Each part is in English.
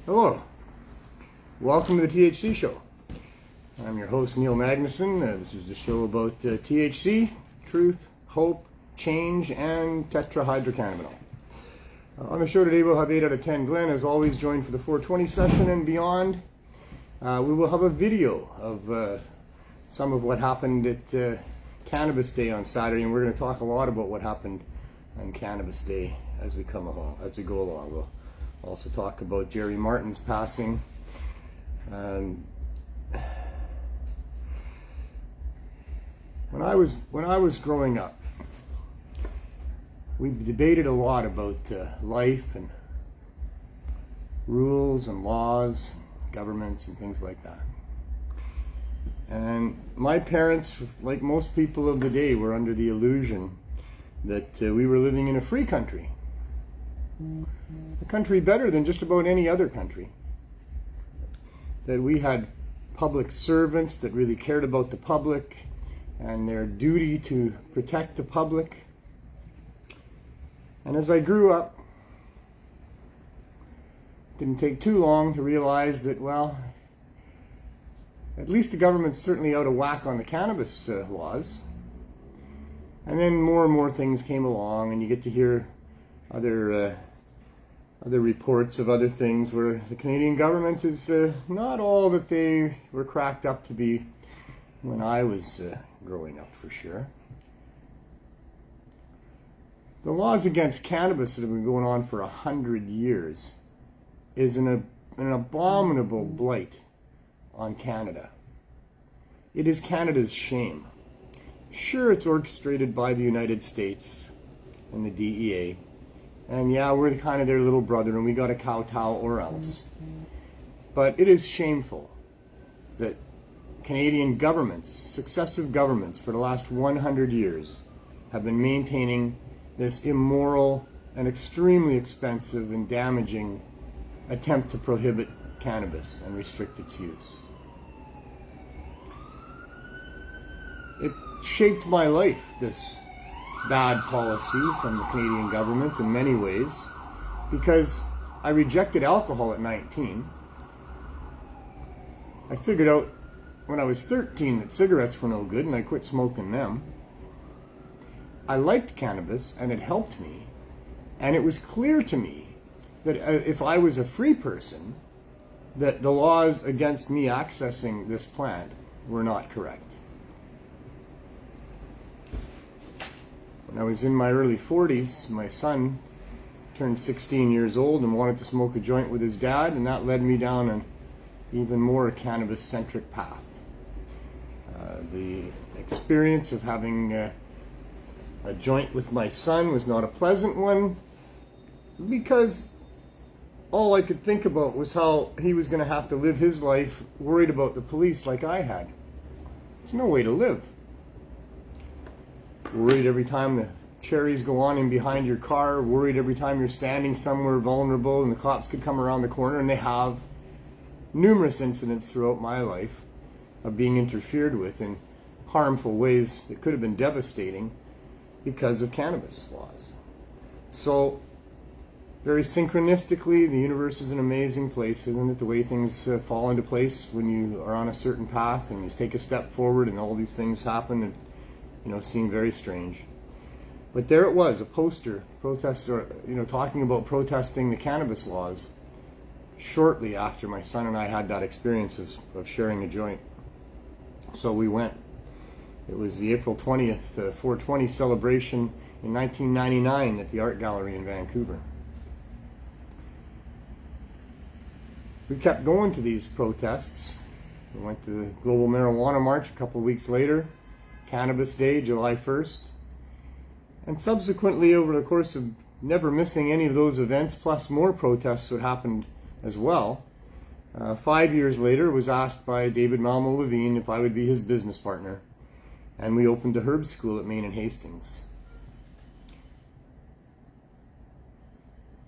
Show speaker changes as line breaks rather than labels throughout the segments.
Hello, welcome to the THC Show. I'm your host, Neil Magnuson. This is the show about THC, truth, hope, change, and tetrahydrocannabinol. On the show today, we'll have 8 out of 10 Glenn, as always, joined for the 420 session and beyond. We will have a video of some of what happened at Cannabis Day on Saturday, and we're going to talk a lot about what happened on Cannabis Day as we go along. We'll also talk about Jerry Martin's passing. When I was growing up, we debated a lot about life and rules and laws, governments and things like that. And my parents, like most people of the day, were under the illusion that we were living in a free country. A country better than just about any other country. That we had public servants that really cared about the public and their duty to protect the public. And as I grew up, it didn't take too long to realize that, well, at least the government's certainly out of whack on the cannabis laws. And then more and more things came along, and you get to hear other reports of other things where the Canadian government is not all that they were cracked up to be when I was growing up, for sure. The laws against cannabis that have been going on for 100 years is an abominable blight on Canada. It is Canada's shame. Sure, it's orchestrated by the United States and the DEA. And yeah, we're kind of their little brother and we got to kowtow or else. But it is shameful that Canadian governments, successive governments for the last 100 years, have been maintaining this immoral and extremely expensive and damaging attempt to prohibit cannabis and restrict its use. It shaped my life, this bad policy from the Canadian government in many ways, because I rejected alcohol at 19. I figured out when I was 13 that cigarettes were no good and I quit smoking them. I liked cannabis and it helped me, and it was clear to me that if I was a free person, that the laws against me accessing this plant were not correct. When I was in my early 40s, my son turned 16 years old and wanted to smoke a joint with his dad, and that led me down an even more cannabis-centric path. The experience of having a joint with my son was not a pleasant one, because all I could think about was how he was going to have to live his life worried about the police like I had. It's no way to live. Worried every time the cherries go on in behind your car, worried every time you're standing somewhere vulnerable and the cops could come around the corner, and they have. Numerous incidents throughout my life of being interfered with in harmful ways that could have been devastating because of cannabis laws. So, very synchronistically, the universe is an amazing place, isn't it? The way things fall into place when you are on a certain path and you take a step forward and all these things happen and seem very strange. But there it was, a poster, talking about protesting the cannabis laws shortly after my son and I had that experience of sharing a joint. So we went. It was the April 20th 420 celebration in 1999 at the Art Gallery in Vancouver. We kept going to these protests. We went to the Global Marijuana March a couple of weeks later, Cannabis Day, July 1st. And subsequently, over the course of never missing any of those events, plus more protests that happened as well, 5 years later, was asked by David Malmo Levine if I would be his business partner. And we opened the Herb School at Main and Hastings.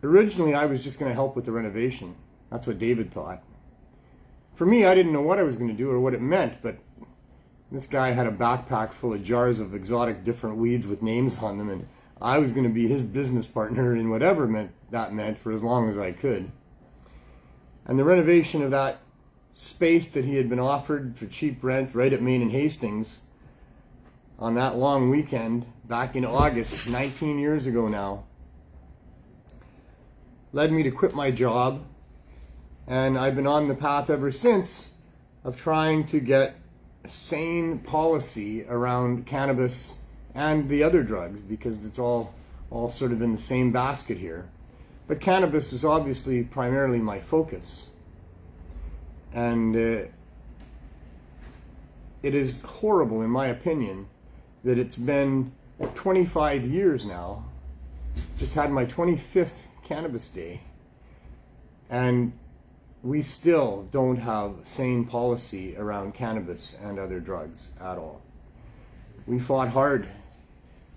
Originally, I was just going to help with the renovation. That's what David thought. For me, I didn't know what I was going to do or what it meant, but this guy had a backpack full of jars of exotic different weeds with names on them, and I was going to be his business partner in whatever that meant for as long as I could. And the renovation of that space that he had been offered for cheap rent right at Main and Hastings on that long weekend back in August, 19 years ago now, led me to quit my job. And I've been on the path ever since of trying to get a sane policy around cannabis and the other drugs, because it's all sort of in the same basket here. But cannabis is obviously primarily my focus. And it is horrible, in my opinion, that it's been 25 years now. Just had my 25th Cannabis Day, and we still don't have sane policy around cannabis and other drugs at all. We fought hard.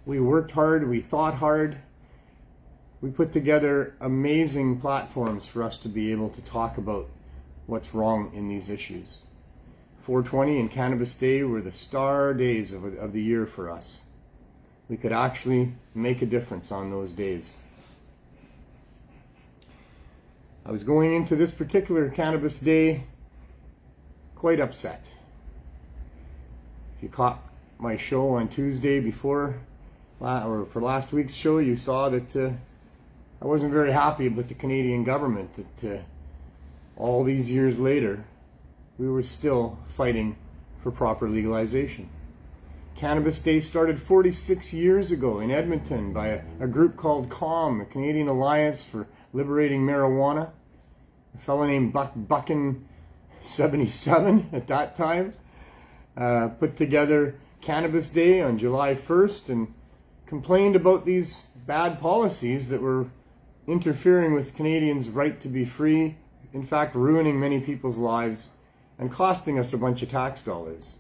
We worked hard. We thought hard. We put together amazing platforms for us to be able to talk about what's wrong in these issues. 420 and Cannabis Day were the star days of the year for us. We could actually make a difference on those days. I was going into this particular Cannabis Day quite upset. If you caught my show on Tuesday before, or for last week's show, you saw that I wasn't very happy with the Canadian government, that all these years later, we were still fighting for proper legalization. Cannabis Day started 46 years ago in Edmonton by a group called CALM, the Canadian Alliance for Liberating Marijuana. A fellow named Buckin 77 at that time put together Cannabis Day on July 1st and complained about these bad policies that were interfering with Canadians' right to be free, in fact ruining many people's lives and costing us a bunch of tax dollars.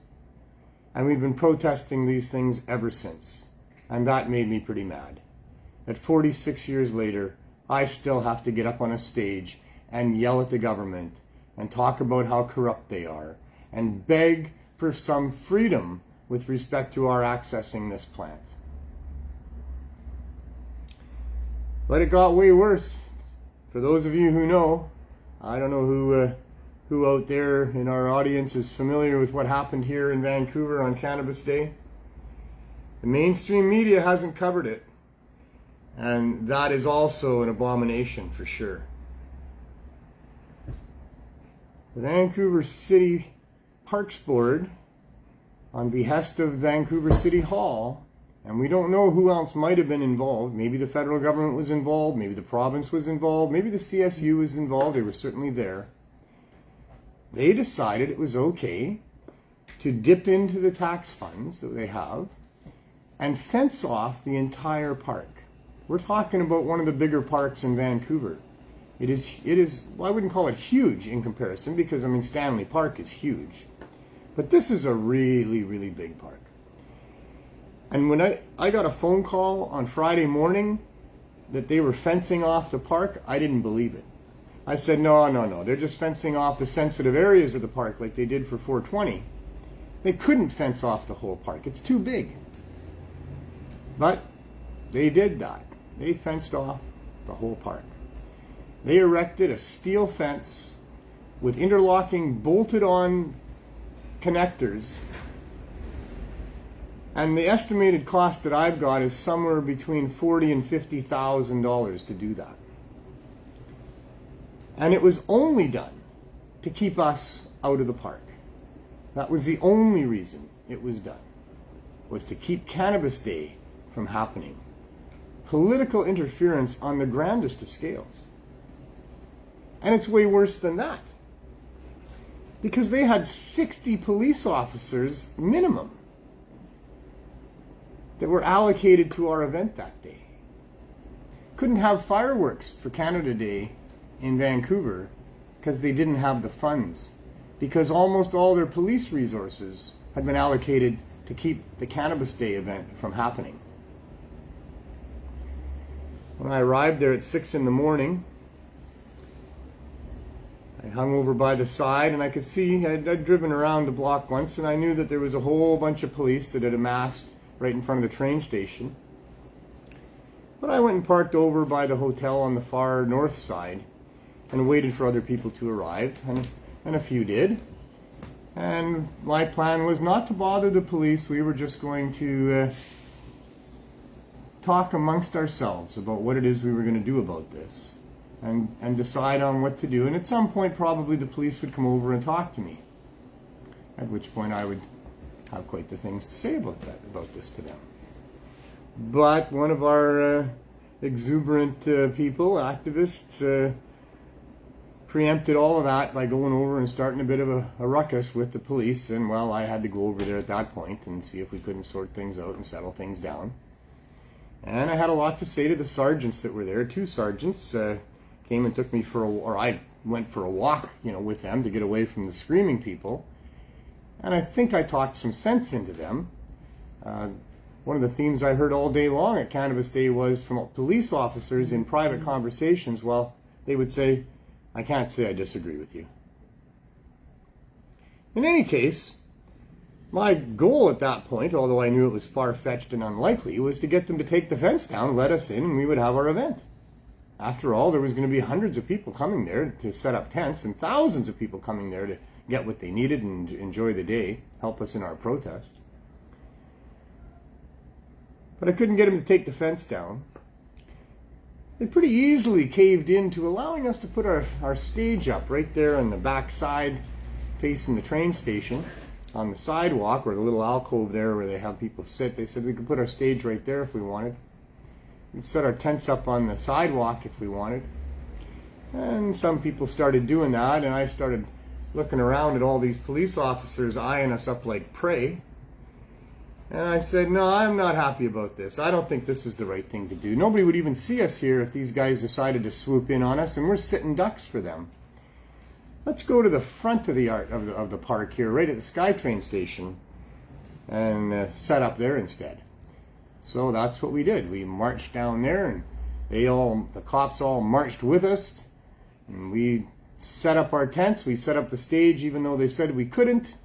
And we've been protesting these things ever since. And that made me pretty mad. That 46 years later, I still have to get up on a stage and yell at the government and talk about how corrupt they are and beg for some freedom with respect to our accessing this plant. But it got way worse. For those of you who know, I don't know who out there in our audience is familiar with what happened here in Vancouver on Cannabis Day. The mainstream media hasn't covered it, and that is also an abomination for sure. The Vancouver City Parks Board, on behest of Vancouver City Hall, and we don't know who else might have been involved. Maybe the federal government was involved, maybe the province was involved, maybe the CSU was involved, they were certainly there. They decided it was okay to dip into the tax funds that they have and fence off the entire park. We're talking about one of the bigger parks in Vancouver. It is, well, I wouldn't call it huge in comparison because, I mean, Stanley Park is huge. But this is a really, really big park. And when I got a phone call on Friday morning that they were fencing off the park, I didn't believe it. I said, no, they're just fencing off the sensitive areas of the park like they did for 420. They couldn't fence off the whole park. It's too big. But they did that. They fenced off the whole park. They erected a steel fence with interlocking bolted-on connectors. And the estimated cost that I've got is somewhere between $40,000 and $50,000 to do that. And it was only done to keep us out of the park. That was the only reason it was done, was to keep Cannabis Day from happening. Political interference on the grandest of scales. And it's way worse than that. Because they had 60 police officers minimum that were allocated to our event that day. Couldn't have fireworks for Canada Day in Vancouver because they didn't have the funds. Because almost all their police resources had been allocated to keep the Cannabis Day event from happening. When I arrived there at 6 in the morning, I hung over by the side and I could see, I'd driven around the block once and I knew that there was a whole bunch of police that had amassed right in front of the train station. But I went and parked over by the hotel on the far north side and waited for other people to arrive, and a few did. And my plan was not to bother the police. We were just going to talk amongst ourselves about what it is we were going to do about this, and decide on what to do. And at some point, probably the police would come over and talk to me, at which point I would have quite the things to say about this to them. But one of our exuberant people, activists, preempted all of that by going over and starting a bit of a ruckus with the police. And well, I had to go over there at that point and see if we couldn't sort things out and settle things down. And I had a lot to say to the sergeants that were there. 2 sergeants came and took me I went for a walk, with them to get away from the screaming people. And I think I talked some sense into them. One of the themes I heard all day long at Cannabis Day was from police officers in private conversations. Well, they would say, "I can't say I disagree with you." In any case, my goal at that point, although I knew it was far-fetched and unlikely, was to get them to take the fence down, let us in, and we would have our event. After all, there was going to be hundreds of people coming there to set up tents, and thousands of people coming there to get what they needed and enjoy the day, help us in our protest. But I couldn't get them to take the fence down. They pretty easily caved into allowing us to put our stage up right there on the back side facing the train station on the sidewalk, or the little alcove there where they have people sit. They said we could put our stage right there if we wanted. We'd set our tents up on the sidewalk if we wanted. And some people started doing that, and I started looking around at all these police officers eyeing us up like prey. And I said, no, I'm not happy about this. I don't think this is the right thing to do. Nobody would even see us here if these guys decided to swoop in on us, and we're sitting ducks for them. Let's go to the front of the park here, right at the SkyTrain station, and set up there instead. So that's what we did. We marched down there, and the cops all marched with us, and we set up our tents. We set up the stage even though they said we couldn't.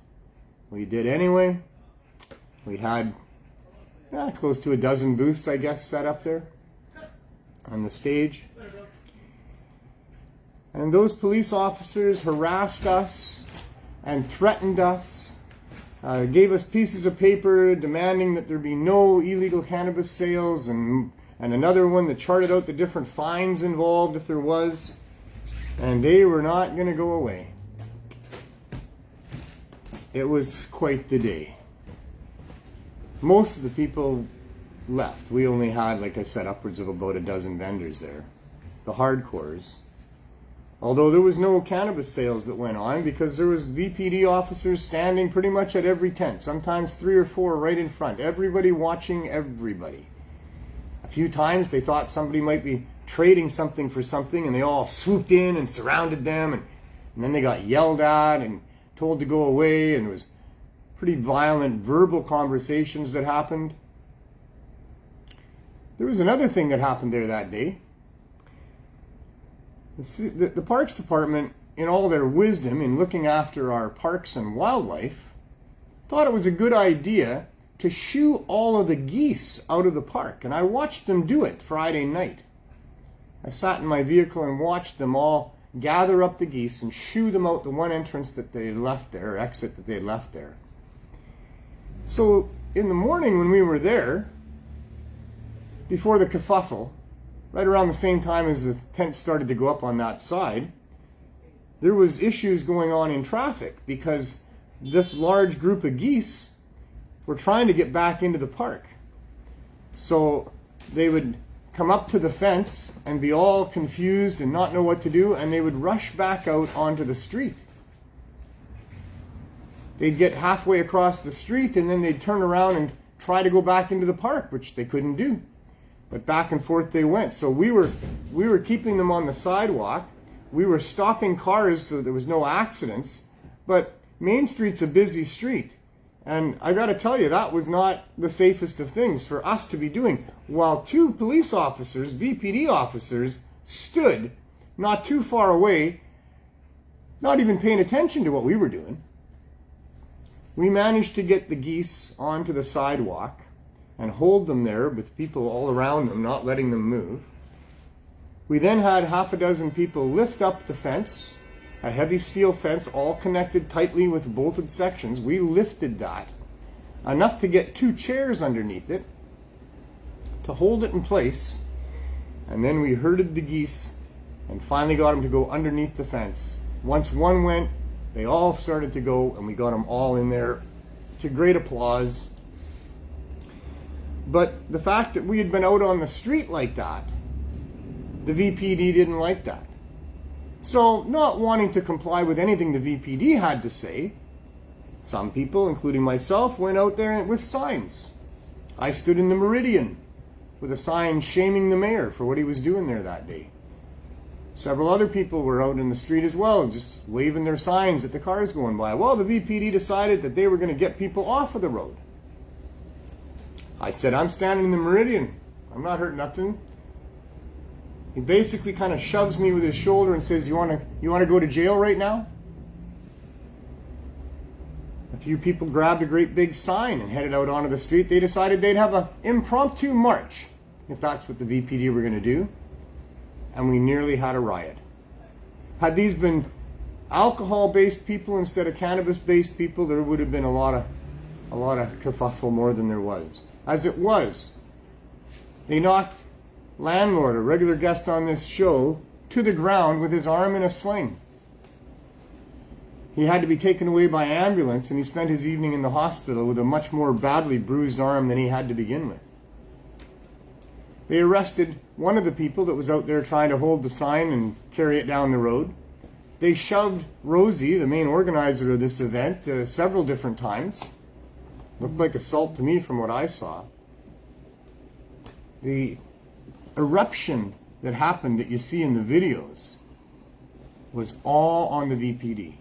We did anyway. We had close to a dozen booths, I guess, set up there on the stage. And those police officers harassed us and threatened us, gave us pieces of paper demanding that there be no illegal cannabis sales, and another one that charted out the different fines involved if there was. And they were not going to go away. It was quite the day. Most of the people left. We only had, like I said, upwards of about a dozen vendors there, the hardcores. Although there was no cannabis sales that went on, because there was VPD officers standing pretty much at every tent, sometimes 3 or 4 right in front, everybody watching everybody. A few times they thought somebody might be trading something for something, and they all swooped in and surrounded them, and then they got yelled at and told to go away, and there was pretty violent verbal conversations that happened. There was another thing that happened there that day. The Parks Department, in all their wisdom in looking after our parks and wildlife, thought it was a good idea to shoo all of the geese out of the park. And I watched them do it Friday night. I sat in my vehicle and watched them all gather up the geese and shoo them out the one entrance that they had left there, or exit that they had left there. So in the morning when we were there, before the kerfuffle, right around the same time as the tents started to go up on that side, there was issues going on in traffic because this large group of geese were trying to get back into the park. So they would come up to the fence and be all confused and not know what to do, and they would rush back out onto the street. They'd get halfway across the street and then they'd turn around and try to go back into the park, which they couldn't do. But back and forth they went. So we were keeping them on the sidewalk. We were stopping cars so there was no accidents. But Main Street's a busy street. And I got to tell you, that was not the safest of things for us to be doing. While 2 police officers, VPD officers, stood not too far away, not even paying attention to what we were doing. We managed to get the geese onto the sidewalk and hold them there with people all around them, not letting them move. We then had half a dozen people lift up the fence, a heavy steel fence all connected tightly with bolted sections. We lifted that enough to get 2 chairs underneath it to hold it in place, and then we herded the geese and finally got them to go underneath the fence. Once one went, they all started to go, and we got them all in there to great applause. But the fact that we had been out on the street like that, the VPD didn't like that. So, not wanting to comply with anything the VPD had to say, some people, including myself, went out there with signs. I stood in the Meridian with a sign shaming the mayor for what he was doing there that day. Several other people were out in the street as well, just waving their signs at the cars going by. Well, the VPD decided that they were going to get people off of the road. I said, I'm standing in the Meridian. I'm not hurt nothing. He basically kind of shoves me with his shoulder and says, you want to go to jail right now? A few people grabbed a great big sign and headed out onto the street. They decided they'd have an impromptu march, if that's what the VPD were going to do. And we nearly had a riot. Had these been alcohol-based people instead of cannabis-based people, there would have been a lot of kerfuffle more than there was. As it was, they knocked Landlord, a regular guest on this show, to the ground with his arm in a sling. He had to be taken away by ambulance, and he spent his evening in the hospital with a much more badly bruised arm than he had to begin with. They arrested one of the people that was out there trying to hold the sign and carry it down the road. They shoved Rosie, the main organizer of this event, several different times. Looked like assault to me from what I saw. The eruption that happened that you see in the videos was all on the VPD.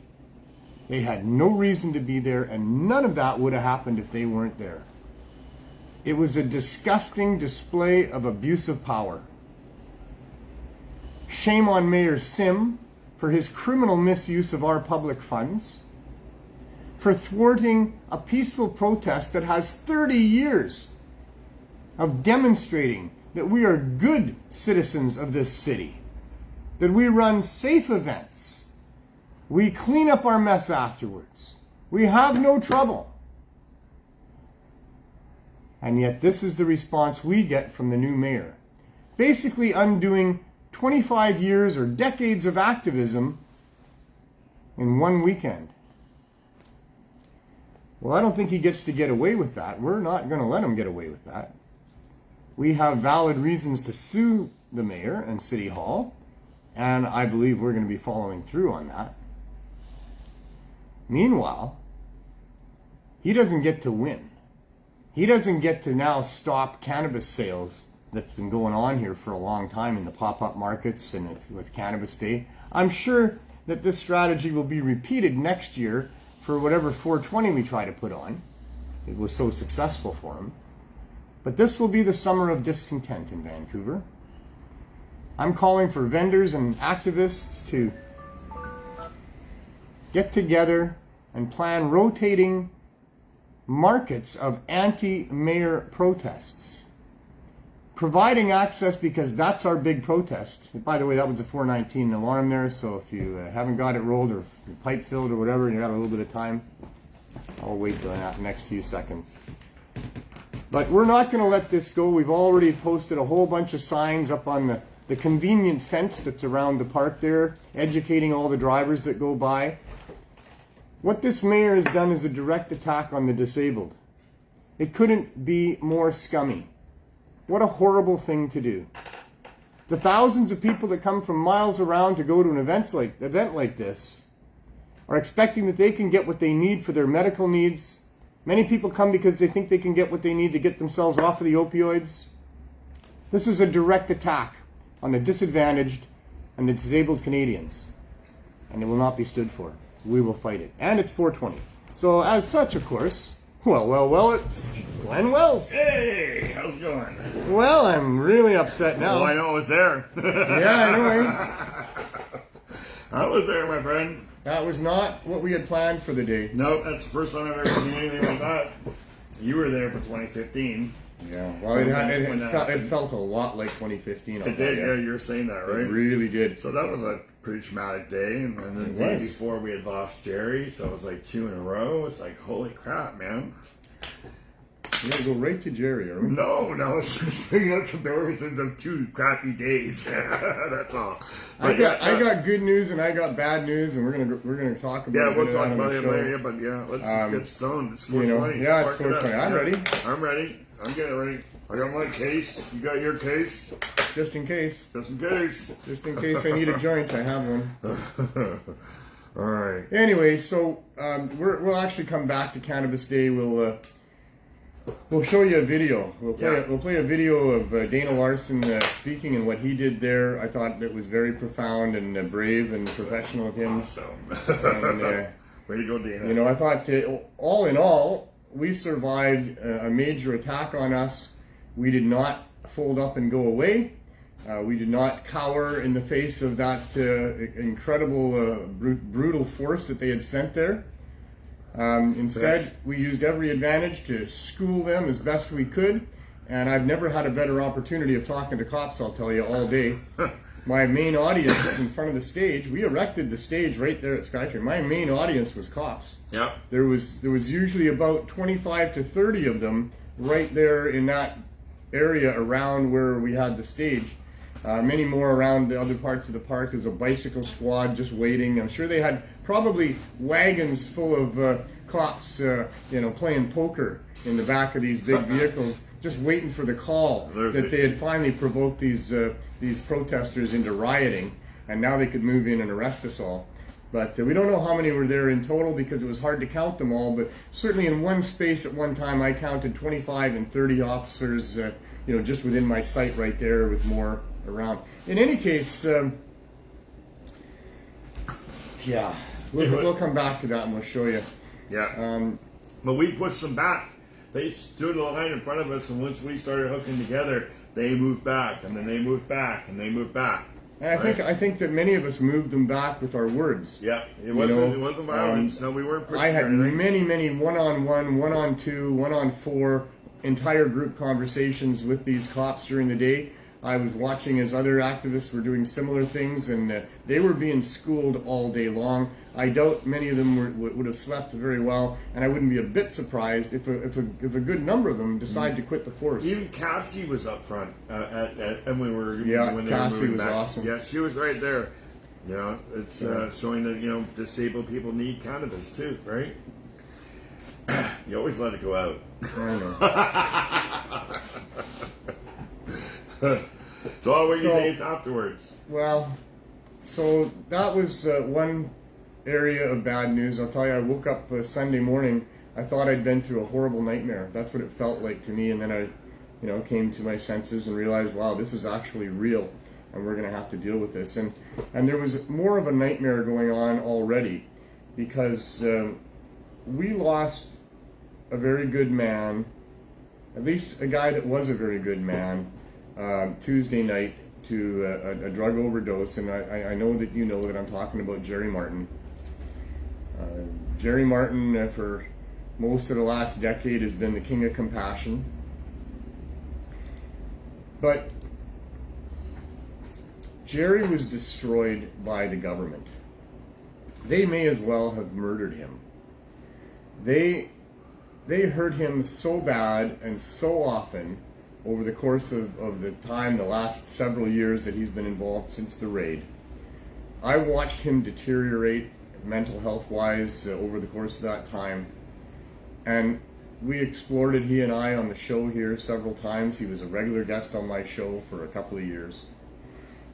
They had no reason to be there, and none of that would have happened if they weren't there. It was a disgusting display of abuse of power. Shame on Mayor Sim for his criminal misuse of our public funds, for thwarting a peaceful protest that has 30 years of demonstrating that we are good citizens of this city, that we run safe events, we clean up our mess afterwards, we have no trouble. And yet this is the response we get from the new mayor, basically undoing 25 years or decades of activism in one weekend. Well, I don't think he gets to get away with that. We're not going to let him get away with that. We have valid reasons to sue the mayor and City Hall, and I believe we're going to be following through on that. Meanwhile, he doesn't get to win. He doesn't get to now stop cannabis sales that's been going on here for a long time in the pop-up markets and with Cannabis Day. I'm sure that this strategy will be repeated next year for whatever 420 we try to put on. It was so successful for him. But this will be the summer of discontent in Vancouver. I'm calling for vendors and activists to get together and plan rotating markets of anti-mayor protests. Providing access, because that's our big protest. By the way, that was a 419 alarm there, so if you haven't got it rolled or your pipe filled or whatever, and you got a little bit of time, I'll wait till the next few seconds. But we're not going to let this go. We've already posted a whole bunch of signs up on the convenient fence that's around the park there, educating all the drivers that go by. What this mayor has done is a direct attack on the disabled. It couldn't be more scummy. What a horrible thing to do. The thousands of people that come from miles around to go to an event like this are expecting that they can get what they need for their medical needs. Many people come because they think they can get what they need to get themselves off of the opioids. This is a direct attack on the disadvantaged and the disabled Canadians, and it will not be stood for. We will fight it. And it's 420. So as such, of course, well, it's Glenn Wells.
Hey, how's it going?
Well, I'm really upset now.
Oh, I know it was there.
Yeah, anyway.
I was there, my friend.
That was not what we had planned for the day.
No, that's the first time I've ever seen anything like that. You were there for 2015.
Yeah, well, it felt a lot like 2015.
It did, yeah, you're saying that, right?
It really did.
So that was a pretty traumatic day, and then the day before we had lost Jerry, so it was like 2 in a row. It's like, holy crap, man.
We're going to go right to Jerry, are we?
No, it's just bringing up comparisons of 2 crappy days. That's all.
I got good news and I got bad news, and we're gonna talk about it.
Yeah, we'll talk about it later. But yeah, let's just get stoned. It's 420.
Yeah, it's 420. I'm ready.
I'm ready. I'm getting ready. I got my case. You got your case.
Just in case.
Just in case.
Just in case I need a joint, I have one.
All right.
Anyway, so we'll actually come back to Cannabis Day. We'll show you a video. We'll play a video of Dana Larson speaking and what he did there. I thought it was very profound and brave and professional of him.
Awesome.
And,
way to go, Dana.
I thought all in all, we survived a major attack on us. We did not fold up and go away. We did not cower in the face of that incredible, brutal force that they had sent there. Instead, we used every advantage to school them as best we could, and I've never had a better opportunity of talking to cops, I'll tell you, all day. My main audience was in front of the stage. We erected the stage right there at Skytrain. My main audience was cops.
Yep.
There was usually about 25 to 30 of them right there in that area around where we had the stage. Many more around the other parts of the park. There was a bicycle squad just waiting. I'm sure they had probably wagons full of cops, playing poker in the back of these big vehicles, just waiting for the call that they had finally provoked these protesters into rioting, and now they could move in and arrest us all. But we don't know how many were there in total because it was hard to count them all. But certainly in one space at one time, I counted 25 and 30 officers, just within my sight right there, with more around. In any case, we'll come back to that and we'll show you.
Yeah. But we pushed them back. They stood in a line in front of us, and once we started hooking together, they moved back, and then they moved back, and they moved back.
And I think that many of us moved them back with our words.
Yeah, it wasn't violence. No, we weren't.
I had many one-on-one, one-on-two, one-on-4 entire group conversations with these cops during the day. I was watching as other activists were doing similar things, and they were being schooled all day long. I doubt many of them would have slept very well, and I wouldn't be a bit surprised if a good number of them decide to quit the force.
Even Cassie was up front, and when
Cassie was awesome.
Yeah, she was right there. It's showing that disabled people need cannabis too, right? You always let it go out.
I
know. So what were your days afterwards?
Well, so that was one area of bad news. I'll tell you, I woke up Sunday morning. I thought I'd been through a horrible nightmare. That's what it felt like to me. And then I, came to my senses and realized, wow, this is actually real, and we're going to have to deal with this. And there was more of a nightmare going on already, because we lost a very good man, at least a guy that was a very good man, Tuesday night to a drug overdose. And I know that you know that I'm talking about Jerry Martin. Jerry Martin, for most of the last decade, has been the king of compassion. But Jerry was destroyed by the government. They may as well have murdered him. They hurt him so bad and so often over the course of the time, the last several years that he's been involved since the raid. I watched him deteriorate mental health wise over the course of that time, and we explored it, he and I, on the show here several times. He was a regular guest on my show for a couple of years,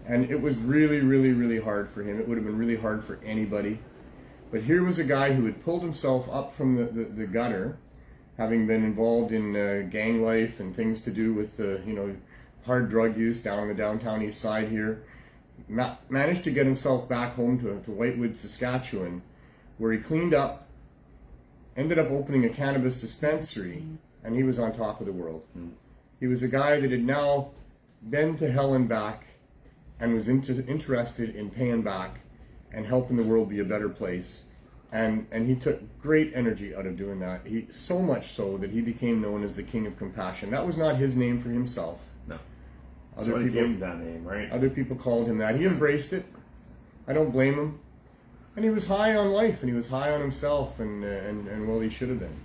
and it was really, really, really hard for him. It would have been really hard for anybody, but here was a guy who had pulled himself up from the gutter, having been involved in gang life and things to do with hard drug use down on the downtown east side here. Managed to get himself back home to Whitewood, Saskatchewan, where he cleaned up, ended up opening a cannabis dispensary, and he was on top of the world. He was a guy that had now been to hell and back, and was interested in paying back and helping the world be a better place. And he took great energy out of doing that. So much so that he became known as the King of Compassion. That was not his name for himself.
No.
Other
Somebody
people
gave him that name, right?
Other people called him that. He embraced it. I don't blame him. And he was high on life, and he was high on himself, and well, he should have been.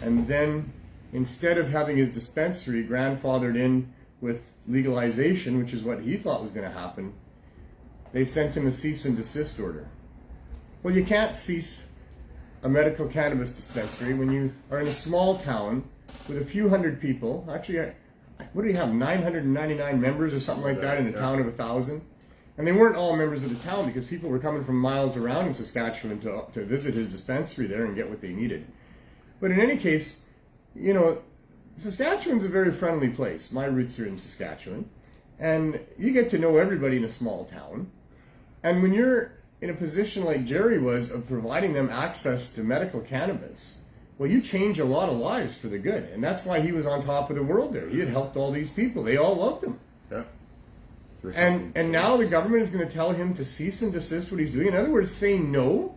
And then, instead of having his dispensary grandfathered in with legalization, which is what he thought was going to happen, they sent him a cease and desist order. Well, you can't cease a medical cannabis dispensary when you are in a small town with a few hundred people. Actually, what do you have, 999 members or something like that in a town of 1,000? And they weren't all members of the town because people were coming from miles around in Saskatchewan to visit his dispensary there and get what they needed. But in any case, you know, Saskatchewan's a very friendly place. My roots are in Saskatchewan. And you get to know everybody in a small town. And when you're in a position like Jerry was of providing them access to medical cannabis, well, you change a lot of lives for the good. And that's why he was on top of the world there. He had helped all these people. They all loved him.
Yeah.
And now the government is going to tell him to cease and desist what he's doing. In other words, say no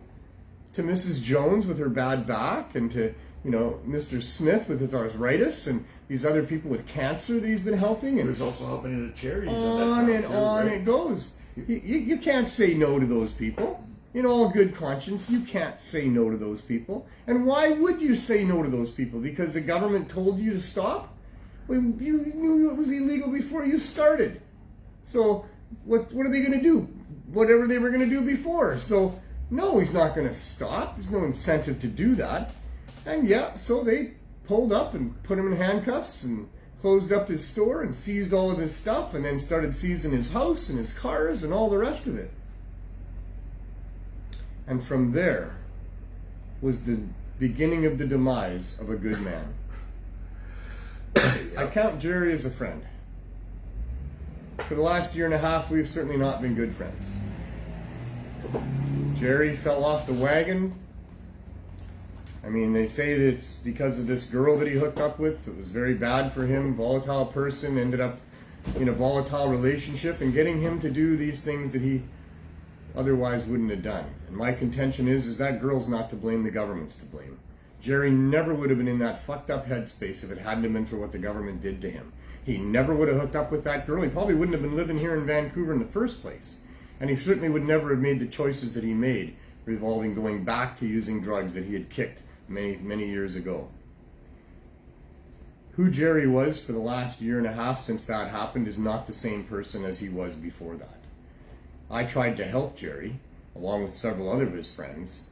to Mrs. Jones with her bad back, and to, you know, Mr. Smith with his arthritis, and these other people with cancer that he's been helping. And
there's also helping the charities.
On and on it goes. You can't say no to those people. In all good conscience, you can't say no to those people. And why would you say no to those people? Because the government told you to stop? Well, you knew it was illegal before you started. So what are they going to do? Whatever they were going to do before. So no, he's not going to stop. There's no incentive to do that. And yeah, so they pulled up and put him in handcuffs and closed up his store and seized all of his stuff, and then started seizing his house and his cars and all the rest of it. And from there was the beginning of the demise of a good man. I count Jerry as a friend. For the last year and a half, we've certainly not been good friends. Jerry fell off the wagon. I mean, they say that it's because of this girl that he hooked up with. It was very bad for him. Volatile person, ended up in a volatile relationship, and getting him to do these things that he otherwise wouldn't have done. And my contention is that girl's not to blame, the government's to blame. Jerry never would have been in that fucked up headspace if it hadn't been for what the government did to him. He never would have hooked up with that girl. He probably wouldn't have been living here in Vancouver in the first place. And he certainly would never have made the choices that he made, revolving going back to using drugs that he had kicked many, many years ago. Who Jerry was for the last year and a half since that happened is not the same person as he was before that. I tried to help Jerry, along with several other of his friends,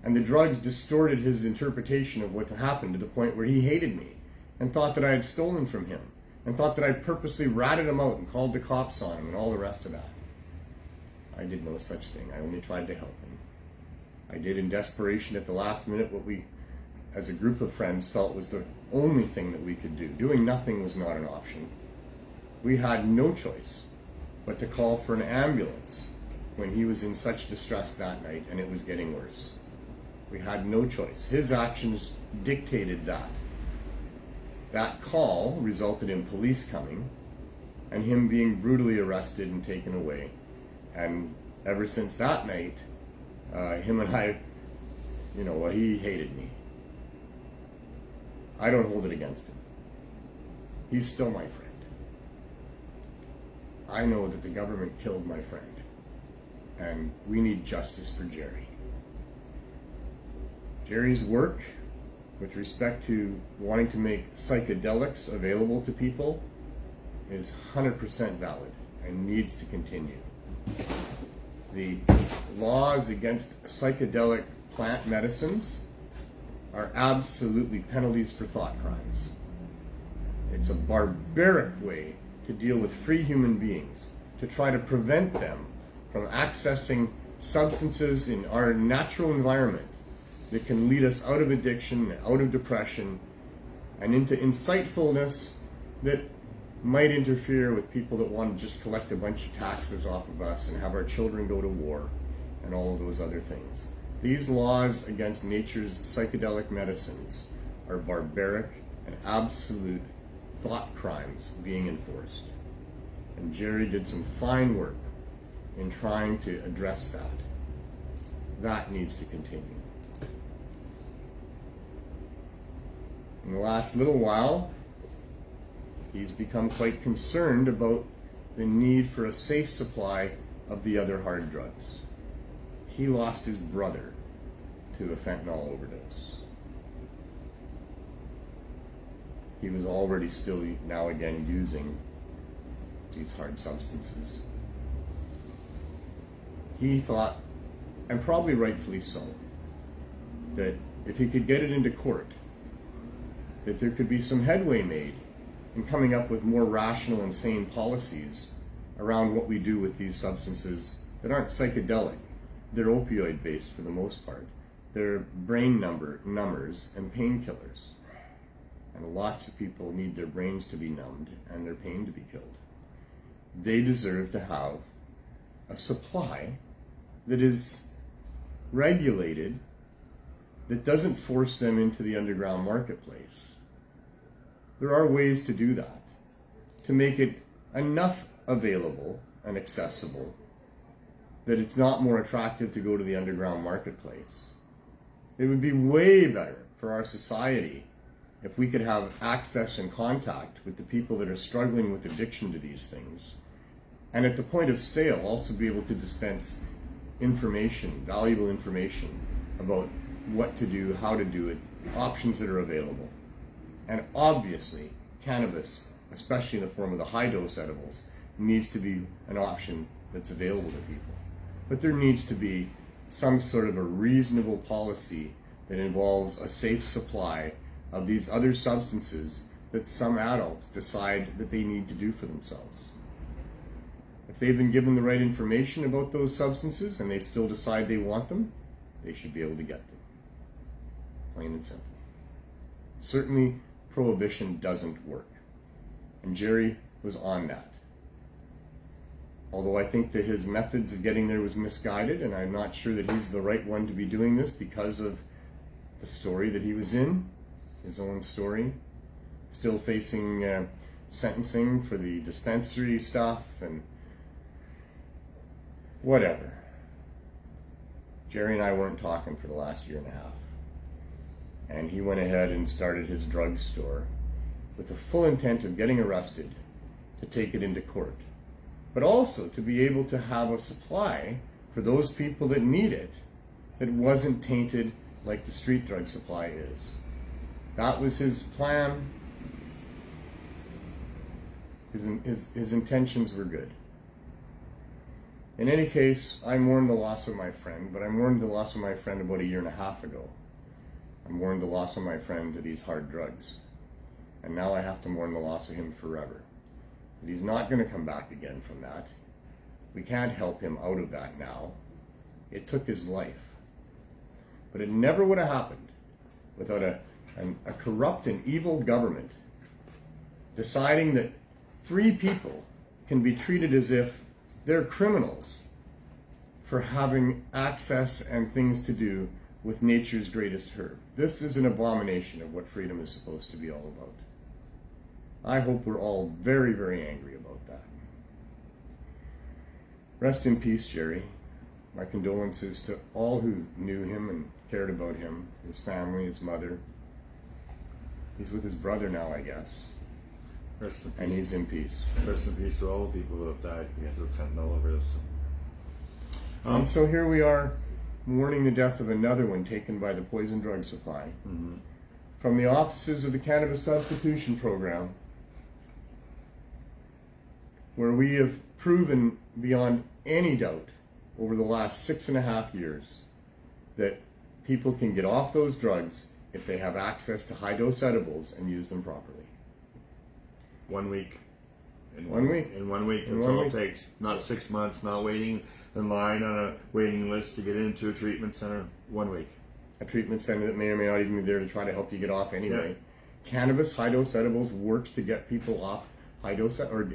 and the drugs distorted his interpretation of what happened to the point where he hated me and thought that I had stolen from him and thought that I purposely ratted him out and called the cops on him and all the rest of that. I did no such thing. I only tried to help him. I did in desperation at the last minute what we, as a group of friends, felt was the only thing that we could do. Doing nothing was not an option. We had no choice but to call for an ambulance when he was in such distress that night and it was getting worse. We had no choice. His actions dictated that. That call resulted in police coming and him being brutally arrested and taken away. And ever since that night, him and I, he hated me. I don't hold it against him. He's still my friend. I know that the government killed my friend, and we need justice for Jerry. Jerry's work with respect to wanting to make psychedelics available to people is 100% valid and needs to continue. The laws against psychedelic plant medicines are absolutely penalties for thought crimes. It's a barbaric way to deal with free human beings, to try to prevent them from accessing substances in our natural environment that can lead us out of addiction, out of depression, and into insightfulness that might interfere with people that want to just collect a bunch of taxes off of us and have our children go to war and all of those other things. These laws against nature's psychedelic medicines are barbaric and absolute thought crimes being enforced. And Jerry did some fine work in trying to address that. That needs to continue. In the last little while, he's become quite concerned about the need for a safe supply of the other hard drugs. He lost his brother to a fentanyl overdose. He was already still now again using these hard substances. He thought, and probably rightfully so, that if he could get it into court, that there could be some headway made in coming up with more rational and sane policies around what we do with these substances that aren't psychedelic. They're opioid based for the most part. They're brain numbers and painkillers. And lots of people need their brains to be numbed and their pain to be killed. They deserve to have a supply that is regulated, that doesn't force them into the underground marketplace. There are ways to do that, to make it enough available and accessible that it's not more attractive to go to the underground marketplace. It would be way better for our society if we could have access and contact with the people that are struggling with addiction to these things, and at the point of sale also be able to dispense information, valuable information about what to do, how to do it, options that are available. And obviously, cannabis, especially in the form of the high-dose edibles, needs to be an option that's available to people. But there needs to be some sort of a reasonable policy that involves a safe supply of these other substances that some adults decide that they need to do for themselves. If they've been given the right information about those substances and they still decide they want them, they should be able to get them. Plain and simple. Certainly, prohibition doesn't work. And Jerry was on that. Although I think that his methods of getting there was misguided, and I'm not sure that he's the right one to be doing this because of the story that he was in, his own story. Still facing sentencing for the dispensary stuff and whatever. Jerry and I weren't talking for the last year and a half. And he went ahead and started his drugstore with the full intent of getting arrested to take it into court, but also to be able to have a supply for those people that need it that wasn't tainted like the street drug supply is. That was his plan. His intentions were good. In any case, I mourned the loss of my friend, but I mourned the loss of my friend about a year and a half ago. I mourned the loss of my friend to these hard drugs. And now I have to mourn the loss of him forever. But he's not going to come back again from that. We can't help him out of that now. It took his life. But it never would have happened without a corrupt and evil government deciding that free people can be treated as if they're criminals for having access and things to do with nature's greatest herb. This is an abomination of what freedom is supposed to be all about. I hope we're all very, very angry about that. Rest in peace, Jerry. My condolences to all who knew him and cared about him, his family, his mother. He's with his brother now, I guess.
Rest in peace.
And he's in peace.
Rest in peace to all the people who have died because of fentanyl overdose.
And so here we are, mourning the death of another one taken by the poison drug supply.
Mm-hmm.
From the offices of the Cannabis Substitution Program, where we have proven beyond any doubt over the last 6.5 years that people can get off those drugs if they have access to high-dose edibles and use them properly.
1 week. In
1 week.
In 1 week.
In
That's
1
all
week.
it takes. Not 6 months, not waiting in line on a waiting list to get into a treatment center. 1 week.
A treatment center that may or may not even be there to try to help you get off anyway. Yeah. Cannabis high-dose edibles works to get people off high-dose or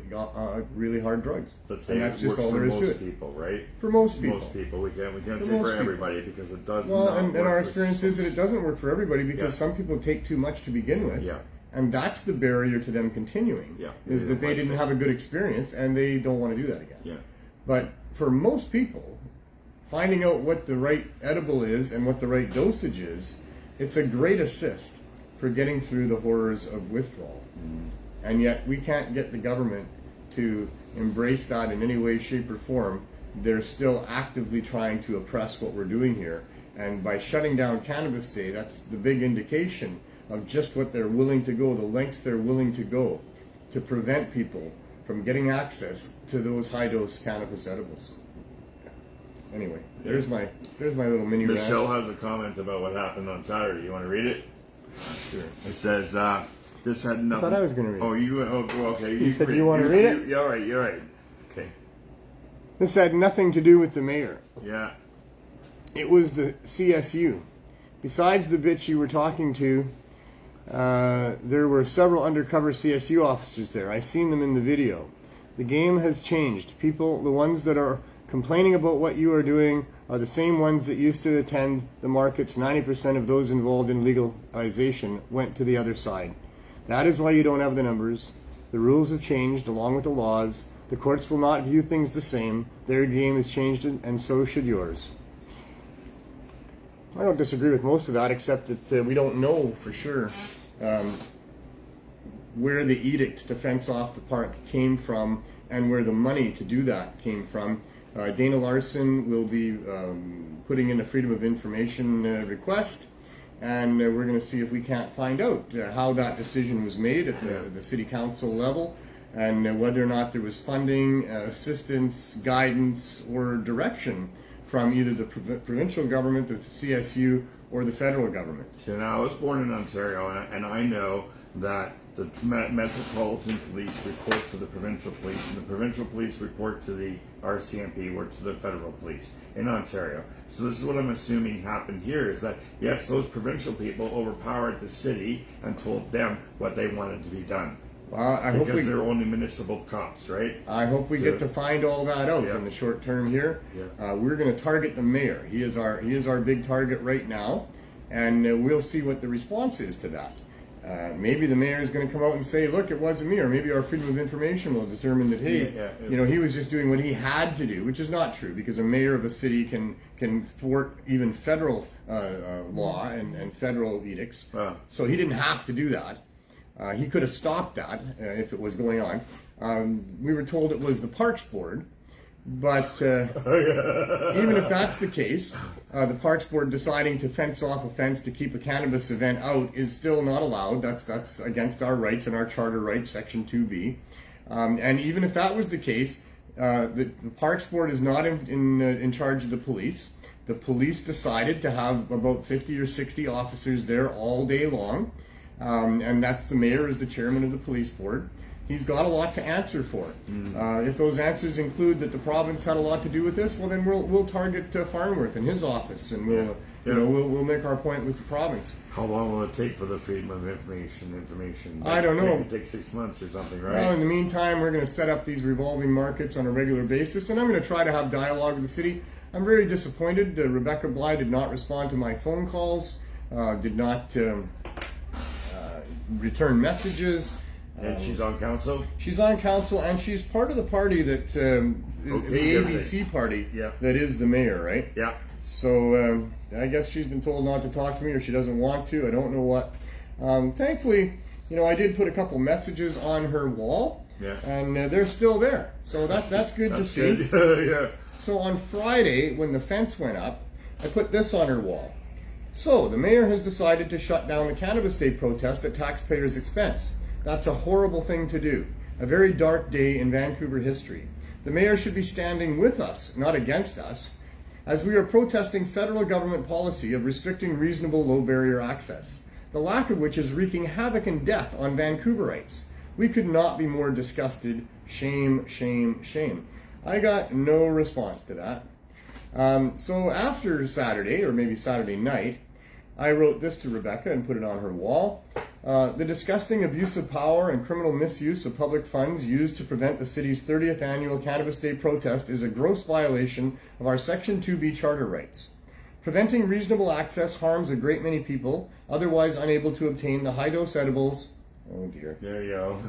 really hard drugs.
Let's say
and that's
it
just
works
all
for
there is to
most
it.
people, right?
For most people.
Most people. We can't
For
say
most
for
people.
everybody because it does
Well,
not
and
work
our
for
experience is that it doesn't work for everybody because
Yeah.
some people take too much to begin with.
Yeah.
And that's the barrier to them continuing.
Yeah.
Is that they didn't have a good experience and they don't want to do that again.
Yeah.
But for most people, finding out what the right edible is and what the right dosage is, it's a great assist for getting through the horrors of withdrawal. And yet we can't get the government to embrace that in any way, shape, or form. They're still actively trying to oppress what we're doing here. And by shutting down Cannabis Day, that's the big indication of just what they're willing to go, the lengths they're willing to go to prevent people from getting access to those high-dose cannabis edibles. Anyway, there's my little mini rant.
Michelle has a comment about what happened on Saturday. You want to read it?
Sure.
It says, this had nothing...
I thought I was going to read it.
Oh, you... Oh, okay.
You said you want to read it?
You're right, you're right. Okay.
This had nothing to do with the mayor.
Yeah.
It was the CSU. Besides the bitch you were talking to, there were several undercover CSU officers there. I seen them in the video. The game has changed. People, the ones that are complaining about what you are doing, are the same ones that used to attend the markets. 90% of those involved in legalization went to the other side. That is why you don't have the numbers. The rules have changed along with the laws. The courts will not view things the same. Their game has changed, and so should yours. I don't disagree with most of that, except that we don't know for sure where the edict to fence off the park came from and where the money to do that came from. Dana Larson will be putting in a Freedom of Information request, and we're going to see if we can't find out how that decision was made at the city council level, and whether or not there was funding, assistance, guidance, or direction from either the provincial government, the CSU, or the federal government.
So now, I was born in Ontario, and I know that the Metropolitan Police report to the provincial police, and the provincial police report to the RCMP or to the federal police in Ontario. So this is what I'm assuming happened here, is that, yes, those provincial people overpowered the city and told them what they wanted to be done.
Well,
because they're only municipal cops, right?
I hope we get to find all that out in the short term here.
Yeah.
We're going to target the mayor. He is our big target right now, and we'll see what the response is to that. Maybe the mayor is going to come out and say, "Look, it wasn't me," or maybe our Freedom of Information will determine that, hey, he was just doing what he had to do, which is not true, because a mayor of a city can thwart even federal law and federal edicts. So he didn't have to do that. He could have stopped that if it was going on. We were told it was the Parks Board, but even if that's the case, the Parks Board deciding to fence off a fence to keep a cannabis event out is still not allowed. That's against our rights and our charter rights, Section 2B. And even if that was the case, the Parks Board is not in charge of the police. The police decided to have about 50 or 60 officers there all day long. And that's the mayor is the chairman of the police board. He's got a lot to answer for. If those answers include that the province had a lot to do with this, well, then we'll target Farnworth and his office, and we'll make our point with the province.
How long will it take for the Freedom of Information?
I don't know.
It'll take 6 months or something, right?
Well, in the meantime, we're going to set up these revolving markets on a regular basis, and I'm going to try to have dialogue with the city. I'm very disappointed. Rebecca Bly did not respond to my phone calls, did not return messages.
And she's on council?
She's on council, and she's part of the party that, the ABC party, that is the mayor, right?
Yeah.
So I guess she's been told not to talk to me, or she doesn't want to. I don't know what. Thankfully, I did put a couple messages on her wall, and they're still there. So that's good to see.
Yeah.
So on Friday, when the fence went up, I put this on her wall. So the mayor has decided to shut down the Cannabis Day protest at taxpayers' expense. That's a horrible thing to do. A very dark day in Vancouver history. The mayor should be standing with us, not against us, as we are protesting federal government policy of restricting reasonable low barrier access, the lack of which is wreaking havoc and death on Vancouverites. We could not be more disgusted. Shame, shame, shame. I got no response to that. So after Saturday, or maybe Saturday night, I wrote this to Rebecca and put it on her wall. The disgusting abuse of power and criminal misuse of public funds used to prevent the city's 30th annual Cannabis Day protest is a gross violation of our Section 2B charter rights. Preventing reasonable access harms a great many people, otherwise unable to obtain the high-dose edibles. Oh dear.
There you go.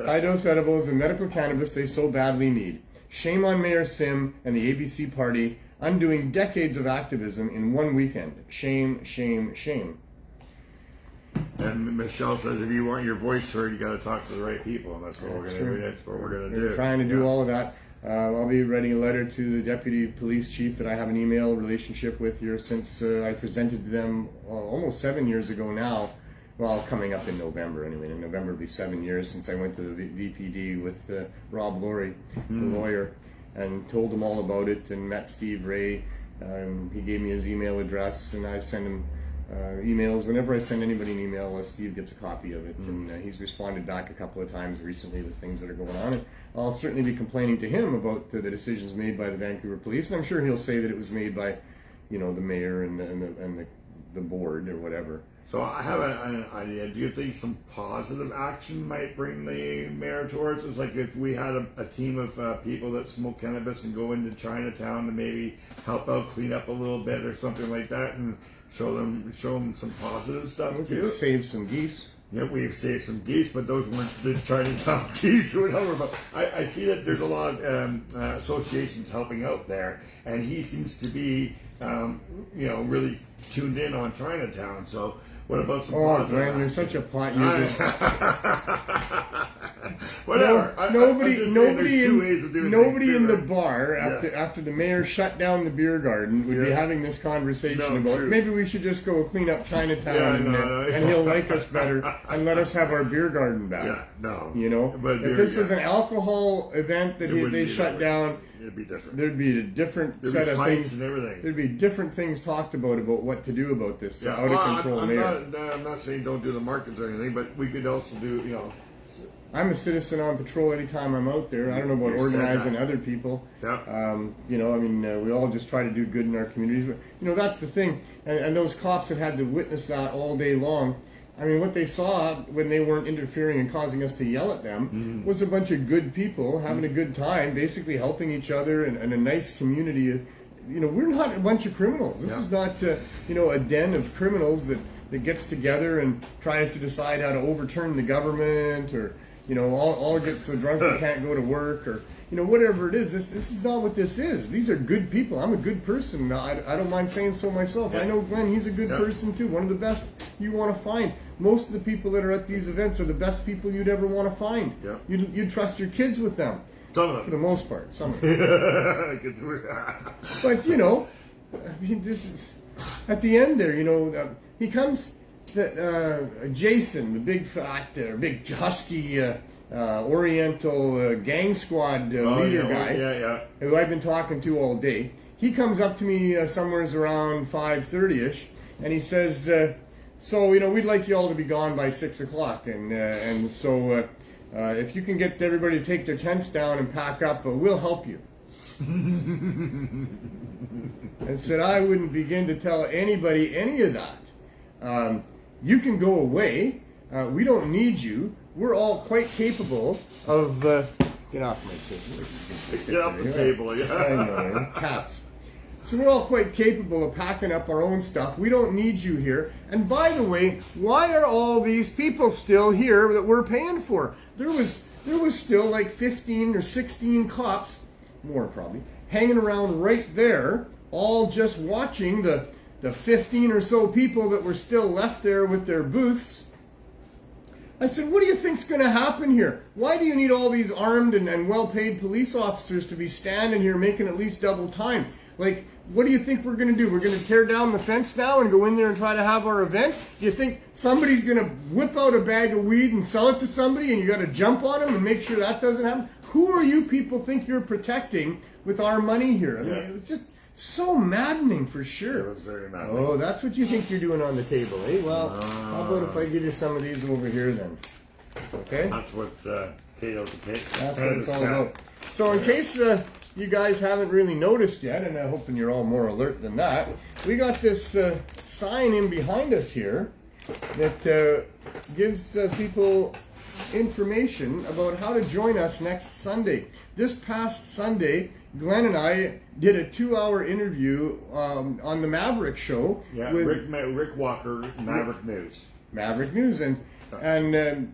High-dose edibles and medical cannabis they so badly need. Shame on Mayor Sim and the ABC party, undoing decades of activism in one weekend. Shame, shame, shame.
And Michelle says, if you want your voice heard, you got to talk to the right people, and that's what we're going to do. That's what we're going to do.
We're trying to do all of that. I'll be writing a letter to the deputy police chief that I have an email relationship with here since I presented to them almost 7 years ago now. Well, coming up in November anyway. In November it'll be 7 years since I went to the VPD with Rob Laurie, the lawyer, and told him all about it and met Steve Ray. He gave me his email address, and I send him emails. Whenever I send anybody an email, Steve gets a copy of it, and he's responded back a couple of times recently with things that are going on. And I'll certainly be complaining to him about the decisions made by the Vancouver Police, and I'm sure he'll say that it was made by, the mayor and the board or whatever.
So I have an idea. Do you think some positive action might bring the mayor towards us? Like if we had a team of people that smoke cannabis and go into Chinatown to maybe help out, clean up a little bit or something like that, and show them some positive stuff
We
too.
could save some geese.
Yeah, we've saved some geese, but those weren't the Chinatown geese or whatever. But I see that there's a lot of associations helping out there, and he seems to be, really tuned in on Chinatown. So what about some positive
Brian,
action?
you're such a pot user.
Whatever.
Nobody in the
thing,
bar after the mayor shut down the beer garden would be having this conversation about maybe we should just go clean up Chinatown and he'll like us better and let us have our beer garden back.
Yeah, no.
But if this was an alcohol event that they shut down,
it'd be different.
There'd be a different set of things.
And everything.
There'd be different things talked about what to do about this out of control mayor.
I'm not saying don't do the markets or anything, but we could also do,
I'm a citizen on patrol anytime I'm out there. I don't know about organizing other people.
Yeah.
We all just try to do good in our communities. But, that's the thing. And those cops that had to witness that all day long, I mean, what they saw when they weren't interfering and causing us to yell at them was a bunch of good people having a good time, basically helping each other and a nice community. We're not a bunch of criminals. This is not, a den of criminals that gets together and tries to decide how to overturn the government or, all get so drunk they can't go to work or, whatever it is. This is not what this is. These are good people. I'm a good person. I don't mind saying so myself. I know Glenn, he's a good person too. One of the best you want to find. Most of the people that are at these events are the best people you'd ever want to find.
Yeah.
You'd trust your kids with them.
Some of them.
For the most part. Some of them. But, this is, at the end there, he comes, Jason, the big fat, big husky Oriental gang squad leader guy, who I've been talking to all day. He comes up to me somewhere around 5:30ish, and he says, so we'd like you all to be gone by 6 o'clock, and so if you can get everybody to take their tents down and pack up, we'll help you. And said I wouldn't begin to tell anybody any of that. You can go away. We don't need you. We're all quite capable of get off my table.
Get off the table, yeah.
I know, cats. So we're all quite capable of packing up our own stuff. We don't need you here. And by the way, why are all these people still here that we're paying for? There was still like 15 or 16 cops, more probably, hanging around right there, all just watching the 15 or so people that were still left there with their booths. I said, what do you think's going to happen here? Why do you need all these armed and well-paid police officers to be standing here making at least double time? Like, what do you think we're going to do? We're going to tear down the fence now and go in there and try to have our event? Do you think somebody's going to whip out a bag of weed and sell it to somebody and you got to jump on them and make sure that doesn't happen? Who are you people think you're protecting with our money here? I mean, it was just so maddening for sure.
It was very maddening.
Oh, that's what you think you're doing on the table, eh? Well, how about if I give you some of these over here then? Okay?
That's what Kato's a cake.
That's what it's all about. So in case you guys haven't really noticed yet, and I'm hoping you're all more alert than that, we got this sign in behind us here that gives people information about how to join us next Sunday. This past Sunday, Glenn and I did a 2-hour interview on the Maverick Show.
Yeah,
with
Rick Walker, Maverick News.
Maverick News, and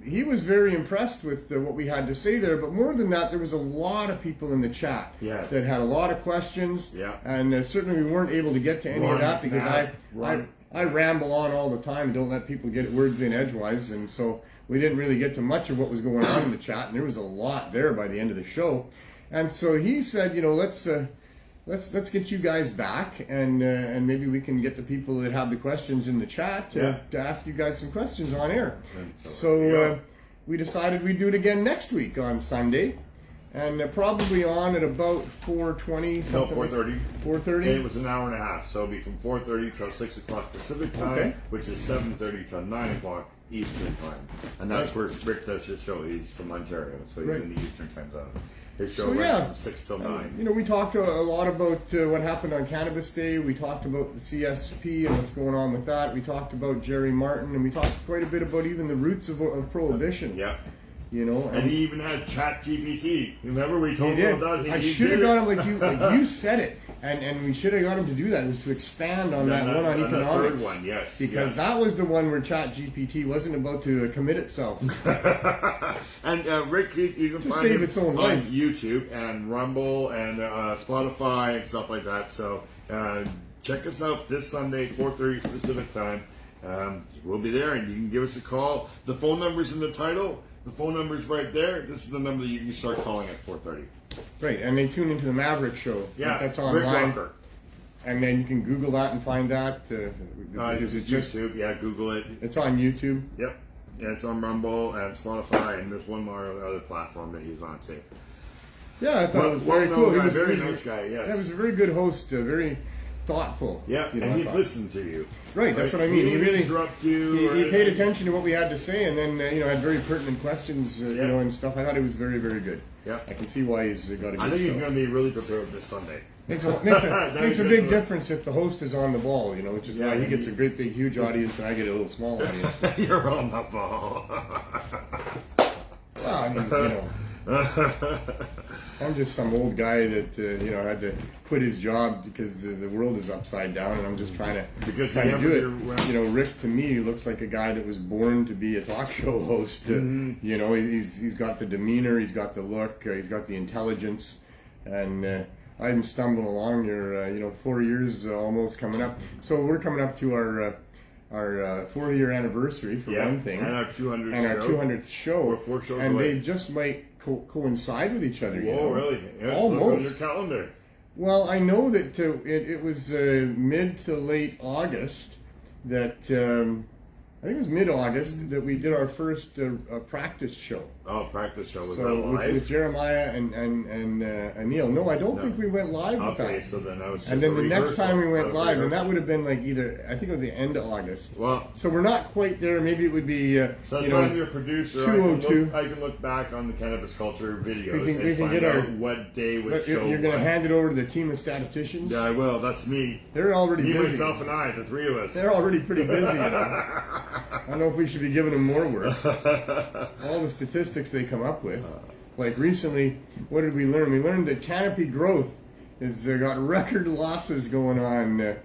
he was very impressed with what we had to say there. But more than that, there was a lot of people in the chat that had a lot of questions.
Yeah.
And certainly we weren't able to get to any of that because I ramble on all the time and don't let people get words in edgewise, and so we didn't really get to much of what was going on in the chat, and there was a lot there by the end of the show. And so he said, let's get you guys back, and maybe we can get the people that have the questions in the chat to ask you guys some questions on air. So we decided we'd do it again next week on Sunday, and probably on at about 4:20.
No, 4:30.
4:30.
It was an hour and a half, so it'll be from 4:30 till 6 o'clock Pacific time, which is 7:30 till 9 o'clock Eastern time, and that's where Rick does his show. He's from Ontario, so he's in the Eastern time zone. His show runs from 6 till 9.
We talked a lot about what happened on Cannabis Day. We talked about the CSP and what's going on with that. We talked about Jerry Martin, and we talked quite a bit about even the roots of prohibition.
Yeah.
And
he even had ChatGPT. Remember we told him about that?
I should have got him like you said it, and we should have got him to do that. It was to expand on that one on economics.
The third one, yes,
because that was the one where ChatGPT wasn't about to commit itself.
And Rick, you can find
save
him
its own
on
life.
YouTube and Rumble and Spotify and stuff like that. So check us out this Sunday, 4:30 Pacific time. We'll be there, and you can give us a call. The phone number's in the title. The phone number's right there. This is the number that you can start calling at 4:30.
Right, and they tune into the Maverick Show.
Yeah,
that's
Rick
online.
Walker.
And then you can Google that and find that. Is it just
YouTube? Yeah, Google it.
It's on YouTube.
Yep. Yeah, it's on Rumble and Spotify, and there's one more other platform that he's on too.
Yeah, I thought it was very cool.
He was a very nice guy. Yes.
Yeah, he was a very good host. Very thoughtful.
Yeah, and he listened to you.
Right, that's what I mean.
He really interrupt you.
He paid attention to what we had to say, and then had very pertinent questions, and stuff. I thought it was very, very good.
Yeah,
I can see why he's got a good
I think
show.
he's going to be really prepared this Sunday.
Makes a big difference if the host is on the ball, which is why he gets a great, big, huge audience, and I get a little small audience.
You're on the ball.
Well, I mean, I'm just some old guy that had to quit his job because the world is upside down, and I'm just trying to do it. Rick to me looks like a guy that was born to be a talk show host. He's got the demeanor, he's got the look, he's got the intelligence, and I'm stumbling along here. 4 years almost coming up, so we're coming up to our 4-year anniversary for one thing,
and our
200th show.
We're 4 shows
and
away.
they just might coincide with each other.
Whoa, really? Yeah,
almost.
Look on your calendar.
Well, I know that it was mid to late August that I think it was mid-August that we did our first practice show.
Oh, practice show. Was that
So
live?
with Jeremiah and Neil. No, I don't think we went live with that.
Okay, so then I was just
And then the next time we went live, and
rehearsal.
that would have been like either, I think it was the end of August.
Well,
So we're not quite there. Maybe it would be,
so that's I'm your producer.
202.
I can look back on the Cannabis Culture videos
We can
and find
get
out
our-
what day was
But
show
you're going to
one.
hand it over to the team of statisticians?
Yeah, I will. That's me.
They're already
Me,
busy.
myself, and I, the three of us.
They're already pretty busy. I don't know if we should be giving them more work. All the statistics they come up with. Like recently, what did we learn? We learned that Canopy Growth has got record losses going on.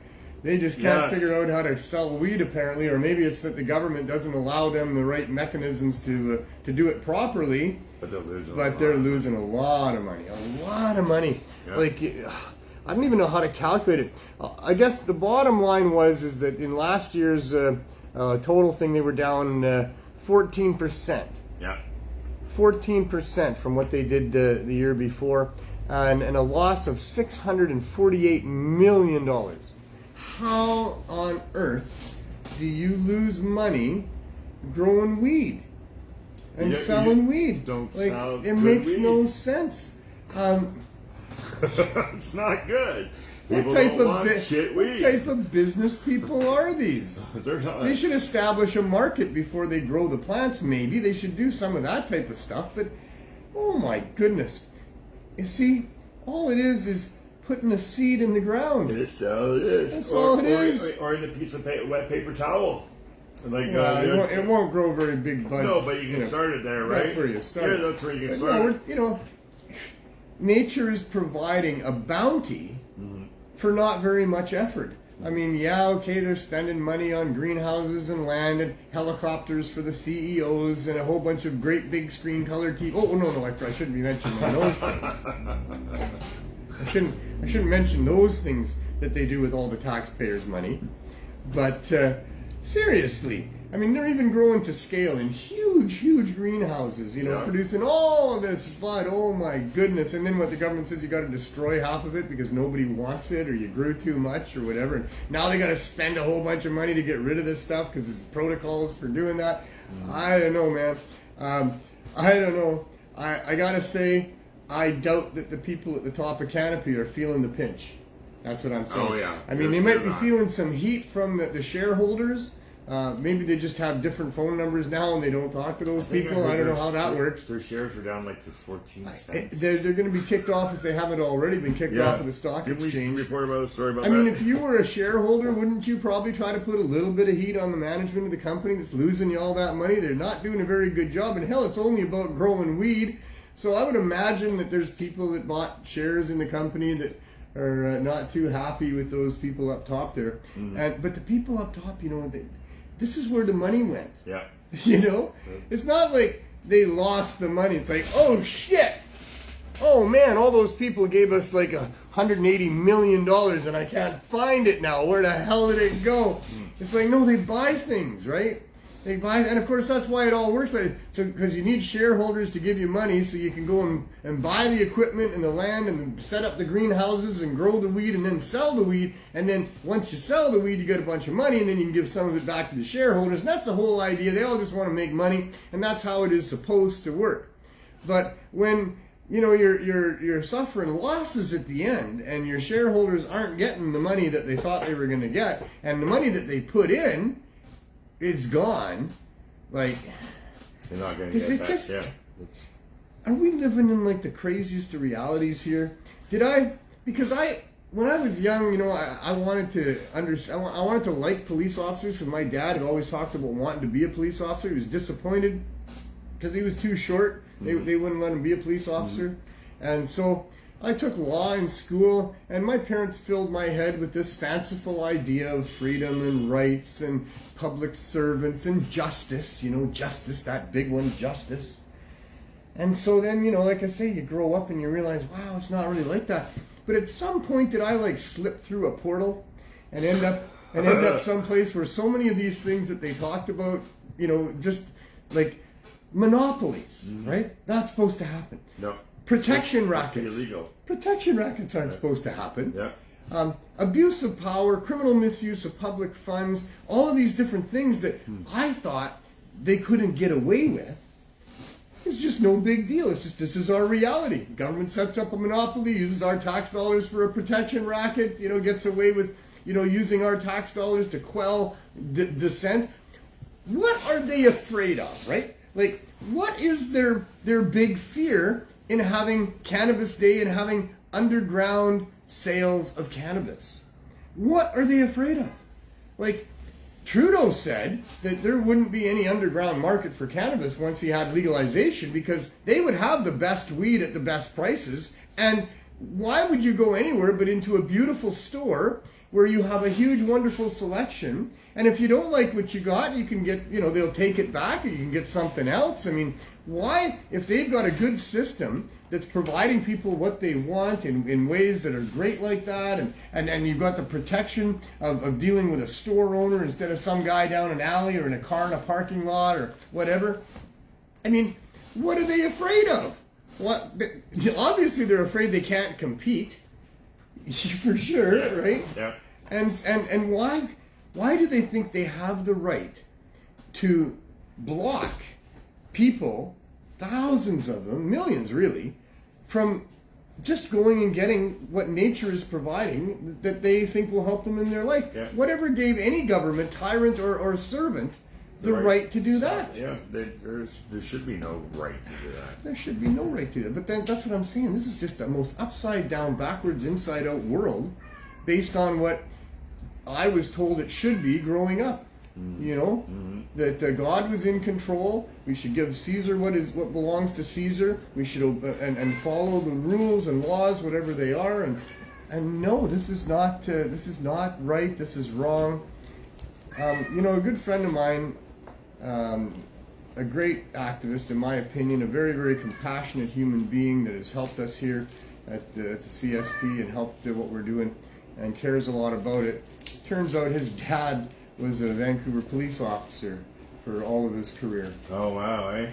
They just can't figure out how to sell weed, apparently, or maybe it's that the government doesn't allow them the right mechanisms to do it properly.
But
They're losing a lot of money. A lot of money.
Yeah.
Like, I don't even know how to calculate it. I guess the bottom line is that in last year's total thing, they were down 14%.
Yeah.
14% from what they did the year before, and a loss of $648 million. How on earth do you lose money growing weed and selling weed?
Don't
like,
sell
it
good
makes
weed.
no sense.
It's not good.
What
People
type
don't want shit weed.
What type of business people are these?
They're not.
They should establish a market before they grow the plants, maybe. They should do some of that type of stuff, but oh my goodness. You see, all it is putting a seed in the ground.
That's all it is.
That's all it is.
Or in a piece of wet paper towel. Like,
It won't grow very big buds.
No, but you can start it there, right?
That's where you start.
Yeah, that's where you can
But
start.
Nature is providing a bounty for not very much effort. I mean, they're spending money on greenhouses and land and helicopters for the CEOs and a whole bunch of great big screen color TV. Oh, no, I shouldn't be mentioning those things. I shouldn't mention those things that they do with all the taxpayers' money. But seriously, I mean, they're even growing to scale in huge greenhouses, producing all of this bud. Oh my goodness. And then what the government says, you got to destroy half of it because nobody wants it or you grew too much or whatever. And now they got to spend a whole bunch of money to get rid of this stuff because there's protocols for doing that. I don't know, man. I don't know. I got to say, I doubt that the people at the top of Canopy are feeling the pinch. That's what I'm saying.
Oh, yeah.
I mean, they might be feeling some heat from the shareholders. Maybe they just have different phone numbers now and they don't talk to those people. I don't know how that works.
Their shares are down like to 14 cents.
They're going to be kicked off if they haven't already been kicked off of the stock exchange.
Didn't we report about a story about
that? I mean, if you were a shareholder, wouldn't you probably try to put a little bit of heat on the management of the company that's losing you all that money? They're not doing a very good job. And hell, it's only about growing weed. So I would imagine that there's people that bought shares in the company that are not too happy with those people up top there. But the people up top, this is where the money went.
Yeah.
It's not like they lost the money. It's like, oh shit. Oh man, all those people gave us like $180 million and I can't find it now. Where the hell did it go? It's like, no, they buy things, right? They buy, and of course that's why it all works. Because you need shareholders to give you money so you can go and buy the equipment and the land and set up the greenhouses and grow the weed and then sell the weed. And then once you sell the weed, you get a bunch of money and then you can give some of it back to the shareholders. And that's the whole idea. They all just want to make money, and that's how it is supposed to work. But when you're suffering losses at the end and your shareholders aren't getting the money that they thought they were going to get, and the money that they put in, it's gone. Like,
you're not going to get that. Yeah.
Are we living in like the craziest of realities here? Because when I was young, I wanted to I wanted to like police officers because my dad had always talked about wanting to be a police officer. He was disappointed because he was too short. They wouldn't let him be a police officer. And so I took law in school, and my parents filled my head with this fanciful idea of freedom and rights and public servants and justice, justice, that big one, justice. And so then, like I say, you grow up and you realize, wow, it's not really like that. But at some point did I slip through a portal and end up someplace where so many of these things that they talked about, just like monopolies, right? Not supposed to happen.
No.
Protection rackets.
Illegal.
Protection rackets aren't supposed to happen.
Yeah.
Abuse of power, criminal misuse of public funds, all of these different things that I thought they couldn't get away with. It's just no big deal. It's just, this is our reality. Government sets up a monopoly, uses our tax dollars for a protection racket, gets away with, using our tax dollars to quell dissent. What are they afraid of, right? Like, what is their big fear in having Cannabis Day and having underground sales of cannabis? What are they afraid of? Like, Trudeau said that there wouldn't be any underground market for cannabis once he had legalization because they would have the best weed at the best prices. And why would you go anywhere but into a beautiful store where you have a huge, wonderful selection? And if you don't like what you got, you can get, they'll take it back or you can get something else. I mean, why, if they've got a good system that's providing people what they want in ways that are great like that, and you've got the protection of dealing with a store owner instead of some guy down an alley or in a car in a parking lot or whatever. I mean, what are they afraid of? What? Obviously, they're afraid they can't compete, for sure, right?
Yeah.
And why do they think they have the right to block people, thousands of them, millions really, from just going and getting what nature is providing that they think will help them in their life?
Yeah.
Whatever gave any government, tyrant or servant, the right to do that?
Yeah, there should be no right to do that.
There should be no right to do that. But then that's what I'm saying. This is just the most upside down, backwards, inside out world based on what I was told it should be growing up. That God was in control. We should give Caesar what belongs to Caesar. We should and follow the rules and laws, whatever they are. And no, this is not right. This is wrong. A good friend of mine, a great activist, in my opinion, a very, very compassionate human being that has helped us here at the CSP and helped what we're doing. and cares a lot about it. Turns out his dad was a Vancouver police officer for all of his career.
Oh, wow, eh?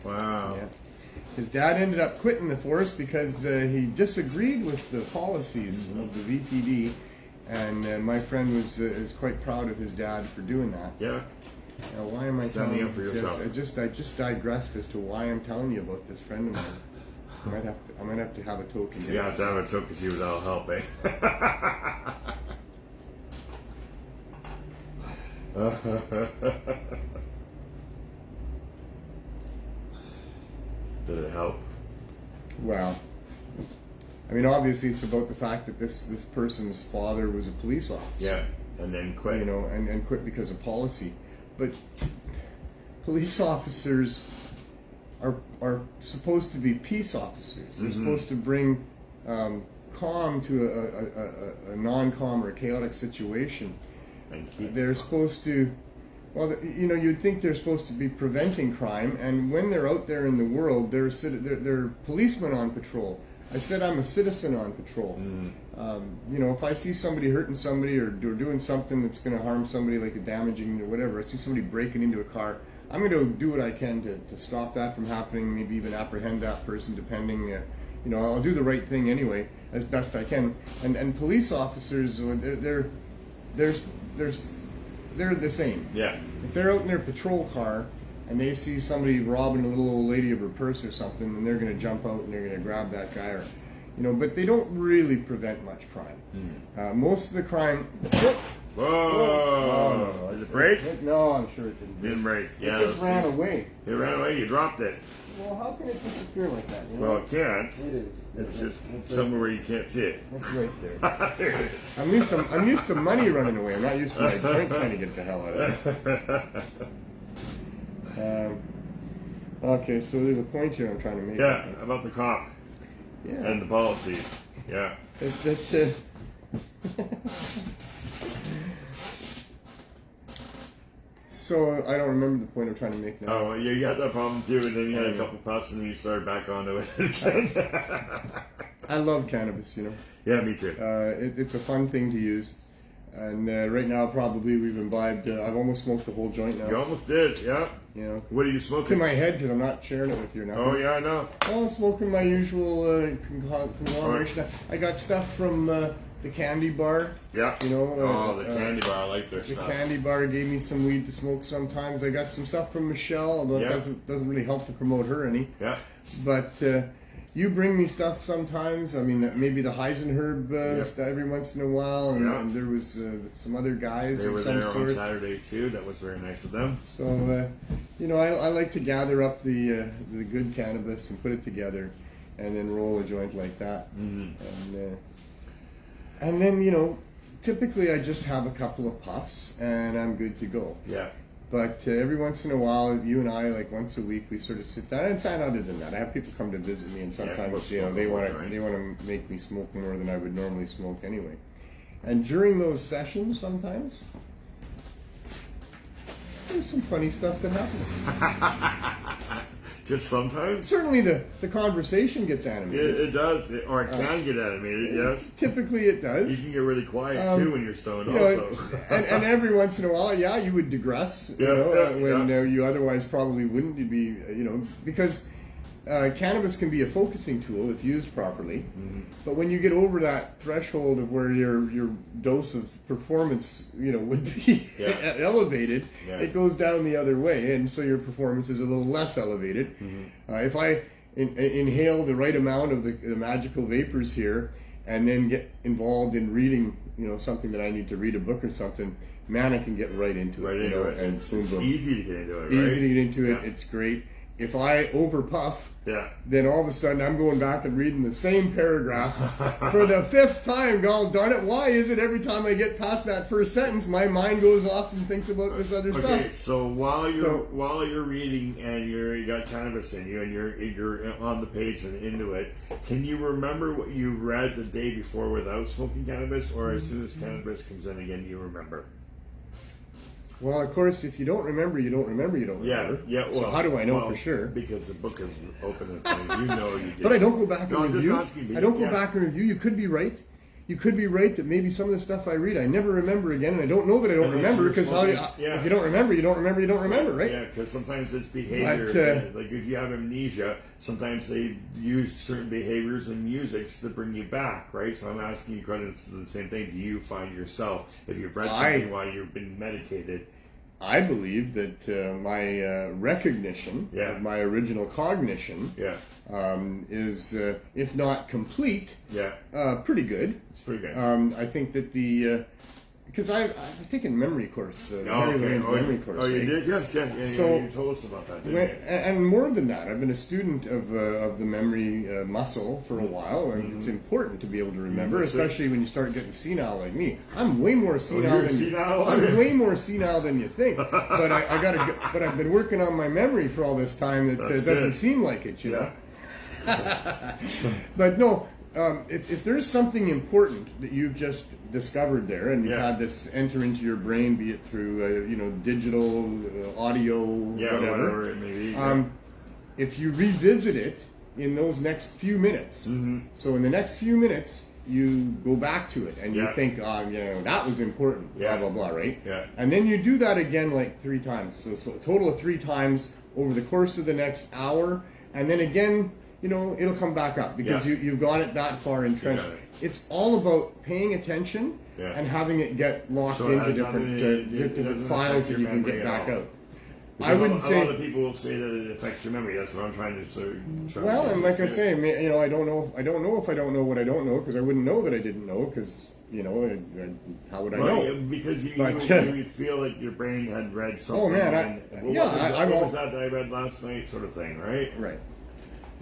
Wow.
Yeah. His dad ended up quitting the force because he disagreed with the policies of the VPD, and my friend is quite proud of his dad for doing that.
Yeah.
Now, why am I telling
you
you
for
this?
yourself.
I just digressed as to why I'm telling you about this friend of mine. I might have to have a token.
You have to have a token to see without help, eh? Did it help?
Well, I mean, obviously, it's about the fact that this person's father was a police officer.
Yeah, and then quit.
You know, and quit because of policy. But police officers are supposed to be peace officers. They're supposed to bring calm to a non-calm or a chaotic situation. They're supposed to, well, you know, you'd think they're supposed to be preventing crime, and when they're out there in the world, they're policemen on patrol. I said I'm a citizen on patrol. You know, if I see somebody hurting somebody or doing something that's going to harm somebody, like a damaging or whatever, I see somebody breaking into a car, I'm going to do what I can to stop that from happening, maybe even apprehend that person, depending. You know, I'll do the right thing anyway, as best I can. And police officers, they're the same.
Yeah.
If they're out in their patrol car and they see somebody robbing a little old lady of her purse or something, then they're going to jump out and they're going to grab that guy, or, you know. But they don't really prevent much crime. Most of the crime.
Whoa!
Oh, no.
Did it break?
No, I'm sure it didn't.
Didn't break. Yeah.
It just ran away.
It ran away. You dropped it.
Well, how can it disappear like that? You know?
Well, it can't.
It is.
It's just somewhere where you can't see it.
It's right there.
There it is.
I'm used to money running away. I'm not used to my joint trying to get the hell out of it. Okay, so there's a point here I'm trying to make.
Yeah, about the cop
Yeah.
and the policies. Yeah.
So I don't remember the point I'm trying to make now.
Oh, you got that problem too, and then you had a couple puffs, and then you started back onto it again.
I love cannabis, you know.
Yeah, me too.
It's a fun thing to use. And right now, probably we've imbibed. I've almost smoked the whole joint now.
You almost did, yeah.
You know,
What are you smoking?
to my head because I'm not sharing it with you now.
Oh yeah, I know.
Well, I'm smoking my usual conglomeration. I got stuff from the candy bar.
Yeah.
You know.
The candy bar, I like their
The
stuff.
candy bar gave me some weed to smoke sometimes. I got some stuff from Michelle, although
Yeah.
it doesn't really help to promote her any.
Yeah.
But you bring me stuff sometimes. I mean, maybe the Heisenherb stuff every once in a while, and there was some other guys
They
of
were
some
there
sort.
on Saturday too. That was very nice of them.
So, you know, I like to gather up the good cannabis and put it together, and then roll a joint like that. And then, you know, typically I just have a couple of puffs and I'm good to go.
Yeah.
But every once in a while, you and I, like once a week, we sort of sit down. And other than that, I have people come to visit me, and sometimes you know they want to make me smoke more than I would normally smoke anyway. And during those sessions, sometimes there's some funny stuff that happens.
Just sometimes.
Certainly, the conversation gets animated.
It does, or it can get animated. Yes.
Typically, it does.
You can get really quiet too when you're stoned.
You know,
Also.
and every once in a while, yeah, you would digress. When you otherwise probably wouldn't. You'd be, you know, because cannabis can be a focusing tool if used properly. But when you get over that threshold of where your dose of performance, you know, would be elevated, it goes down the other way, and so your performance is a little less elevated. If I inhale the right amount of the magical vapors here, and then get involved in reading, you know, something that I need to read, a book or something, man, I can get right into it. And
it's easy to get into it. Right?
Easy to get into it. It's great. If I overpuff, then all of a sudden I'm going back and reading the same paragraph for the fifth time. God darn it! Why is it every time I get past that first sentence, my mind goes off and thinks about this other stuff?
Okay, so while you're reading and you got cannabis in you and you're on the page and into it, can you remember what you read the day before without smoking cannabis, or as soon as cannabis comes in again, you remember?
Well, of course, if you don't remember, you don't remember.
Yeah. Well,
so how do I know for sure?
Because the book is open and you know you did.
But I don't go back and review.
Just asking,
I don't go back and review. You could be right. you could be right that maybe some of the stuff I read I never remember again, and I don't know that I don't remember, because if you don't remember, you don't remember, you don't remember, right?
Yeah, because sometimes it's behavior. Like if you have amnesia, sometimes they use certain behaviors and musics to bring you back, right? So I'm asking you, credits to the same thing. Do you find yourself, if you've read something while you've been medicated?
I believe that my recognition of my original cognition is, if not complete, pretty good.
It's pretty good.
I think that because I've taken memory course, memory course.
Oh, you
right?
did? Yes,
So,
you told us about that, didn't you?
And more than that, I've been a student of the memory muscle for a while, and it's important to be able to remember, especially when you start getting senile like me. I'm way more senile I'm way more senile than you think. But but I've been working on my memory for all this time. That doesn't seem like it, you know. But no. If there's something important that you've just discovered there, and you've had this enter into your brain, be it through digital, audio, whatever it may be, if you revisit it in those next few minutes, so in the next few minutes you go back to it and you think, that was important, blah blah blah, right? And then you do that again like 3 times, so a total of 3 times over the course of the next hour, and then again. It'll come back up because you've got it that far entrenched. It's all about paying attention and having it get locked into different files that you can get back out.
Because I wouldn't say a lot of people will say that it affects your memory. That's what I'm trying to.
Well, and like I say, I don't know if I don't know what I don't know, because I wouldn't know that I didn't know, because how would I know?
Because you feel like your brain had read something.
Oh man,
what was that I read last night, sort of thing, right?
Right.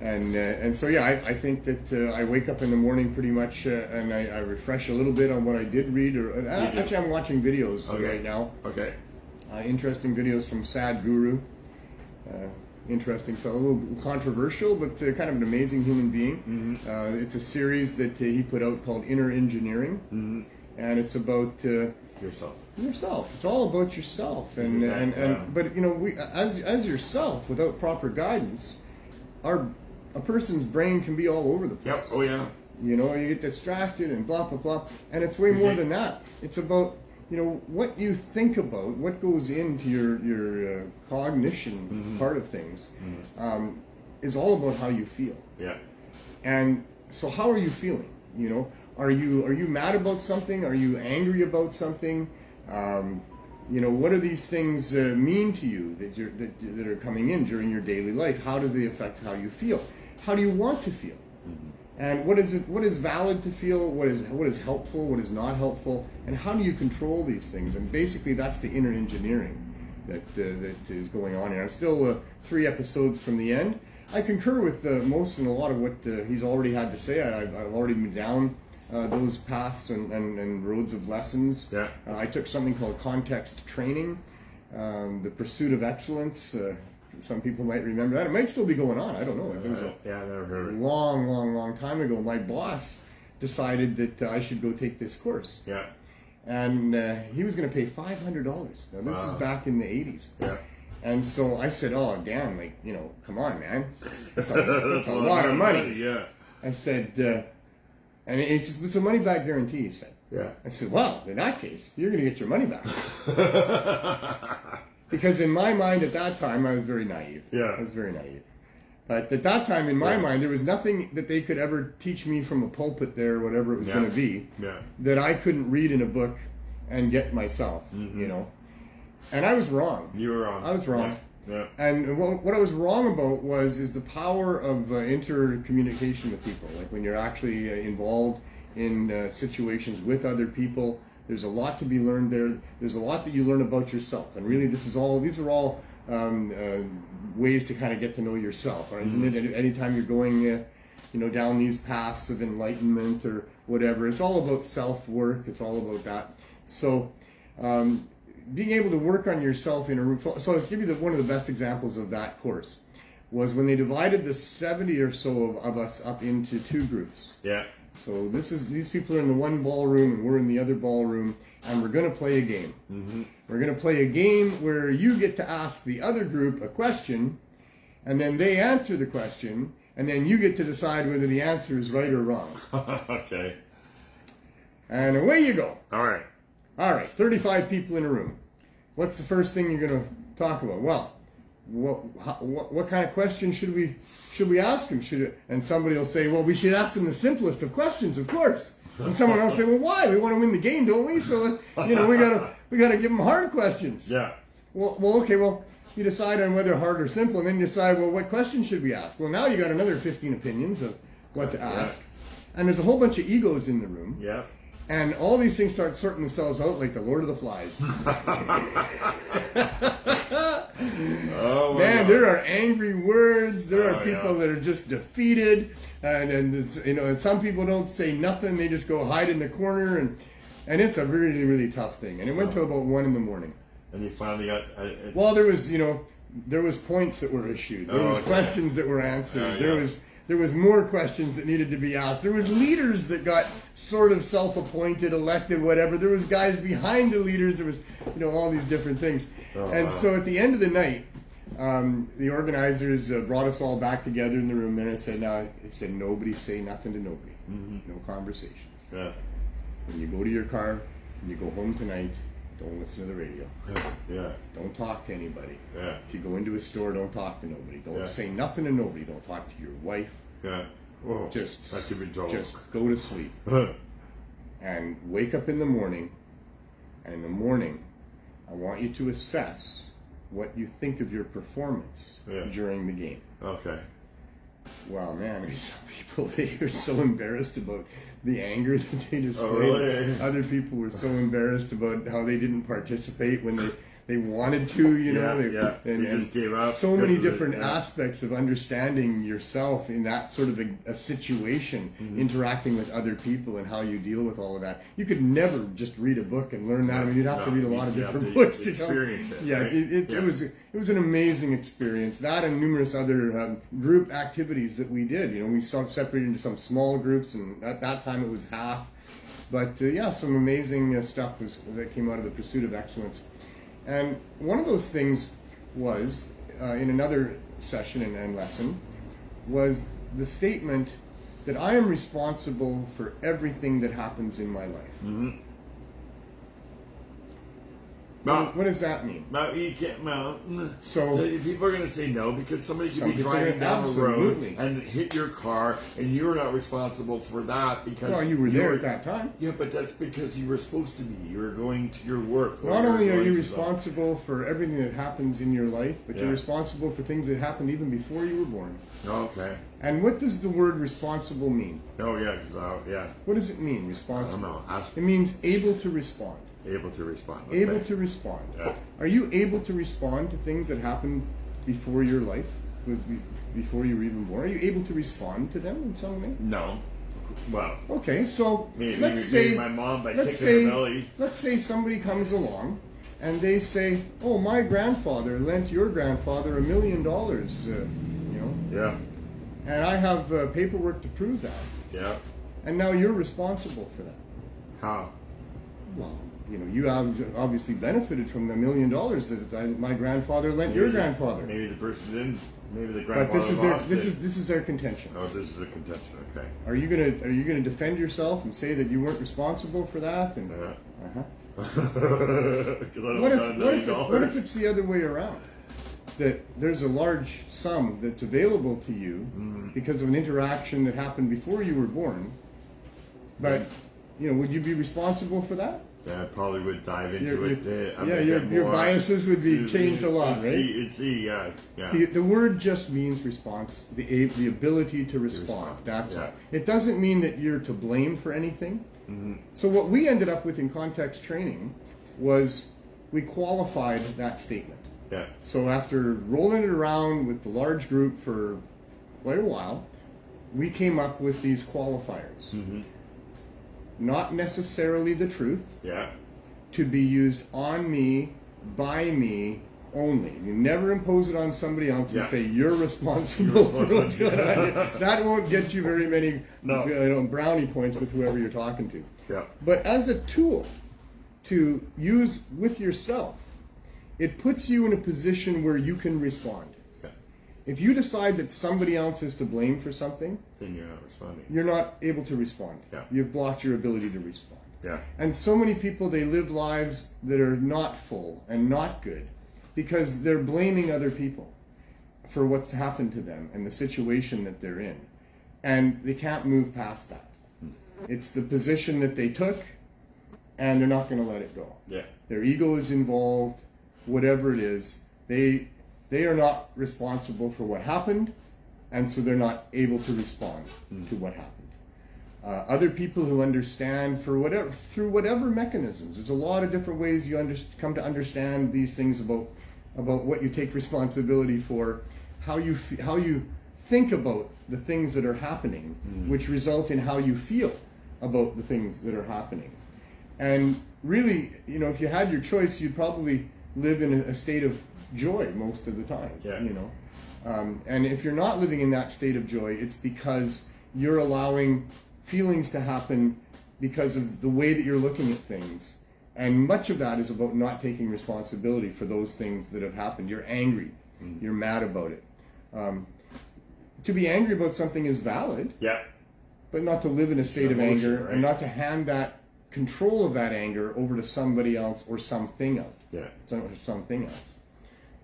And so I think that I wake up in the morning pretty much and I refresh a little bit on what I did read. Actually, I'm watching videos right now.
Okay.
Interesting videos from Sad Guru. Interesting fellow, a little controversial, but kind of an amazing human being. It's a series that he put out called Inner Engineering, and it's about yourself. It's all about yourself, but we as yourself without proper guidance, a person's brain can be all over the place.
Yep. Oh yeah.
You get distracted and blah blah blah, and it's way more than that. It's about what you think about, what goes into your cognition part of things, is all about how you feel.
Yeah.
And so, how are you feeling? Are you mad about something? Are you angry about something? What do these things mean to you that are coming in during your daily life? How do they affect how you feel? How do you want to feel? And what is valid to feel? What is helpful? What is not helpful? And how do you control these things? And basically, that's the inner engineering that is going on here. I'm still 3 episodes from the end. I concur with most and a lot of what he's already had to say. I've already been down those paths and roads of lessons.
Yeah.
I took something called context training, the pursuit of excellence. Some people might remember that. It might still be going on. I don't know. It was
I never heard of it.
Long time ago. My boss decided that I should go take this course.
Yeah.
And he was going to pay $500. Now, this is back in the 80s.
Yeah.
And so I said, oh, damn, come on, man. That's a lot of money.
Yeah.
I said, and it's a money back guarantee, he said.
Yeah.
I said, well, in that case, you're going to get your money back. Because in my mind at that time, I was very naive.
Yeah.
I was very naive. But at that time, in my mind, there was nothing that they could ever teach me from a pulpit there, whatever it was going to be, that I couldn't read in a book and get myself, And I was wrong.
You were wrong.
I was wrong.
Yeah.
And what I was wrong about is the power of intercommunication with people. Like when you're actually involved in situations with other people, there's a lot to be learned there. There's a lot that you learn about yourself. And really, these are all ways to kind of get to know yourself, right? Isn't it? Anytime you're going, down these paths of enlightenment or whatever, it's all about self-work. It's all about that. So, being able to work on yourself in a room. So I'll give you one of the best examples of that course was when they divided the 70 or so of us up into 2 groups.
Yeah.
So these people are in the one ballroom and we're in the other ballroom, and we're going to play a game. We're going to play a game where you get to ask the other group a question, and then they answer the question, and then you get to decide whether the answer is right or wrong.
Okay.
And away you go.
All right.
All right, 35 people in a room. What's the first thing you're going to talk about? Well, what kind of questions should we ask them? And somebody will say, well, we should ask them the simplest of questions, of course. And someone else say, well, why? We want to win the game, don't we? So we gotta give them hard questions.
Yeah.
Well, okay. Well, you decide on whether hard or simple, and then you decide, well, what questions should we ask? Well, now you got another 15 opinions of what to ask, and there's a whole bunch of egos in the room.
Yeah.
And all these things start sorting themselves out like the Lord of the Flies.
Oh,
man, there are angry words. There are people
yeah.
that are just defeated, and some people don't say nothing. They just go hide in the corner, and it's a really, really tough thing. And it went to about 1 a.m.
And you finally got.
Well, there was points that were issued. There was questions that were answered. There was more questions that needed to be asked. There was leaders that got sort of self-appointed, elected, whatever. There was guys behind the leaders. There was, all these different things. So at the end of the night, the organizers brought us all back together in the room there and said, nobody say nothing to nobody. Mm-hmm. No conversations.
Yeah.
When you go to your car, when you go home tonight, don't listen to the radio.
Yeah.
Don't talk to anybody.
Yeah.
If you go into a store, don't talk to nobody. Don't say nothing to nobody. Don't talk to your wife.
Yeah. Whoa.
Just
that could be trouble.
Just go to sleep. And wake up in the morning. And in the morning, I want you to assess what you think of your performance during the game.
Okay.
Wow, man, some people, they were so embarrassed about the anger that they displayed.
Oh, really?
Other people were so embarrassed about how they didn't participate when they wanted to,
They just gave up.
So many different aspects of understanding yourself in that sort of a situation, interacting with other people and how you deal with all of that. You could never just read a book and learn that. I mean, you'd have to read a lot of different books to
experience it.
Yeah, right? It was an amazing experience. That and numerous other group activities that we did. We separated into some small groups, and at that time it was half. But some amazing stuff that came out of the pursuit of excellence. And one of those things was, in another session and lesson, was the statement that I am responsible for everything that happens in my life.
Mm-hmm.
What does that mean?
You can't.
So
people are going to say no because somebody could be driving down the road and hit your car, and you're not responsible for that because
you were there at that time.
Yeah, but that's because you were supposed to be. You were going to your work.
Not only are you responsible for everything that happens in your life, but you're responsible for things that happened even before you were born.
Okay.
And what does the word responsible mean?
Oh yeah,
What does it mean, responsible?
I don't know.
It means able to respond.
Able to respond. Okay.
Able to respond.
Yeah.
Are you able to respond to things that happened before your life, before you were even born? Are you able to respond to them in some way?
No. Well.
Okay, so
let's say my mom by kicking her belly.
Let's say somebody comes along and they say, "Oh, my grandfather lent your grandfather $1 million."
Yeah.
And I have paperwork to prove that.
Yeah.
And now you're responsible for that.
How?
Well, you have obviously benefited from the $1 million that my grandfather lent your grandfather.
Maybe the person didn't. Maybe the grandfather
But this is their contention.
Oh, this is their contention. Okay.
Are you gonna defend yourself and say that you weren't responsible for that? And What if it's the other way around? That there's a large sum that's available to you because of an interaction that happened before you were born, but would you be responsible for that?
Yeah, I probably would dive into it.
Your biases would be changed a lot, right? The word just means response, the ability to respond. That's all. It doesn't mean that you're to blame for anything. Mm-hmm. So what we ended up with in context training was we qualified that statement.
Yeah. So
after rolling it around with the large group for quite a while, we came up with these qualifiers. Mm-hmm. Not necessarily the truth.
Yeah. To
be used on me, by me only. You never impose it on somebody else and say you're responsible for what's going on. That won't get you very many brownie points with whoever you're talking to.
Yeah.
But as a tool to use with yourself, it puts you in a position where you can respond.
Yeah.
If you decide that somebody else is to blame for something,
then you're not responding.
you're not able to respond.
Yeah.
You've blocked your ability to respond.
Yeah.
And so many people, they live lives that are not full and not good because they're blaming other people for what's happened to them and the situation that they're in. And they can't move past that. It's the position that they took, and they're not going to let it go.
Yeah.
Their ego is involved, whatever it is. They are not responsible for what happened, and so they're not able to respond to what happened. Other people who understand through whatever mechanisms. There's a lot of different ways you come to understand these things about what you take responsibility for, how you think about the things that are happening, which result in how you feel about the things that are happening. And really, if you had your choice, you'd probably live in a state of joy most of the time.
Yeah.
And if you're not living in that state of joy, it's because you're allowing feelings to happen because of the way that you're looking at things. And much of that is about not taking responsibility for those things that have happened. You're angry. You're mad about it. To be angry about something is valid.
Yeah.
But not to live in a state of
emotion,
anger,
right?
and not to hand that control of that anger over to somebody else or something else.
Yeah.
Something else.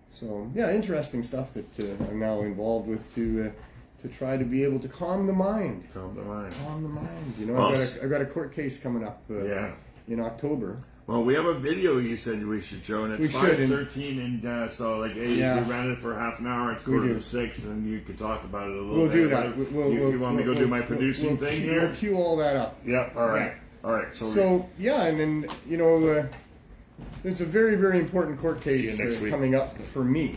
So yeah, interesting stuff that I'm now involved with to try to be able to calm the mind.
Calm the mind.
Calm the mind.
Well,
I've got a court case coming up in October.
Well, we have a video you said we should show, and it's 5:13, and so like, hey,
Yeah.
we ran it for half an hour. It's
We
5:45, and you could talk about it a little
We'll
bit.
do that.
Right? You want me to go do my producing thing here?
We'll cue all that up.
Yep. All right.
Yeah.
All right.
So yeah, and then there's a very, very important court
See
case
you next week.
coming up for me,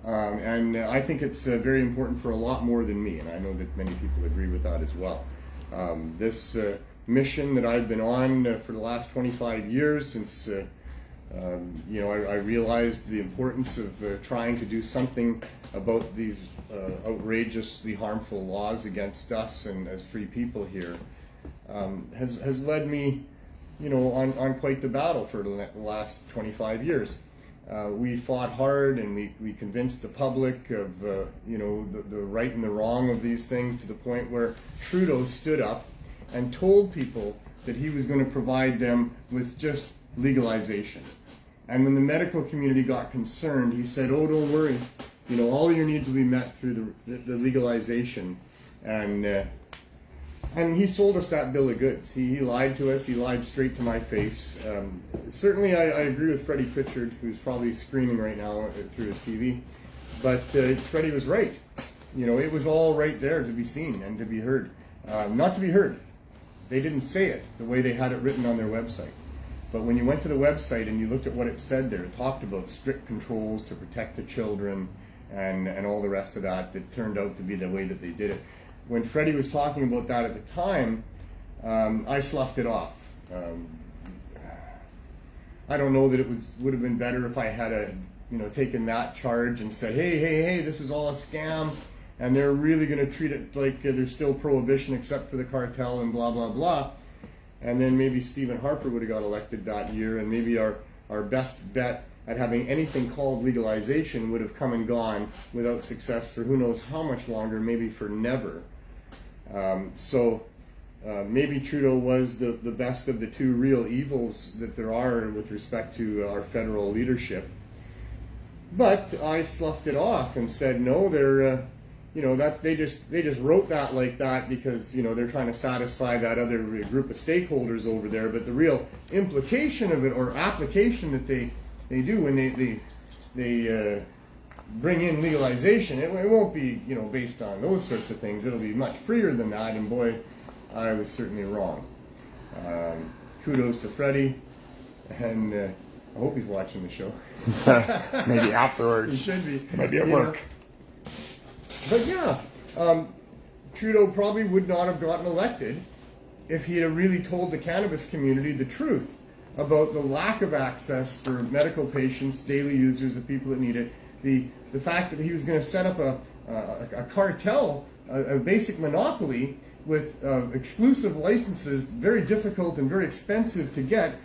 and I think it's very important for a lot more than me, and I know that many people agree with that as well. This mission that I've been on for the last 25 years, since I realized the importance of trying to do something about these outrageously harmful laws against us and as free people here, has led me, on quite the battle for the last 25 years. We fought hard, and we convinced the public of the right and the wrong of these things, to the point where Trudeau stood up and told people that he was going to provide them with just legalization. And when the medical community got concerned, he said, "Oh, don't worry, all your needs will be met through the legalization." And he sold us that bill of goods. He lied to us. He lied straight to my face. Certainly, I agree with Freddie Pritchard, who's probably screaming right now through his TV. But Freddie was right. It was all right there to be seen and to be heard. Not to be heard. They didn't say it the way they had it written on their website. But when you went to the website and you looked at what it said there, it talked about strict controls to protect the children and all the rest of that turned out to be the way that they did it. When Freddie was talking about that at the time, I sloughed it off. I don't know that it would have been better if I had taken that charge and said, hey, this is all a scam, and they're really going to treat it like there's still prohibition except for the cartel and blah, blah, blah. And then maybe Stephen Harper would have got elected that year, and maybe our best bet at having anything called legalization would have come and gone without success for who knows how much longer, maybe for never. Maybe Trudeau was the best of the two real evils that there are with respect to our federal leadership. But I sloughed it off and said, no, they're, that they just wrote that like that because, they're trying to satisfy that other group of stakeholders over there. But the real implication of it, or application that they do when they bring in legalization, it won't be, based on those sorts of things. It'll be much freer than that, and boy, I was certainly wrong. Kudos to Freddie, and I hope he's watching the show.
Maybe afterwards.
He should be.
Maybe at work.
But yeah, Trudeau probably would not have gotten elected if he had really told the cannabis community the truth about the lack of access for medical patients, daily users, the people that need it. The fact that he was going to set up a cartel, a basic monopoly with exclusive licenses, very difficult and very expensive to get,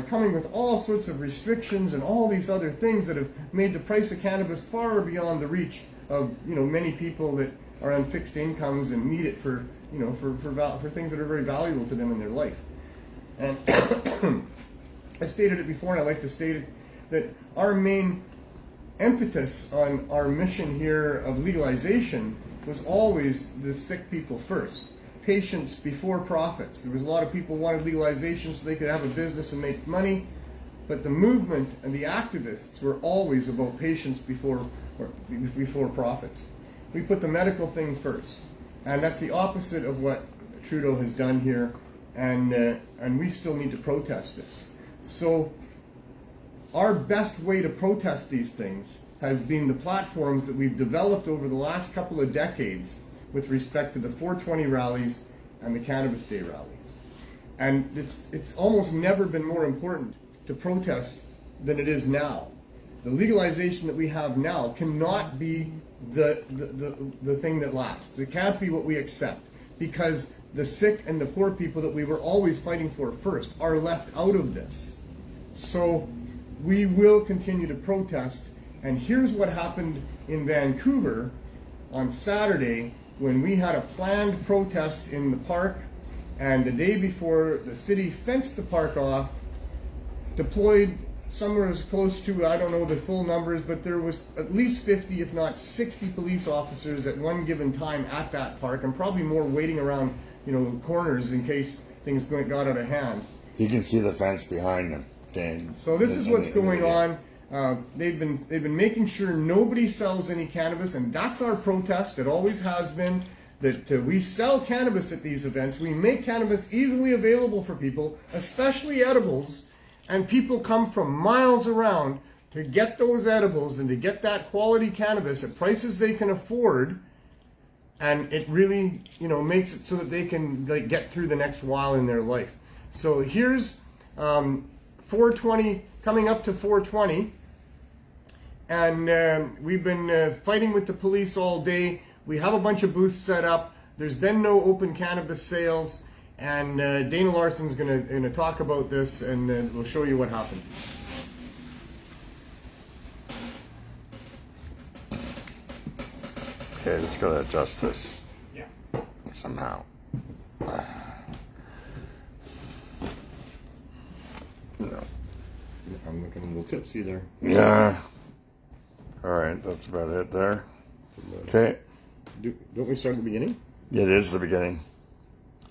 coming with all sorts of restrictions and all these other things that have made the price of cannabis far beyond the reach many people that are on fixed incomes and need it for things that are very valuable to them in their life. And I stated it before, and I like to state it, that our main impetus on our mission here of legalization was always the sick people first. Patients before profits. There was a lot of people who wanted legalization so they could have a business and make money, but the movement and the activists were always about patients before profits. We put the medical thing first, and that's the opposite of what Trudeau has done here, and we still need to protest this. So our best way to protest these things has been the platforms that we've developed over the last couple of decades with respect to the 420 rallies and the Cannabis Day rallies. And it's almost never been more important to protest than it is now. The legalization that we have now cannot be the thing that lasts. It can't be what we accept, because the sick and the poor people that we were always fighting for first are left out of this. So we will continue to protest. And here's what happened in Vancouver on Saturday when we had a planned protest in the park, and the day before the city fenced the park off, deployed somewhere as close to, I don't know the full numbers, but there was at least 50, if not 60 police officers at one given time at that park, and probably more waiting around, corners in case things got out of hand.
You can see the fence behind them, Dan.
So this is what's going on. They've been making sure nobody sells any cannabis, and that's our protest. It always has been that we sell cannabis at these events. We make cannabis easily available for people, especially edibles, and people come from miles around to get those edibles and to get that quality cannabis at prices they can afford. And it really, makes it so that they can get through the next while in their life. So here's 420, coming up to 420. And we've been fighting with the police all day. We have a bunch of booths set up. There's been no open cannabis sales. And Dana Larson's going to talk about this, and we'll show you what happened.
Okay, just gotta adjust this.
Yeah.
Somehow. No.
I'm looking a little tipsy there.
Yeah. All right, that's about it there. Okay.
Don't we start at the beginning?
It is the beginning.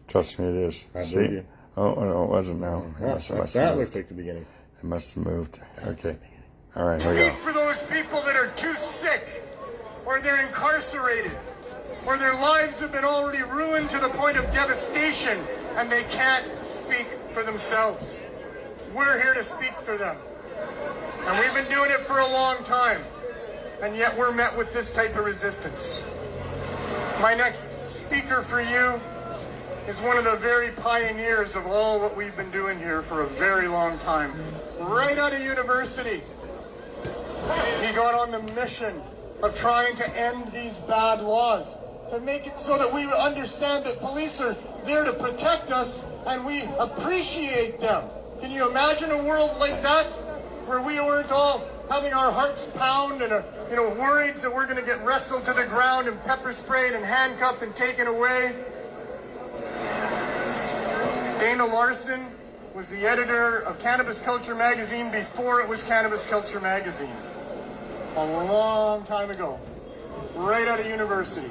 Trust me, it is. See? Oh, no, it wasn't now.
That looks like the beginning.
It must have moved. Okay. All right, here we go.
Speak for those people that are too sick, or they're incarcerated, or their lives have been already ruined to the point of devastation, and they can't speak for themselves. We're here to speak for them. And we've been doing it for a long time, and yet we're met with this type of resistance. My next speaker for you is one of the very pioneers of all what we've been doing here for a very long time. Right out of university, he got on the mission of trying to end these bad laws, to make it so that we understand that police are there to protect us and we appreciate them. Can you imagine a world like that, where we weren't all having our hearts pound and worried that we're going to get wrestled to the ground and pepper sprayed and handcuffed and taken away? Dana Larson was the editor of Cannabis Culture magazine before it was Cannabis Culture magazine. A long time ago, right out of university.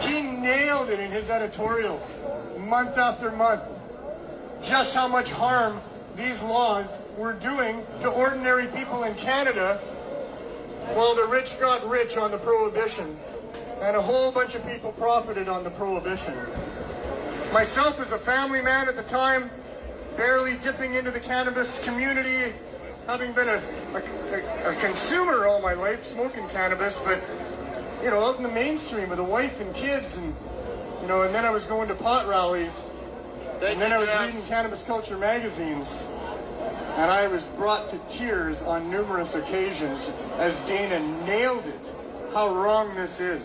He nailed it in his editorials, month after month, just how much harm these laws were doing to ordinary people in Canada, while the rich got rich on the prohibition, and a whole bunch of people profited on the prohibition. Myself as a family man at the time, barely dipping into the cannabis community, having been a consumer all my life, smoking cannabis, but, out in the mainstream with a wife and kids, and then I was going to pot rallies, and then I was reading Cannabis Culture magazines, and I was brought to tears on numerous occasions as Dana nailed it, how wrong this is.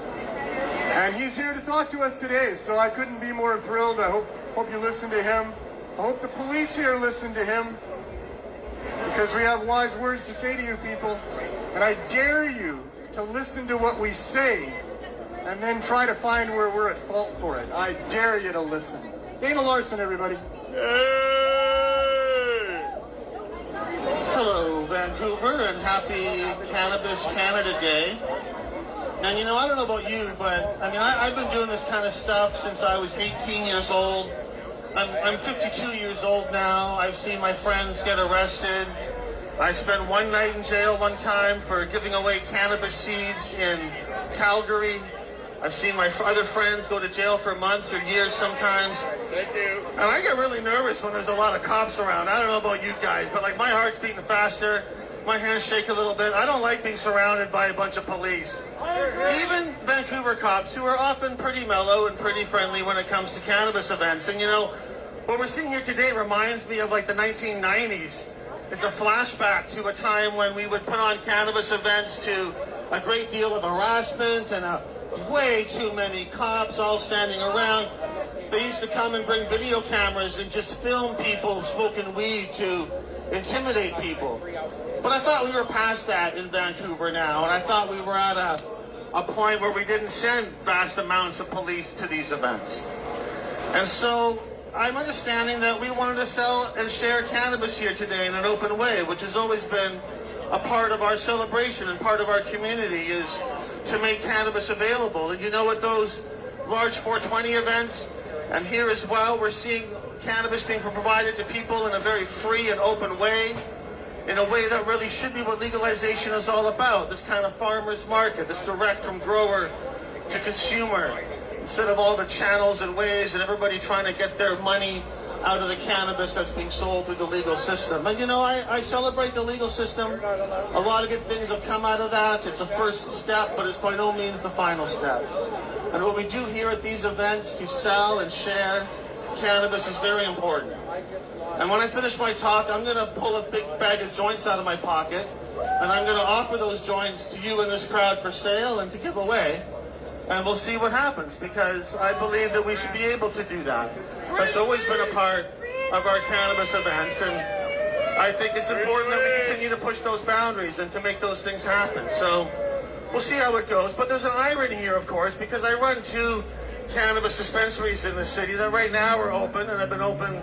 And he's here to talk to us today, so I couldn't be more thrilled. I hope you listen to him. I hope the police here listen to him, because we have wise words to say to you people. And I dare you to listen to what we say and then try to find where we're at fault for it. I dare you to listen. Dana Larson, everybody.
Hello, Vancouver, and happy Cannabis Canada Day. And you know, I don't know about you, but I mean, I've been doing this kind of stuff since I was 18 years old. I'm 52 years old now. I've seen my friends get arrested. I spent one night in jail one time for giving away cannabis seeds in Calgary. I've seen my other friends go to jail for months or years sometimes.
Thank you.
And I get really nervous when there's a lot of cops around. I don't know about you guys, but like my heart's beating faster. My hands shake a little bit. I don't like being surrounded by a bunch of police. Even Vancouver cops, who are often pretty mellow and pretty friendly when it comes to cannabis events. And you know, what we're seeing here today reminds me of like the 1990s. It's a flashback to a time when we would put on cannabis events to a great deal of harassment and way too many cops all standing around. They used to come and bring video cameras and just film people smoking weed to intimidate people. But I thought we were past that in Vancouver now, and I thought we were at a point where we didn't send vast amounts of police to these events. And so I'm understanding that we wanted to sell and share cannabis here today in an open way, which has always been a part of our celebration and part of our community, is to make cannabis available. And you know, at those large 420 events, and here as well, we're seeing cannabis being provided to people in a very free and open way, in a way that really should be what legalization is all about, this kind of farmer's market, this direct from grower to consumer, instead of all the channels and ways and everybody trying to get their money out of the cannabis that's being sold through the legal system. And you know, I celebrate the legal system. A lot of good things have come out of that. It's a first step, but it's by no means the final step. And what we do here at these events to sell and share cannabis is very important. And when I finish my talk, I'm going to pull a big bag of joints out of my pocket, and I'm going to offer those joints to you in this crowd for sale and to give away. And we'll see what happens, because I believe that we should be able to do that. That's always been a part of our cannabis events, and I think it's important that we continue to push those boundaries and to make those things happen. So we'll see how it goes. But there's an irony here, of course, because I run 2 cannabis dispensaries in the city that right now are open, and have been open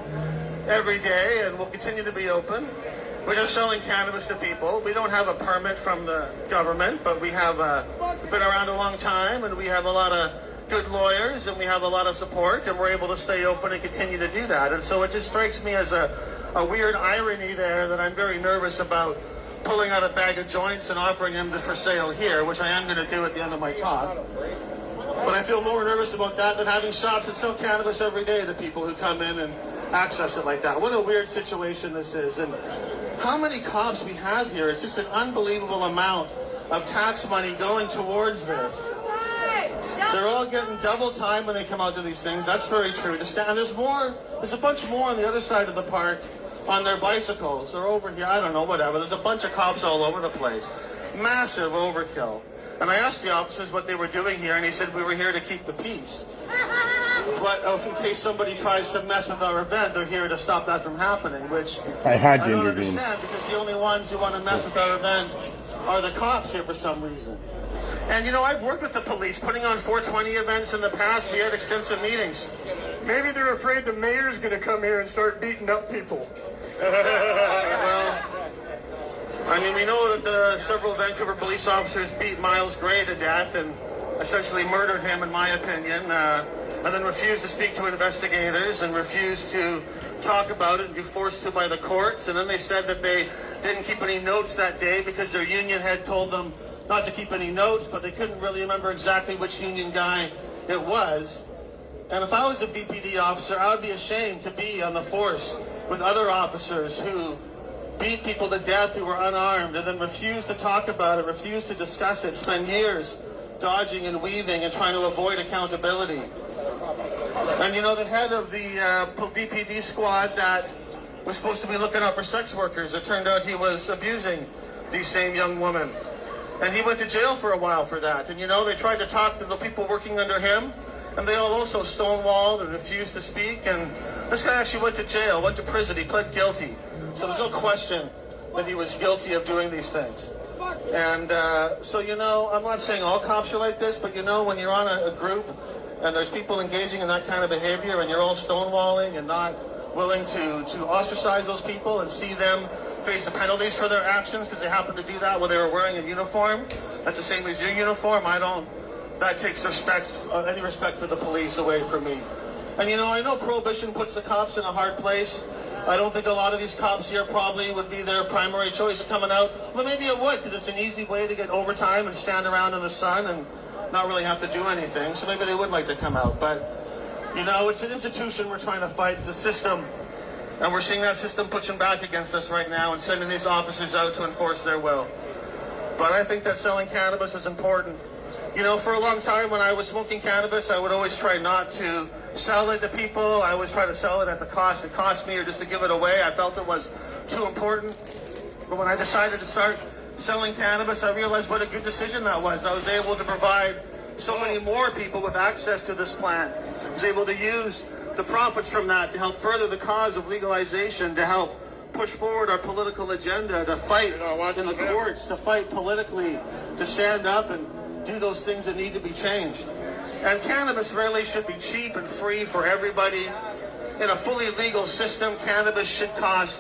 every day and will continue to be open. We're just selling cannabis to people. We don't have a permit from the government, but we've been around a long time, and we have a lot of good lawyers, and we have a lot of support, and we're able to stay open and continue to do that. And so it just strikes me as a weird irony there that I'm very nervous about pulling out a bag of joints and offering them for sale here, which I am going to do at the end of my talk. But I feel more nervous about that than having shops that sell cannabis every day to people who come in and access it like that. What a weird situation this is. And how many cops we have here. It's just an unbelievable amount of tax money going towards this. They're all getting double time when they come out to these things. That's very true. And there's a bunch more on the other side of the park on their bicycles. They're over here, I don't know, whatever. There's a bunch of cops all over the place. Massive overkill. And I asked the officers what they were doing here, and he said we were here to keep the peace. But in case somebody tries to mess with our event, they're here to stop that from happening, which
I had to
I don't
intervene.
understand, because the only ones who want to mess with our event are the cops here for some reason. And you know, I've worked with the police putting on 420 events in the past. We had extensive meetings.
Maybe they're afraid the mayor's going to come here and start beating up people.
Well, I mean, we know that several Vancouver police officers beat Miles Gray to death and essentially murdered him, in my opinion, and then refused to speak to investigators and refused to talk about it and be forced to by the courts. And then they said that they didn't keep any notes that day because their union had told them not to keep any notes, but they couldn't really remember exactly which union guy it was. And if I was a BPD officer, I would be ashamed to be on the force with other officers who beat people to death who were unarmed and then refused to talk about it, refused to discuss it, spend years dodging and weaving and trying to avoid accountability. And you know, the head of the BPD squad that was supposed to be looking out for sex workers, it turned out he was abusing these same young women. And he went to jail for a while for that. And you know, they tried to talk to the people working under him, and they all also stonewalled and refused to speak. And this guy actually went to jail, went to prison, he pled guilty. So there's no question that he was guilty of doing these things. And so, you know, I'm not saying all cops are like this, but you know, when you're on a group and there's people engaging in that kind of behavior and you're all stonewalling and not willing to ostracize those people and see them face the penalties for their actions because they happen to do that while they were wearing a uniform, that's the same as your uniform. That takes any respect for the police away from me. And you know, I know prohibition puts the cops in a hard place. I don't think a lot of these cops here probably would be their primary choice of coming out. But maybe it would, because it's an easy way to get overtime and stand around in the sun and not really have to do anything. So maybe they would like to come out. But, you know, it's an institution we're trying to fight. It's a system. And we're seeing that system pushing back against us right now and sending these officers out to enforce their will. But I think that selling cannabis is important. You know, for a long time when I was smoking cannabis, I would always try not to sell it to people. I always try to sell it at the cost it cost me or just to give it away. I felt it was too important. But when I decided to start selling cannabis, I realized what a good decision that was. I was able to provide so many more people with access to this plant. I was able to use the profits from that to help further the cause of legalization, to help push forward our political agenda, to fight in the courts, to fight politically, to stand up and do those things that need to be changed. And cannabis really should be cheap and free for everybody. In a fully legal system, cannabis should cost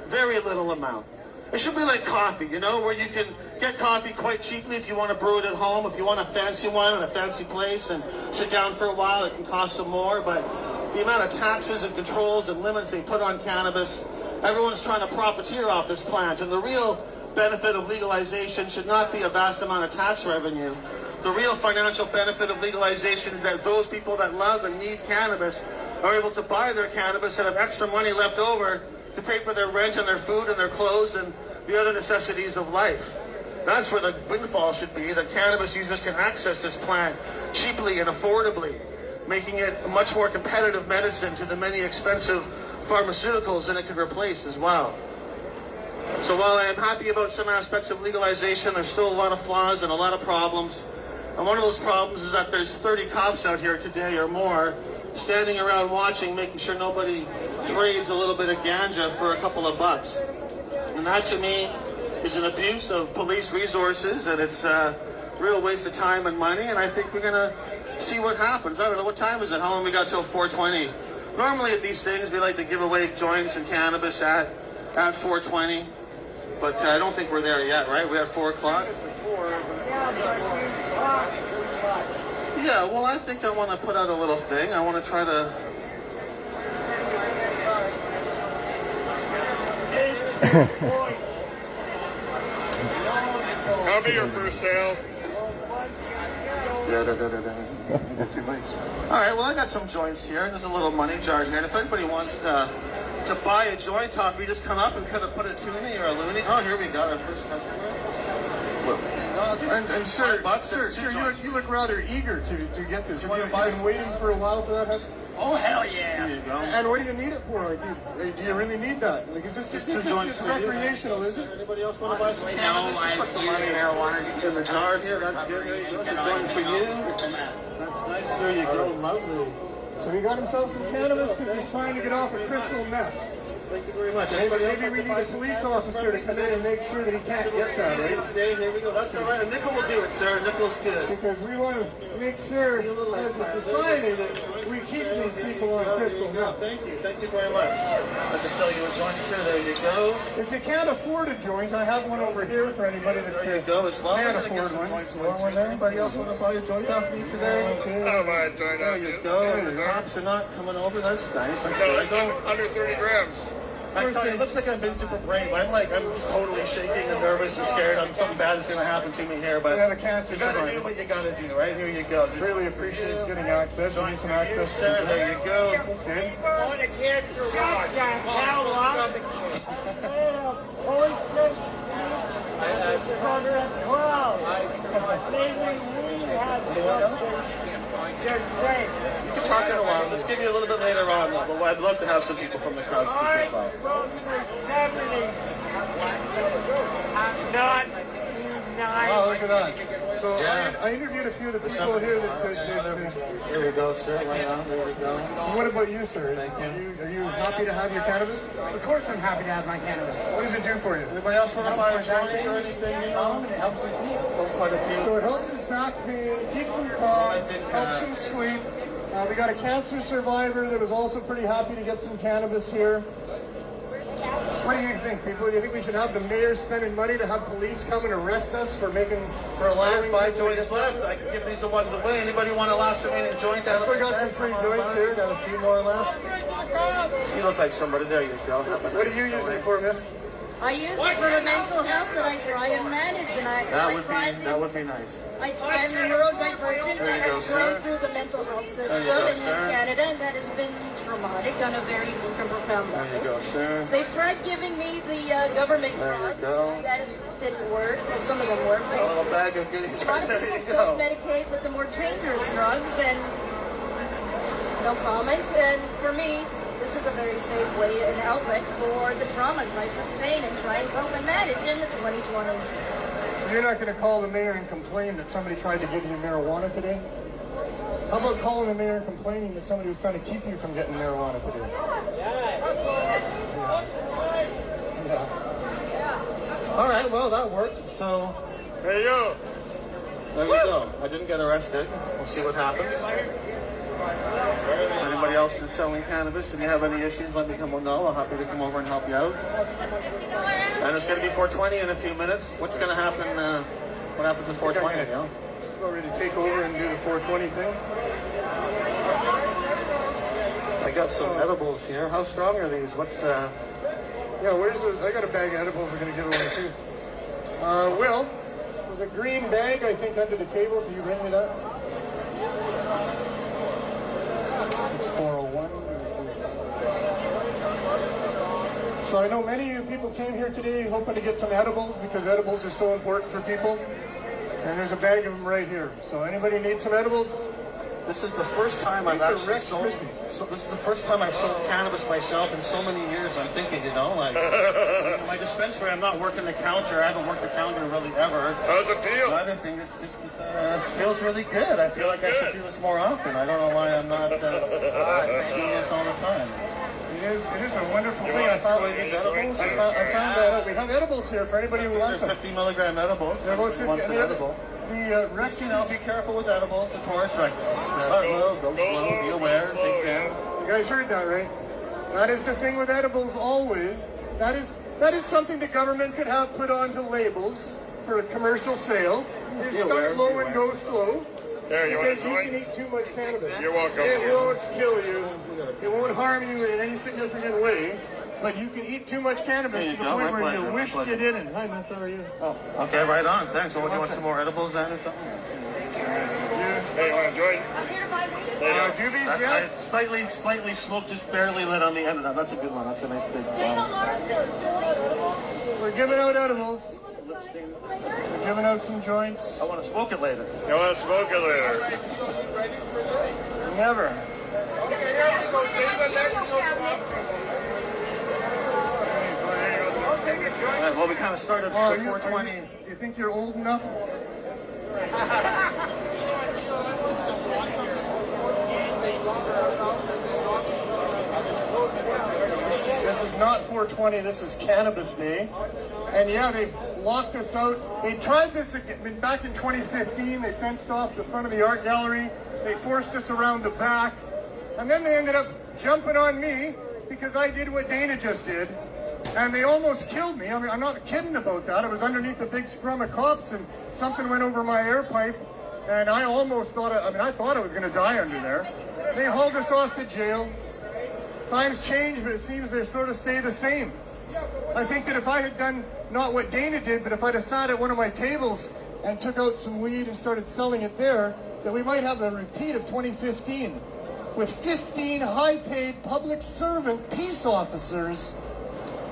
very little amount. It should be like coffee, you know, where you can get coffee quite cheaply if you want to brew it at home. If you want a fancy one in a fancy place and sit down for a while, it can cost some more. But the amount of taxes and controls and limits they put on cannabis, everyone's trying to profiteer off this plant. And the real benefit of legalization should not be a vast amount of tax revenue. The real financial benefit of legalization is that those people that love and need cannabis are able to buy their cannabis and have extra money left over to pay for their rent and their food and their clothes and the other necessities of life. That's where the windfall should be, that cannabis users can access this plant cheaply and affordably, making it a much more competitive medicine to the many expensive pharmaceuticals that it could replace as well. So while I am happy about some aspects of legalization, there's still a lot of flaws and a lot of problems. And one of those problems is that there's 30 cops out here today or more standing around watching, making sure nobody trades a little bit of ganja for a couple of bucks. And that to me is an abuse of police resources, and it's a real waste of time and money, and I think we're going to see what happens. I don't know, what time is it? How long we got till 4:20? Normally at these things we like to give away joints and cannabis at 4:20, but I don't think we're there yet, right? We're at 4 o'clock? Yeah, well, I think I want to put out a little thing. I want to try to...
I'll be your first sale.
Get 2 bites. All right, well, I got some joints here. There's a little money jar here. And if anybody wants to buy a joint off me, just come up and kind of put a toonie or a loony. Oh, here we go, our first customer.
And sir, you look rather eager to get this. Have you been waiting for a while for that?
Oh, hell yeah.
There you go.
And what do you need it for? Like, do you really need that? Like, is this just recreational, is it?
Anybody else want to buy some
No,
cannabis?
I
Put some
use
money
marijuana.
in the jar here. That's good. There you go. That's a joint for you. That's nice. There you go. Lovely.
So he got himself some cannabis because he's trying to get off of crystal meth.
Thank you very much. Anybody else
Maybe we
like
need a police officer to come in and make sure that he can't get that, right?
Stay. Here we go. That's all right. A nickel will do it, sir. A nickel's good.
Because we want to make sure as a society that we keep these people on crystal meth.
Thank you. Thank you very much. I can sell you a joint, sir. There you go.
If you can't afford a joint, I have one over here for anybody that
There you go as well.
can't afford one. You want one there? Anybody else want to buy a joint off me today?
I'll buy a joint
There
off
you
you.
go. The cops are not coming over. That's nice. I'm sure I go.
Under 30 grams.
I tell you, it looks like I've been super brave. I'm totally shaking and nervous and scared. Something bad is going to happen to me here. But
We have a cancer
you got to do
joint.
what you got to do, right? Here you go. Just
Really appreciate getting access. We need some access.
sir, there you go.
That's good.
On the cancer watch. Hell up.
You can talk in a while. Let's give you a little bit later on. But I'd love to have some people from the crowd speak as well.
Oh, look at that. So
Yeah.
I interviewed a few of the people here that
There we go, sir. Right on. There we go.
what about you, sir?
Thank you.
Are you happy to have your cannabis?
Of course I'm happy to have my cannabis.
What does it do for you?
Anybody else want to buy a joint or anything? You know?
It helps with sleep.
Quite a few.
So it helps with back pain, keeps him calm,
I think,
helps him sleep. We got a cancer survivor that was also pretty happy to get some cannabis here. What do you think, people? Do you think we should have the mayor spending money to have police come and arrest us for allowing
5 joints left. I can give these the ones away. Anybody want a last remaining joint?
I still got some free joints here. Got a few more left.
You look like somebody. There you go.
What do you use it for, miss?
I use it for the mental health that I try and manage, and
That would be nice.
I'm neurodivergent,
There you
and
go,
I
sir.
go through the mental health system
There you go,
in
sir.
Canada, and that has been traumatic on a very deep and profound
There
level.
you go, sir.
They've tried giving me the government
There you
drugs.
go.
That didn't work. Well, some of them worked.
A little bag of goodies.
A lot of
There
people
you
still
go.
medicate with the more dangerous drugs, and no comment. And for me, this is a very safe way, an outlet for the traumas I sustain and try and cope and manage in the 2020s.
So you're not going to call the mayor and complain that somebody tried to give you marijuana today? How about calling the mayor and complaining that somebody was trying to keep you from getting marijuana today? Yeah.
All right, well, that worked. So,
There you go.
there we go. I didn't get arrested. We'll see what happens. If anybody else is selling cannabis and you have any issues, let me know. I'm happy to come over and help you out. And it's going to be 420 in a few minutes. What's going to happen? What happens at 420? You know?
Just about ready to take over and do the 420 thing.
I got some edibles here. How strong are these? What's
Yeah, where's the? I got a bag of edibles we're going to give away too. Will, there's a green bag I think under the table. Can you bring me that? It's 401. So I know many of you people came here today hoping to get some edibles because edibles are so important for people. And there's a bag of them right here. So anybody need some edibles?
This is the first time I've
These are
actually
Rex
sold.
Krispies.
So this is the first time I've sold cannabis myself in so many years. I'm thinking, like my dispensary. I'm not working the counter. I haven't worked the counter really ever.
How's it feel?
Another thing, it feels really good. I feel like I should do this more often. I don't know why I'm not doing this all the time.
It is a wonderful thing. I found
these edibles?
I found that out. We have edibles here for anybody who wants
There's
them.
50 milligram edibles.
They're about 50.
Wants
And
an
the
edible.
Rex,
You know, be careful with edibles, of course. Right. Start low, go slow, be aware, take care.
you guys heard that, right? That is the thing with edibles always. That is something the government could have put onto labels for a commercial sale. You
Be aware,
start low
be
and
aware.
go slow.
There, you want
Because
a
you
joint?
can eat too much cannabis.
You're welcome.
It won't kill you. It won't harm you in any significant way. But you can eat too much cannabis
There
to
you
the
go.
point
My
where you
pleasure, my
wish
pleasure.
you didn't. Hi, miss. How are you?
Oh, okay, right on. Thanks. So, what, do you want some more edibles then or something?
Hey, you want a joint?
Doobies,
That's
yeah.
slightly smoked, just barely lit on the end of that. That's a good one. That's a nice big one.
We're giving out edibles. We're giving out some joints.
I want to smoke it later.
You want to smoke it later?
Never.
All right, well, we kind of started
Oh,
at 420.
You think you're old enough? This is not 420, this is Cannabis Day. And yeah, they've locked us out. They tried this again, back in 2015. They fenced off the front of the art gallery. They forced us around the back. And then they ended up jumping on me because I did what Dana just did. And they almost killed me. I mean, I'm not kidding about that. I was underneath a big scrum of cops and something went over my air pipe. And I almost thought, I thought I was going to die under there. They hauled us off to jail. Times change, but it seems they sort of stay the same. I think that if I had done not what Dana did, but if I'd have sat at one of my tables and took out some weed and started selling it there, that we might have a repeat of 2015 with 15 high-paid public servant peace officers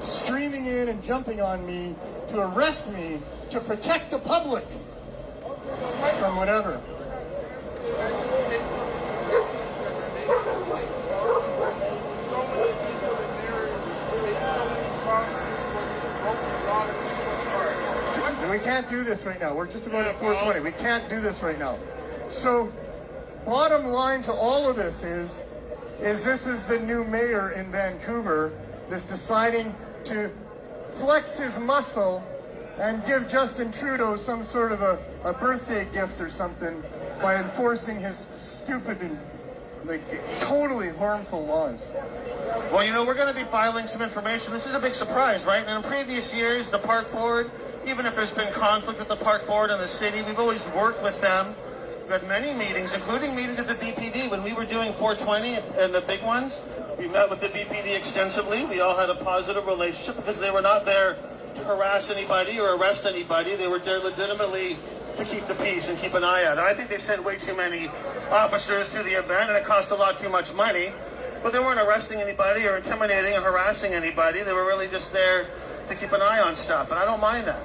streaming in and jumping on me to arrest me to protect the public from whatever. we can't do this right now. We're just about at 4:20. We can't do this right now. So, bottom line to all of this is this is the new mayor in Vancouver that's deciding to flex his muscle and give Justin Trudeau some sort of a birthday gift or something by enforcing his stupid and totally harmful laws.
Well, you know, we're going to be filing some information. This is a big surprise, right? And in previous years, the park board, even if there's been conflict with the park board and the city, we've always worked with them. We've had many meetings, including meetings at the BPD. When we were doing 420 and the big ones, we met with the BPD extensively. We all had a positive relationship because they were not there to harass anybody or arrest anybody. They were there legitimately to keep the peace and keep an eye out. And I think they sent way too many officers to the event, and it cost a lot too much money. But they weren't arresting anybody or intimidating or harassing anybody. They were really just there to keep an eye on stuff, and I don't mind that.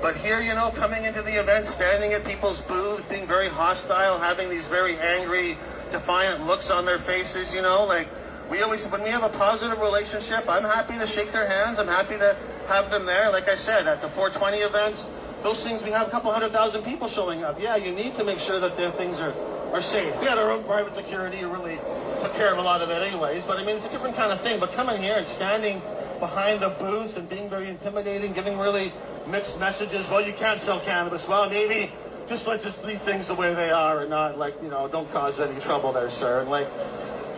But here, you know, coming into the event, standing at people's booths, being very hostile, having these very angry, defiant looks on their faces, you know, like we always, when we have a positive relationship, I'm happy to shake their hands. I'm happy to have them there. Like I said, at the 420 events, those things, we have a couple 100,000 people showing up. Yeah, you need to make sure that their things are safe. We had our own private security who really took care of a lot of it anyways. But I mean, it's a different kind of thing. But coming here and standing behind the booths and being very intimidating, giving really mixed messages. Well, you can't sell cannabis. Well, maybe let's just leave things the way they are and not, like, you know, don't cause any trouble there, sir. And like,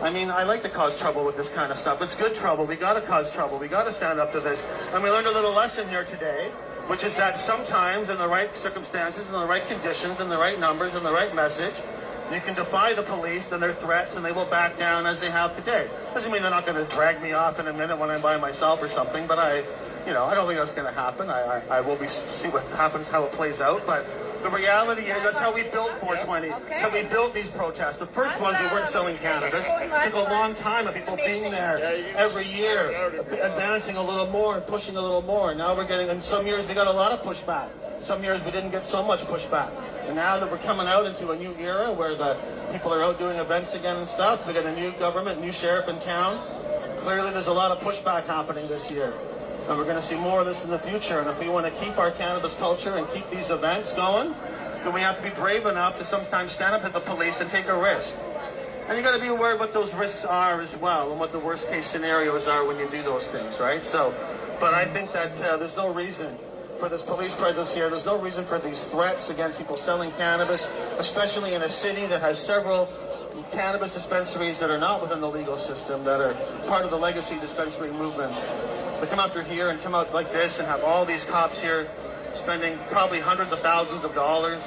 I mean, I like to cause trouble with this kind of stuff. It's good trouble. We got to cause trouble. We got to stand up to this. And we learned a little lesson here today, which is that sometimes in the right circumstances, in the right conditions, in the right numbers, in the right message, you can defy the police and their threats, and they will back down as they have today. Doesn't mean they're not going to drag me off in a minute when I'm by myself or something, but I don't think that's going to happen. I will see what happens, how it plays out, but the reality is that's how we built 420, how we built these protests. The first ones, we weren't selling cannabis. It took a long time of people being there every year, advancing a little more and pushing a little more. Now we're getting, in some years we got a lot of pushback. Some years we didn't get so much pushback. And now that we're coming out into a new era where the people are out doing events again and stuff, we got a new government, new sheriff in town. Clearly there's a lot of pushback happening this year. And we're going to see more of this in the future. And if we want to keep our cannabis culture and keep these events going, then we have to be brave enough to sometimes stand up to the police and take a risk. And you got to be aware of what those risks are as well, and what the worst case scenarios are when you do those things, right? So, but I think that there's no reason for this police presence here. There's no reason for these threats against people selling cannabis, especially in a city that has several cannabis dispensaries that are not within the legal system, that are part of the legacy dispensary movement. They come out here and come out like this and have all these cops here spending probably hundreds of thousands of dollars.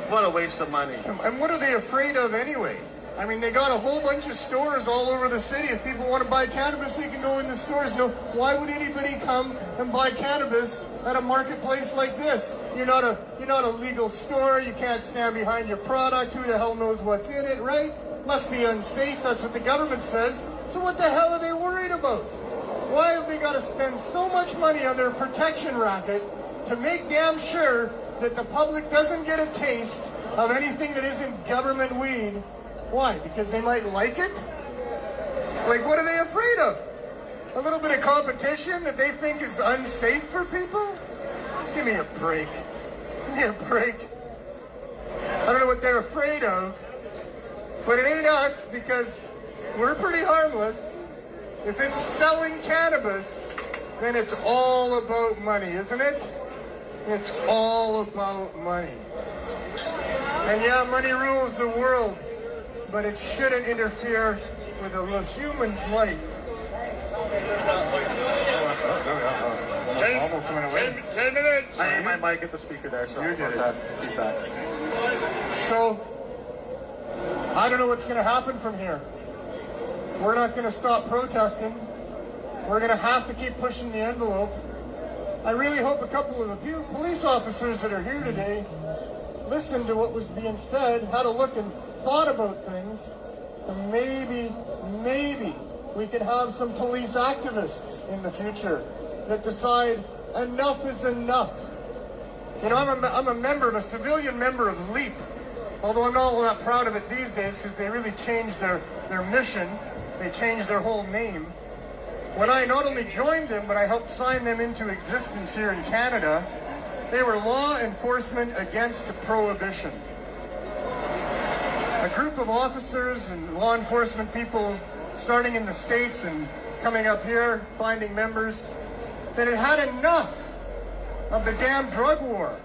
What a waste of money.
And what are they afraid of anyway? I mean, they got a whole bunch of stores all over the city. If people want to buy cannabis, they can go in the stores. No, why would anybody come and buy cannabis at a marketplace like this? You're not a legal store. You can't stand behind your product. Who the hell knows what's in it, right? Must be unsafe. That's what the government says. So what the hell are they worried about? Why have they got to spend so much money on their protection racket to make damn sure that the public doesn't get a taste of anything that isn't government weed? Why? Because they might like it? Like, what are they afraid of? A little bit of competition that they think is unsafe for people? Give me a break. Give me a break. I don't know what they're afraid of, but it ain't us, because we're pretty harmless. If it's selling cannabis, then it's all about money, isn't it? It's all about money. And yeah, money rules the world, but it shouldn't interfere with a human's life. Almost went away. 10 minutes.
I might get the speaker there, so
you did
that feedback.
So, I don't know what's going to happen from here. We're not going to stop protesting. We're going to have to keep pushing the envelope. I really hope a couple of the police officers that are here today listened to what was being said, had a look and thought about things, and maybe we can have some police activists in the future that decide enough is enough. You know, I'm a member, a civilian member of LEAP, although I'm not all that proud of it these days because they really changed their mission. They changed their whole name. When I not only joined them, but I helped sign them into existence here in Canada,
They were law enforcement against prohibition. A group of officers and law enforcement people starting in the States and coming up here, finding members that had had enough of the damn drug war.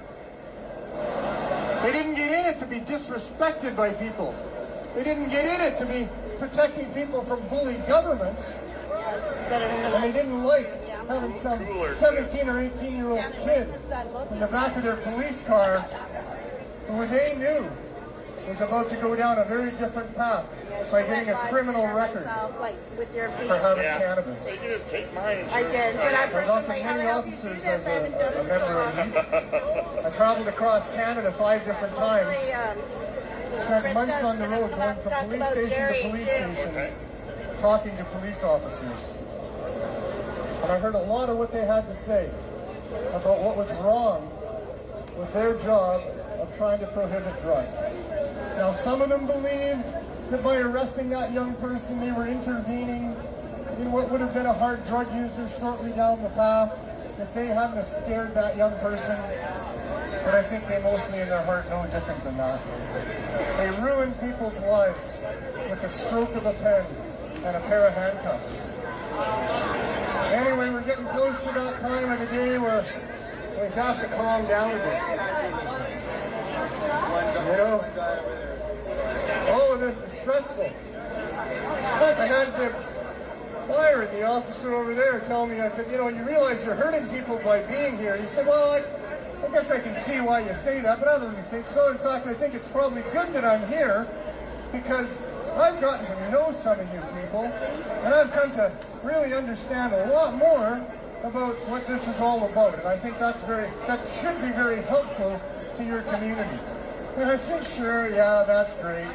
They didn't get in it to be disrespected by people. They didn't get in it to be protecting people from bully governments. And they didn't like having some 17 or 18-year-old kid in the back of their police car who they knew was about to go down a very different path by getting a criminal record for having cannabis.
I did take mine.
I did, but I
I've talked to many officers as a member of youth. I traveled across Canada 5 different times. Spent months on the road going from police station to police station, talking to police officers. And I heard a lot of what they had to say about what was wrong with their job of trying to prohibit drugs. Now, some of them believed that by arresting that young person, they were intervening in what would have been a hard drug user shortly down the path if they hadn't scared that young person. But I think they mostly in their heart know different than that. They ruin people's lives with the stroke of a pen and a pair of handcuffs. Anyway, we're getting close to that time of the day where we have to calm down a bit. You know, all of this is stressful. I had the fire the officer over there tell me, I said, you know, you realize you're hurting people by being here. He said, well, I guess I can see why you say that, but I don't really think so. In fact, I think it's probably good that I'm here because I've gotten to know some of you people, and I've come to really understand a lot more about what this is all about. And I think that should be very helpful to your community. And I said, sure, yeah, that's great.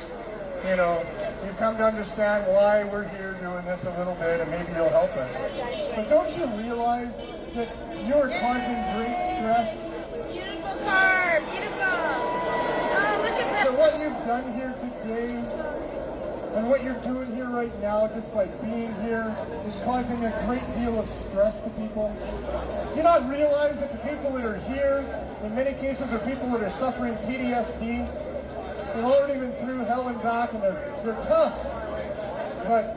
You know, you've come to understand why we're here doing this a little bit, and maybe you'll help us. But don't you realize that you're causing great stress?
Beautiful car, beautiful. Oh, look at that.
So what you've done here today, and what you're doing here right now, just by being here, is causing a great deal of stress to people. You not realize that the people that are here, in many cases, are people that are suffering PTSD. They've already been through hell and back, and they're tough, but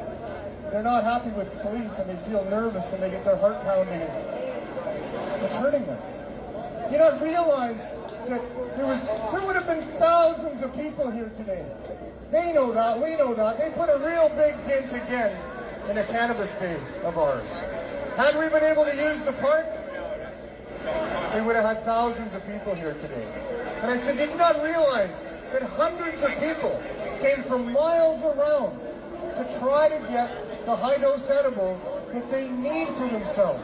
they're not happy with police, and they feel nervous, and they get their heart pounding. It's hurting them. You don't realize that there would have been thousands of people here today. They know that, we know that. They put a real big dent again in a cannabis day of ours. Had we been able to use the park, we would have had thousands of people here today. And I said, did you not realize that hundreds of people came from miles around to try to get the high-dose edibles that they need for themselves?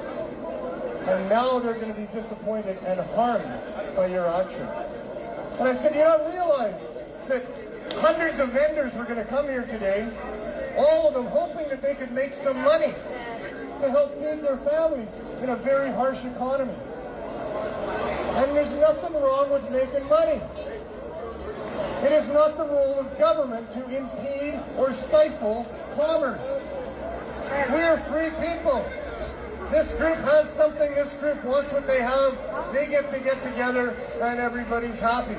And now they're going to be disappointed and harmed by your action. And I said, you don't realize that hundreds of vendors were going to come here today, all of them hoping that they could make some money to help feed their families in a very harsh economy. And there's nothing wrong with making money. It is not the role of government to impede or stifle commerce. We are free people. This group has something, this group wants what they have, they get together, and everybody's happy.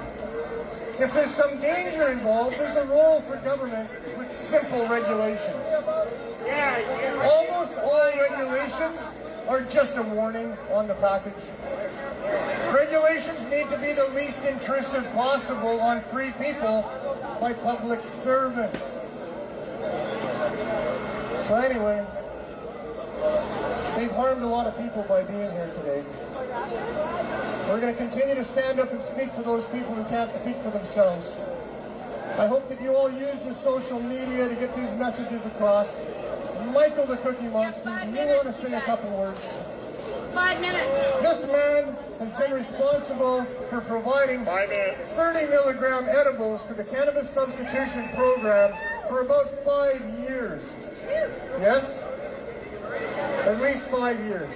If there's some danger involved, there's a role for government with simple regulations. Almost all regulations are just a warning on the package. Regulations need to be the least intrusive possible on free people by public servants. So anyway, they've harmed a lot of people by being here today. We're going to continue to stand up and speak for those people who can't speak for themselves. I hope that you all use your social media to get these messages across. Michael the Cookie Monster, do you want to say a couple words?
5 minutes.
This man has been responsible for providing 30 milligram edibles to the Cannabis Substitution Program for about 5 years. Yes? At least 5 years.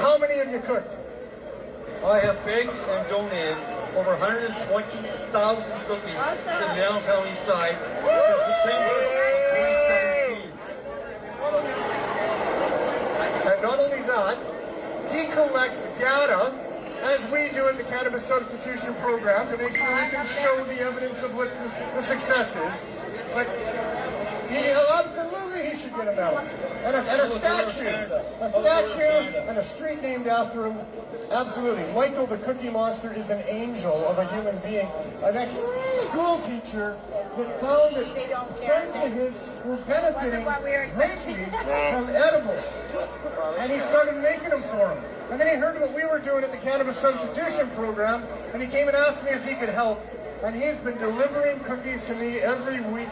How many have you cooked?
I have baked and donated over 120,000 cookies to the downtown east side since September 2017.
And not only that, he collects data as we do at the Cannabis Substitution Program, to make sure we can show the evidence of what the success is. But absolutely he should get a medal. And a statue and a street named after him. Absolutely. Michael the Cookie Monster is an angel of a human being. An ex-school teacher that found that friends of his were benefiting greatly from edibles. And he started making them for him. And then he heard what we were doing at the Cannabis Substitution Program, and he came and asked me if he could help. And he's been delivering cookies to me every week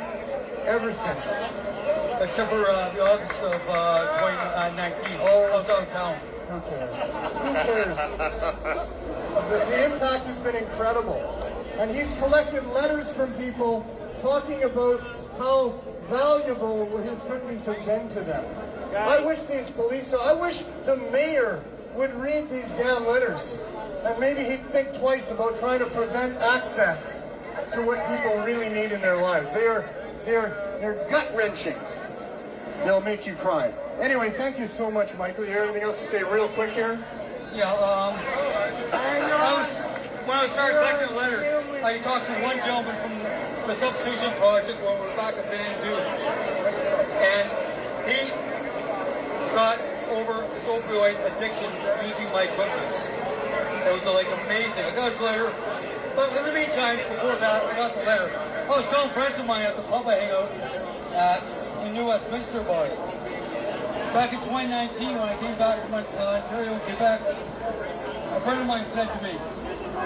ever since.
Except for the August of 2019. I was out of town.
Who cares? Who cares? The impact has been incredible. And he's collected letters from people talking about how valuable his cookies have been to them. I wish the mayor would read these damn letters. And maybe he'd think twice about trying to prevent access to what people really need in their lives. They're gut-wrenching. They'll make you cry. Anyway, thank you so much, Michael. You have anything else to say real quick here?
Yeah, when I started collecting the letters, I talked to one gentleman from the Substitution Project when we were back at Vancouver. And he got over his opioid addiction using my cookies. It was like amazing. I got his letter. But in the meantime, before that, I got the letter. I was telling friends of mine at the pub I hang out at in New Westminster about it. Back in 2019, when I came back from Ontario and Quebec, a friend of mine said to me,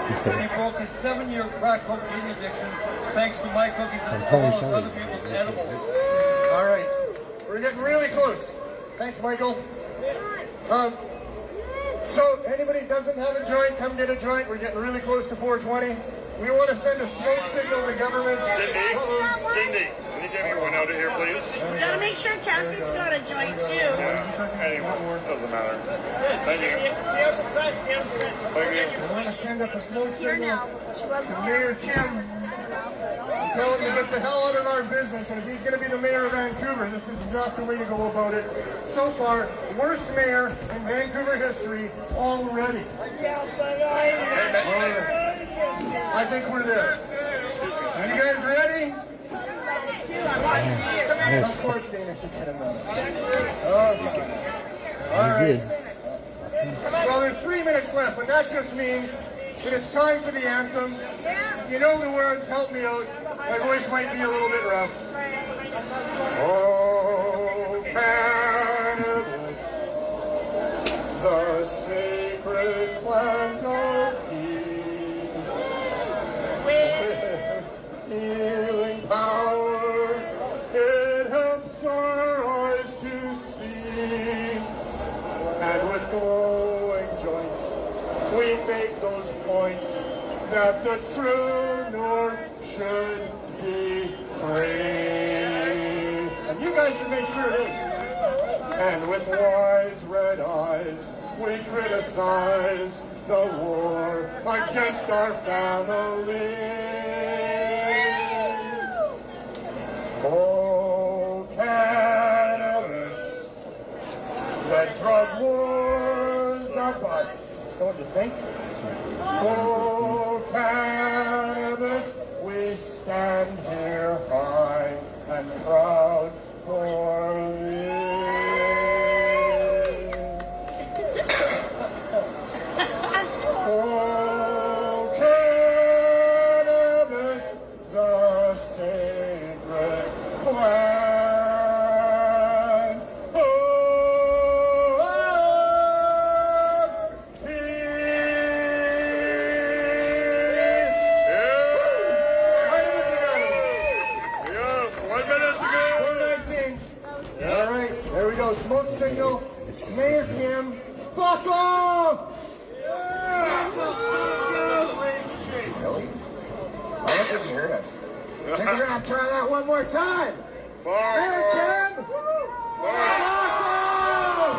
he broke his 7-year crack cocaine addiction thanks to my cookies as well as other people's edibles.
All right. We're getting really close. Thanks, Michael. So, anybody doesn't have a joint, come get a joint. We're getting really close to 420. We want to send a smoke signal to government.
Cindy, can you get me one out of here, please?
We gotta make sure Cassie's got a joint too.
Anyway, doesn't matter. Thank you. Thank you.
We want to send up a smoke
Here
signal
now. She wasn't
to Mayor Kim. Tell him to get the hell out of our business, and if he's going to be the mayor of Vancouver, this is not the way to go about it. So far, worst mayor in Vancouver history already. I think we're there. Are you guys ready? Of course, Dana should get a medal. Okay. All right. Well, there's 3 minutes left, but that just means that it's time for the anthem. If you know the words, help me out. My voice might be a little bit rough. Oh, cannabis, the sacred plant of peace, healing power, it helps our eyes to see, and with glowing joints, we make those points that the true north should be free. And you guys should make sure it is. And with wise red eyes, we criticize the war against our family. Oh, cannabis, the drug war's a bust. Don't you think? Oh, cannabis, we stand here high and proud for thee. Oh, cannabis, the sacred plant. Smoke signal. Mayor Kim, fuck off! Silly. Why don't you hear us? Think we're gonna try that one more time. Mayor Kim, fuck off!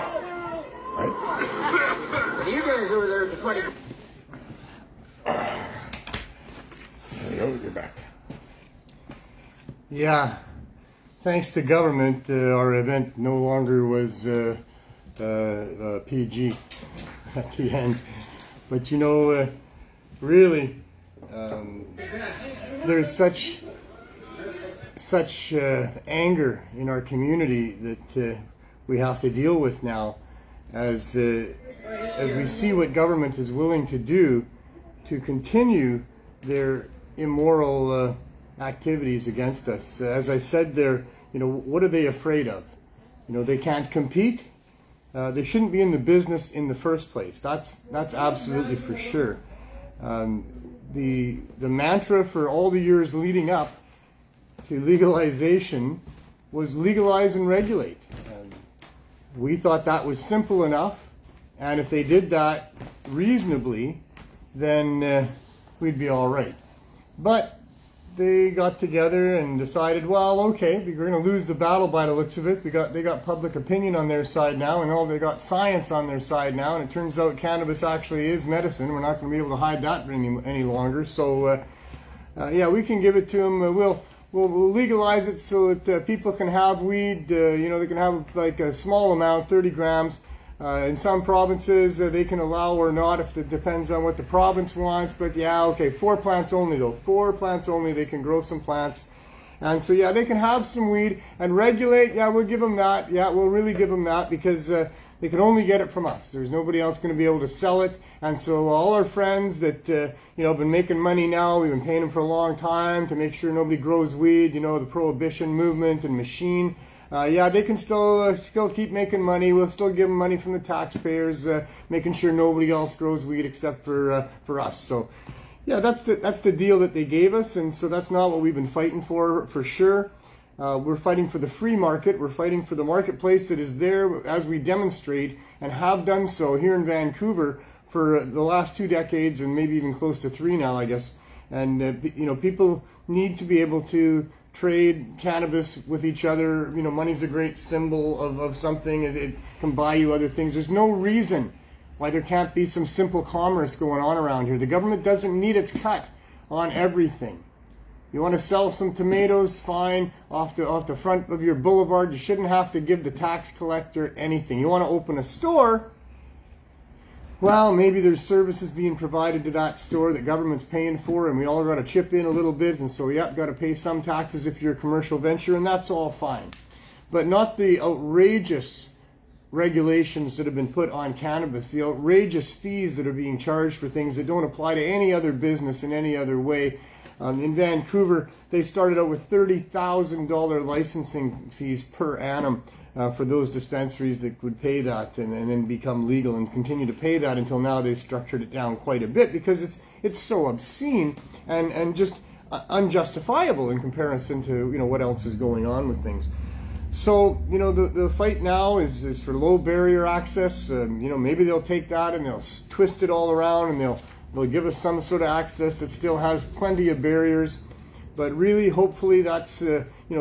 You guys over there at the funny.
There you go, you're back. Yeah. Thanks to government, our event no longer was PG at the end. But really, there's such anger in our community that we have to deal with now, as we see what government is willing to do to continue their immoral activities against us. As I said there, what are they afraid of? They can't compete. They shouldn't be in the business in the first place. That's absolutely for sure. The mantra for all the years leading up to legalization was legalize and regulate. We thought that was simple enough, and if they did that reasonably, then we'd be all right. But they got together and decided, well, okay, we're going to lose the battle by the looks of it. They got public opinion on their side now, and they got science on their side now, and it turns out cannabis actually is medicine. We're not going to be able to hide that any longer. So, we can give it to them. We'll legalize it so that people can have weed. They can have like a small amount, 30 grams. In some provinces, they can allow or not, if it depends on what the province wants. But 4 plants only though. 4 plants only. They can grow some plants. And so, they can have some weed and regulate. We'll give them that. We'll really give them that, because they can only get it from us. There's nobody else going to be able to sell it. And so all our friends that, have been making money now, we've been paying them for a long time to make sure nobody grows weed, the prohibition movement and machine. They can still keep making money. We'll still give them money from the taxpayers, making sure nobody else grows weed except for us. So, that's the deal that they gave us, and so that's not what we've been fighting for sure. We're fighting for the free market. We're fighting for the marketplace that is there as we demonstrate and have done so here in Vancouver for the last 2 decades, and maybe even close to 3 now, I guess. And people need to be able to trade cannabis with each other. Money's a great symbol of something. It can buy you other things. There's no reason why there can't be some simple commerce going on around here. The government doesn't need its cut on everything. You want to sell some tomatoes, fine, off the front of your boulevard. You shouldn't have to give the tax collector anything. You want to open a store, well, maybe there's services being provided to that store that government's paying for, and we all got to chip in a little bit, and so got to pay some taxes if you're a commercial venture, and that's all fine. But not the outrageous regulations that have been put on cannabis, the outrageous fees that are being charged for things that don't apply to any other business in any other way. In Vancouver, they started out with $30,000 licensing fees per annum for those dispensaries that would pay that and then become legal and continue to pay that until now. They've structured it down quite a bit because it's so obscene and just unjustifiable in comparison to what else is going on with things. So the fight now is for low barrier access. Maybe they'll take that and they'll twist it all around and they'll give us some sort of access that still has plenty of barriers, but really hopefully that's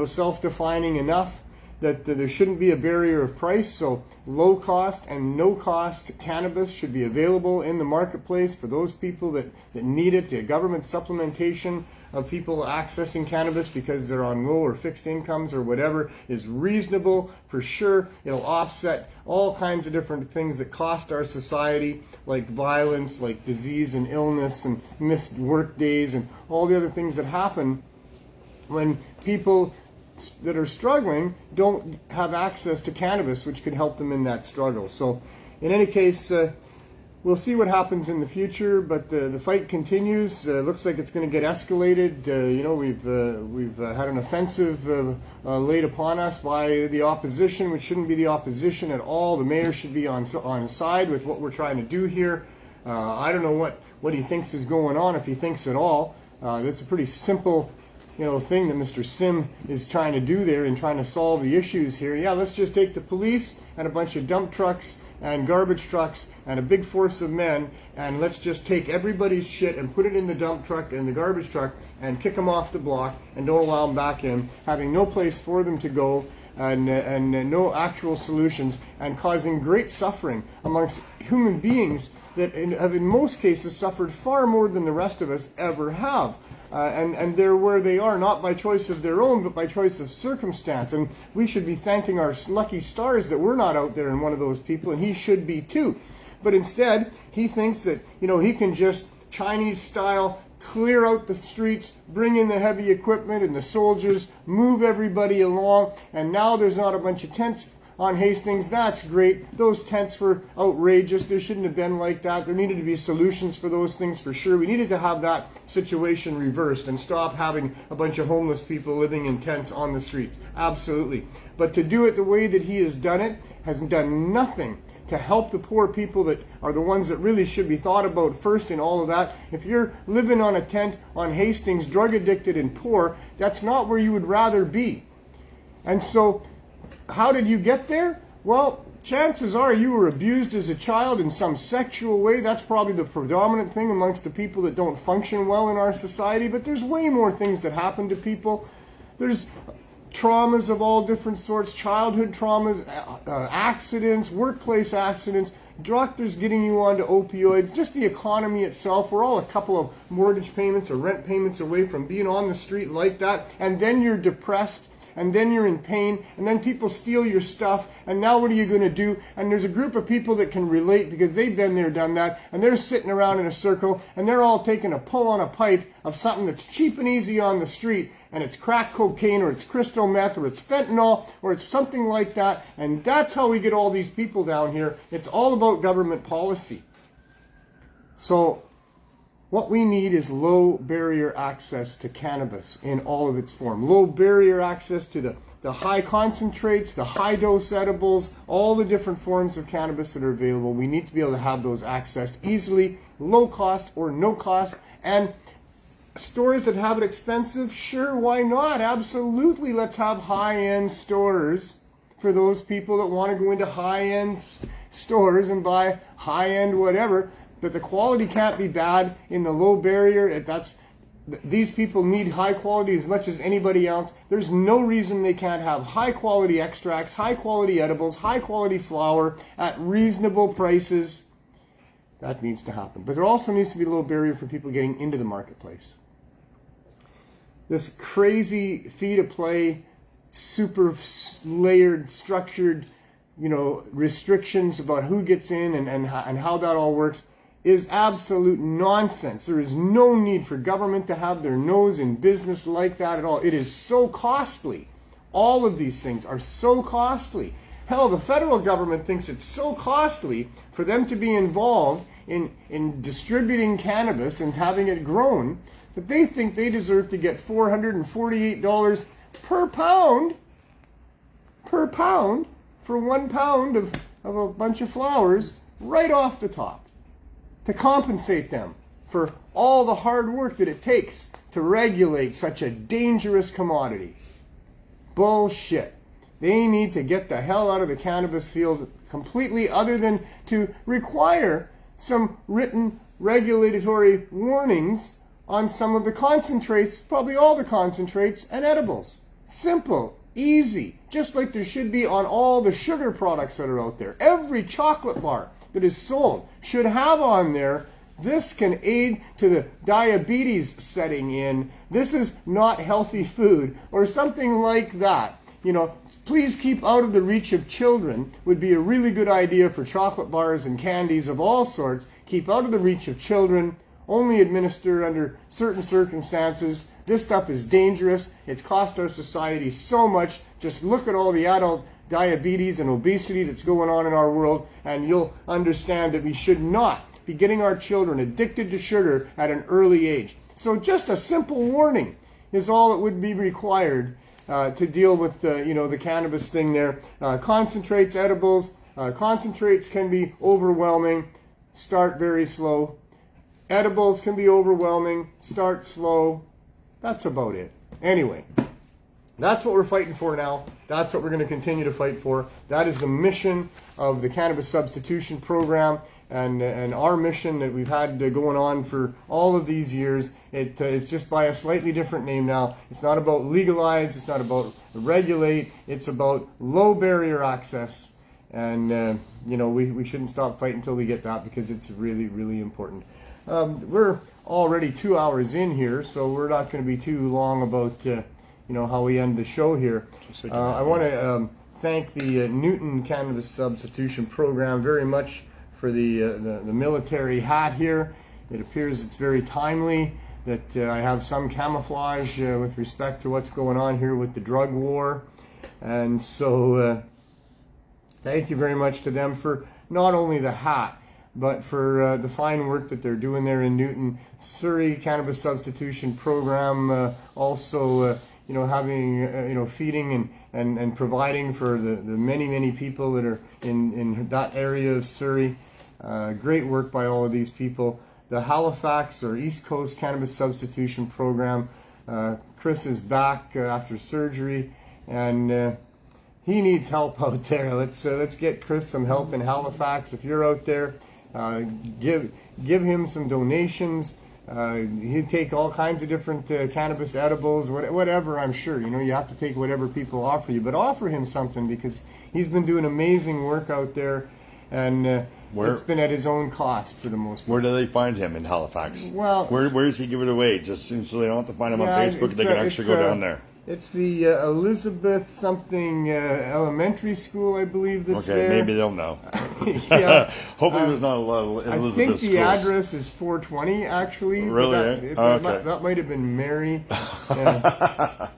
self-defining enough that there shouldn't be a barrier of price. So low cost and no cost cannabis should be available in the marketplace for those people that need it. The government supplementation of people accessing cannabis because they're on low or fixed incomes or whatever is reasonable for sure. It'll offset all kinds of different things that cost our society, like violence, like disease and illness and missed work days and all the other things that happen when people that are struggling don't have access to cannabis, which could help them in that struggle. So in any case, we'll see what happens in the future, but the fight continues. Looks like it's going to get escalated. We've had an offensive laid upon us by the opposition, which shouldn't be the opposition at all. The mayor should be on side with what we're trying to do here. I don't know what he thinks is going on, if he thinks at all. That's a pretty simple thing that Mr. Sim is trying to do there and trying to solve the issues here. Let's just take the police and a bunch of dump trucks and garbage trucks and a big force of men, and let's just take everybody's shit and put it in the dump truck and the garbage truck and kick them off the block and don't allow them back in, having no place for them to go and no actual solutions, and causing great suffering amongst human beings that have in most cases suffered far more than the rest of us ever have. And they're where they are, not by choice of their own, but by choice of circumstance. And we should be thanking our lucky stars that we're not out there in one of those people, and he should be too. But instead, he thinks that, he can just Chinese style clear out the streets, bring in the heavy equipment and the soldiers, move everybody along, and now there's not a bunch of tents on Hastings. That's great. Those tents were outrageous. There shouldn't have been like that. There needed to be solutions for those things for sure. We needed to have that situation reversed and stop having a bunch of homeless people living in tents on the streets. Absolutely. But to do it the way that he has done it has done nothing to help the poor people that are the ones that really should be thought about first in all of that. If you're living on a tent on Hastings, drug addicted and poor, that's not where you would rather be. And so, how did you get there? Well, chances are you were abused as a child in some sexual way. That's probably the predominant thing amongst the people that don't function well in our society, but there's way more things that happen to people. There's traumas of all different sorts, childhood traumas, accidents, workplace accidents, doctors getting you onto opioids, just the economy itself. We're all a couple of mortgage payments or rent payments away from being on the street like that, and then you're depressed, and then you're in pain, and then people steal your stuff, and now what are you going to do? And there's a group of people that can relate because they've been there, done that, and they're sitting around in a circle, and they're all taking a pull on a pipe of something that's cheap and easy on the street, and it's crack cocaine, or it's crystal meth, or it's fentanyl, or it's something like that, and that's how we get all these people down here. It's all about government policy. So what we need is low barrier access to cannabis in all of its form. Low barrier access to the high concentrates, the high dose edibles, all the different forms of cannabis that are available. We need to be able to have those accessed easily, low cost or no cost. And stores that have it expensive, sure, why not? Absolutely, let's have high-end stores for those people that want to go into high-end stores and buy high-end whatever. But the quality can't be bad in the low barrier. These people need high quality as much as anybody else. There's no reason they can't have high quality extracts, high quality edibles, high quality flower at reasonable prices. That needs to happen. But there also needs to be a low barrier for people getting into the marketplace. This crazy fee-to-play, super layered, structured, restrictions about who gets in and how that all works is absolute nonsense. There is no need for government to have their nose in business like that at all. It is so costly. All of these things are so costly. Hell, the federal government thinks it's so costly for them to be involved in distributing cannabis and having it grown that they think they deserve to get $448 per pound for 1 pound of a bunch of flowers right off the top, to compensate them for all the hard work that it takes to regulate such a dangerous commodity. Bullshit. They need to get the hell out of the cannabis field completely, other than to require some written regulatory warnings on some of the concentrates, probably all the concentrates and edibles. Simple, easy, just like there should be on all the sugar products that are out there. Every chocolate bar that is sold should have on there, this can aid to the diabetes setting in, this is not healthy food, or something like that. Please keep out of the reach of children would be a really good idea for chocolate bars and candies of all sorts. Keep out of the reach of children, only administer under certain circumstances. This stuff is dangerous. It's cost our society so much. Just look at all the adult diabetes and obesity that's going on in our world, and you'll understand that we should not be getting our children addicted to sugar at an early age. So just a simple warning is all that would be required to deal with the cannabis thing there. Concentrates, edibles. Concentrates can be overwhelming. Start very slow. Edibles can be overwhelming. Start slow. That's about it. Anyway, that's what we're fighting for now. That's what we're going to continue to fight for. That is the mission of the Cannabis Substitution Program, and our mission that we've had going on for all of these years. It's just by a slightly different name now. It's not about legalize. It's not about regulate. It's about low barrier access. And, we shouldn't stop fighting until we get that, because it's really, really important. We're already 2 hours in here, so we're not going to be too long about how we end the show here. I want to thank the Newton Cannabis Substitution Program very much for for the military hat here. It appears it's very timely that I have some camouflage with respect to what's going on here with the drug war. And so thank you very much to them for not only the hat, but for the fine work that they're doing there in Newton. Surrey Cannabis Substitution Program also having feeding and providing for the many people that are in that area of Surrey. Great work by all of these people. The Halifax or East Coast Cannabis Substitution Program. Chris is back after surgery, and he needs help out there. Let's get Chris some help in Halifax. If you're out there, give him some donations. He'd take all kinds of different cannabis edibles, whatever. I'm sure you have to take whatever people offer you, but offer him something, because he's been doing amazing work out there, and it's been at his own cost for the most part.
Where do they find him in Halifax?
Well,
where does he give it away? Just so they don't have to find him on Facebook, they can actually go down there.
It's the Elizabeth something elementary school, I believe, that's there.
Okay, maybe they'll know.
Yeah.
Hopefully there's not a lot of Elizabeth
I think the
schools.
address is 420, actually.
Really?
That might have been Mary. Yeah.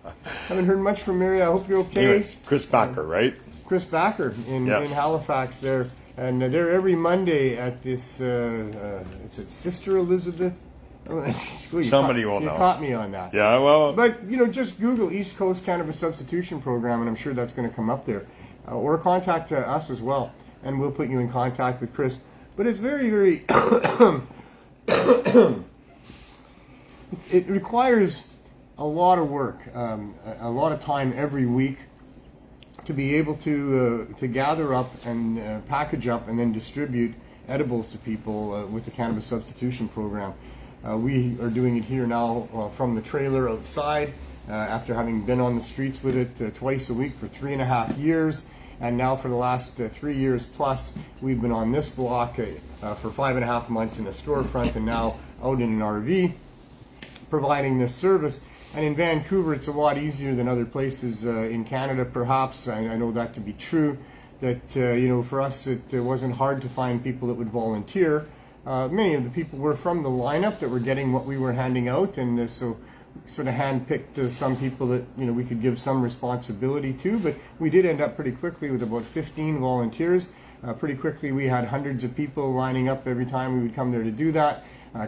Haven't heard much from Mary. I hope you're okay.
Anyways, Chris Backer, right?
Chris Backer in Halifax there. And they're every Monday at this, is it Sister Elizabeth?
Somebody will know.
You caught me on that.
Yeah, well.
But, just Google East Coast Cannabis Substitution Program, and I'm sure that's going to come up there. Or contact us as well, and we'll put you in contact with Chris. But it's very, very... it requires a lot of work, a lot of time every week to be able to gather up and package up and then distribute edibles to people with the Cannabis Substitution Program. We are doing it here now from the trailer outside after having been on the streets with it twice a week for 3.5 years. And now for the last 3 years plus, we've been on this block for 5.5 months in a storefront and now out in an RV providing this service. And in Vancouver, it's a lot easier than other places in Canada, perhaps. I know that to be true, that, for us, it wasn't hard to find people that would volunteer. Many of the people were from the lineup that were getting what we were handing out, and so sort of handpicked some people that we could give some responsibility to. But we did end up pretty quickly with about 15 volunteers. Pretty quickly, we had hundreds of people lining up every time we would come there to do that.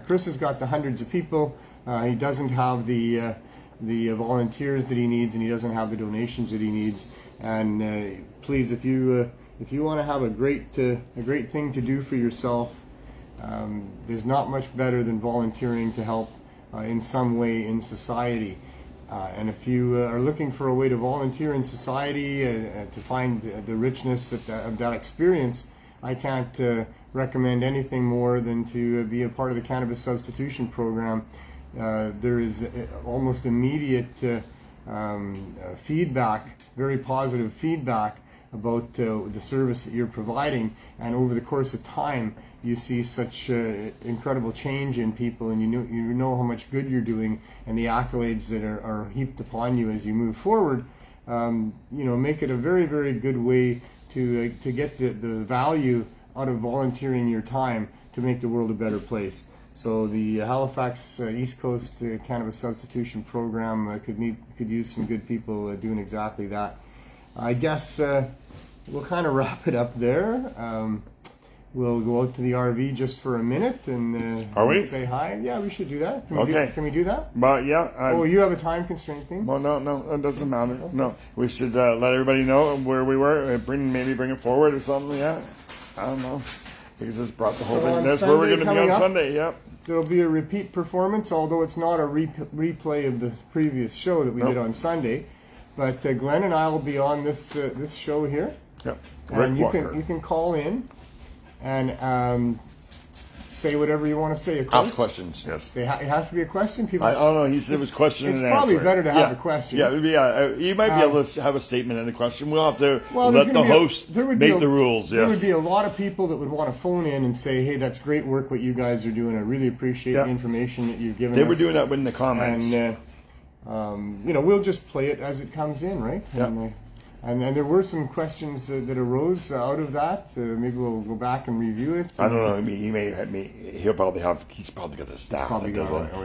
Chris has got the hundreds of people. He doesn't have the volunteers that he needs, and he doesn't have the donations that he needs. And please, if you want to have a great thing to do for yourself, there's not much better than volunteering to help in some way in society. And if you are looking for a way to volunteer in society, to find the richness of that experience, I can't recommend anything more than to be a part of the Cannabis Substitution Program. There is almost immediate feedback, very positive feedback about the service that you're providing, and over the course of time you see such incredible change in people, and you know how much good you're doing, and the accolades that are heaped upon you as you move forward. Make it a very, very good way to get the value out of volunteering your time to make the world a better place. So the Halifax East Coast Cannabis Substitution Program could use some good people doing exactly that. I guess we'll kind of wrap it up there. We'll go out to the RV just for a minute and say hi. Yeah, we should do that. Can we do that?
But yeah.
You have a time constraint thing?
Well, no, it doesn't matter. Okay. No, we should let everybody know where we were. Bring it forward or something. Yeah, I don't know. Because it's brought the whole thing. That's where we're going to be on Sunday. Yep.
There'll be a repeat performance, although it's not a replay of the previous show that we did on Sunday. But Glenn and I will be on this show here.
Yep.
And you can call in and say whatever you want to say.
Ask questions. Yes.
It has to be a question.
I don't know. He said it was question and answer.
It's probably better to have a question.
Yeah. You might be able to have a statement and a question. We'll have to let the host make the rules.
There would be a lot of people that would want to phone in and say, "Hey, that's great work what you guys are doing. I really appreciate the information that you've given us."
They were doing that in the comments.
And we'll just play it as it comes in, right?
Yeah.
And, And there were some questions that arose out of that. Maybe we'll go back and review it.
I don't know. I mean, he's probably got the staff.
Probably
that
got
does
it.
it.
Oh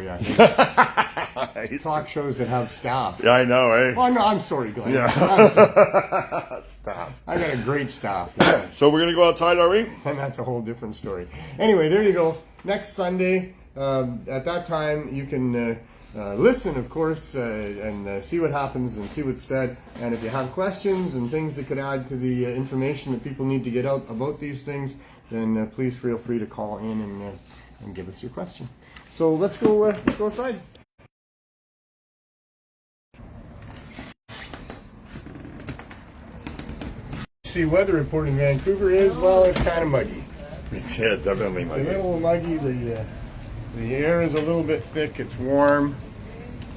yeah. Talk shows that have staff.
Yeah, I know, eh?
Oh no, I'm sorry, Glenn.
Yeah.
Staff. I got a great staff.
So we're gonna go outside, are we?
And that's a whole different story. Anyway, there you go. Next Sunday, at that time, you can listen, of course, and see what happens and see what's said. And if you have questions and things that could add to the information that people need to get out about these things, then please feel free to call in and give us your question. So let's go outside. See, weather report in Vancouver is, well, it's kind of muggy.
It's definitely
It's a
muggy.
little muggy. The air is a little bit thick. It's warm.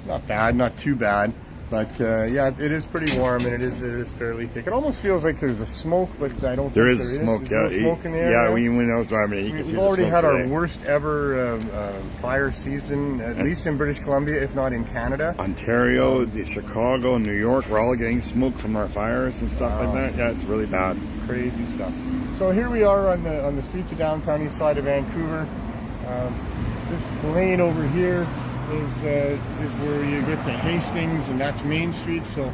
Not bad, not too bad. But yeah, it is pretty warm and it is fairly thick. It almost feels like there's a smoke, but I don't
There
think
is
there
smoke,
is.
yeah.
There's no smoke in the air.
Yeah, when I was driving it, you can see
We've
the
already
smoke
had our
today.
worst ever fire season, at least in British Columbia, if not in Canada.
Ontario, Chicago, New York, we're all getting smoke from our fires and stuff like that. Yeah, it's really bad.
Crazy stuff. So here we are on the streets of downtown east side of Vancouver. This lane over here is where you get to Hastings, and that's Main Street. So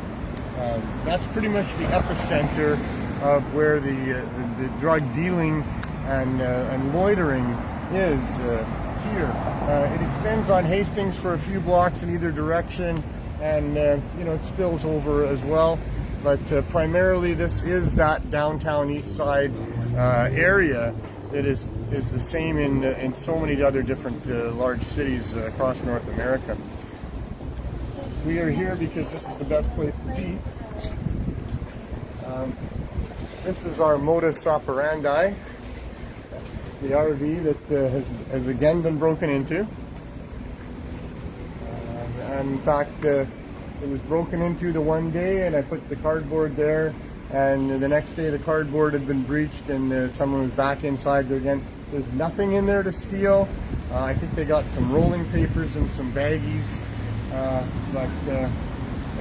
that's pretty much the epicenter of where the drug dealing and loitering is here. It extends on Hastings for a few blocks in either direction, and it spills over as well. But primarily, this is that downtown east side area that is the same in so many other different large cities across North America. We are here because this is the best place to be. This is our modus operandi, the RV that has again been broken into. And in fact, it was broken into the one day, and I put the cardboard there. And the next day, the cardboard had been breached, and someone was back inside there again. There's nothing in there to steal. I think they got some rolling papers and some baggies, but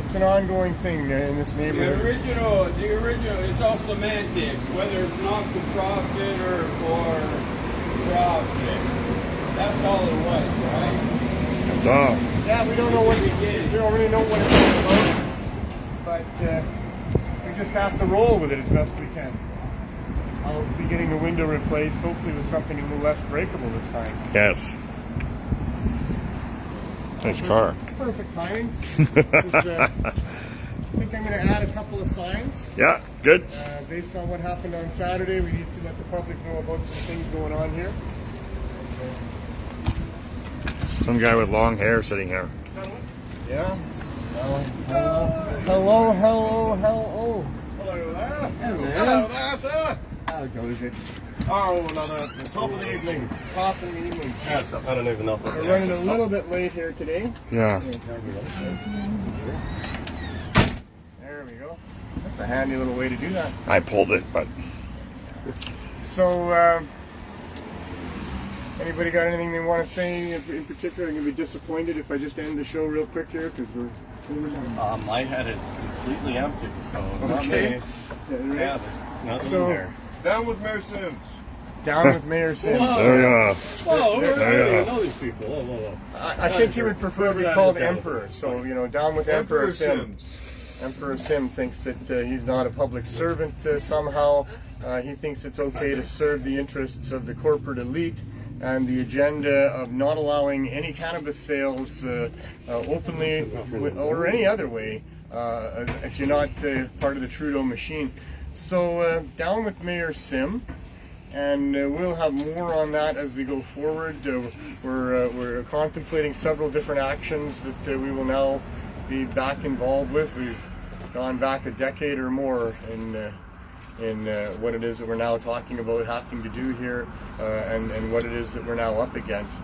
it's an ongoing thing in this neighborhood.
The original, it's all semantics, whether it's not for profit or for profit. That's all it was, right?
That's all.
Yeah, we don't know what we don't really know what it's all about, but we just have to roll with it as best we can. I'll be getting the window replaced, hopefully with something a little less breakable this time.
Yes. Nice car.
Perfect timing. I think I'm going to add a couple of signs.
Yeah, good.
Based on what happened on Saturday, we need to let the public know about some things going on here.
Some guy with long hair sitting here.
Yeah. Hello.
Hello there. Hello there, sir.
How goes it?
Oh, no, the top of the evening.
Top in the evening.
Yes, I don't even know.
We're running a little bit late here today.
Yeah.
There we go. That's a handy little way to do that.
I pulled it, but
So, anybody got anything they want to say in particular? I'm going to be disappointed if I just end the show real quick here because we're
my head is completely empty, so
okay.
yeah, there's nothing
So,
there.
Down with Mayor Sims.
Down with Mayor Sims.
there we go.
Oh,
There
I
you
don't
go.
even know these people. Whoa.
I think he would prefer to be called Emperor. So, down with Emperor Sim. Emperor Sim thinks that he's not a public servant somehow. He thinks it's okay to serve the interests of the corporate elite and the agenda of not allowing any cannabis sales openly or any other way if you're not part of the Trudeau machine. So down with Mayor Sim, and we'll have more on that as we go forward. We're contemplating several different actions that we will now be back involved with. We've gone back a decade or more in what it is that we're now talking about having to do here, and what it is that we're now up against.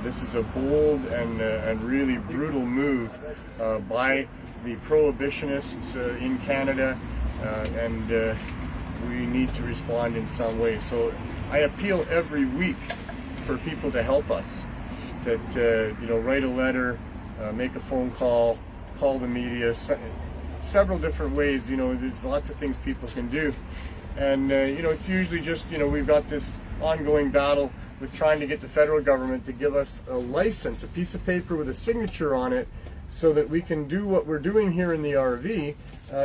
This is a bold and really brutal move by the prohibitionists in Canada, and we need to respond in some way. So I appeal every week for people to help us, that write a letter, make a phone call, call the media, several different ways. There's lots of things people can do, and it's usually just we've got this ongoing battle with trying to get the federal government to give us a license, a piece of paper with a signature on it, so that we can do what we're doing here in the RV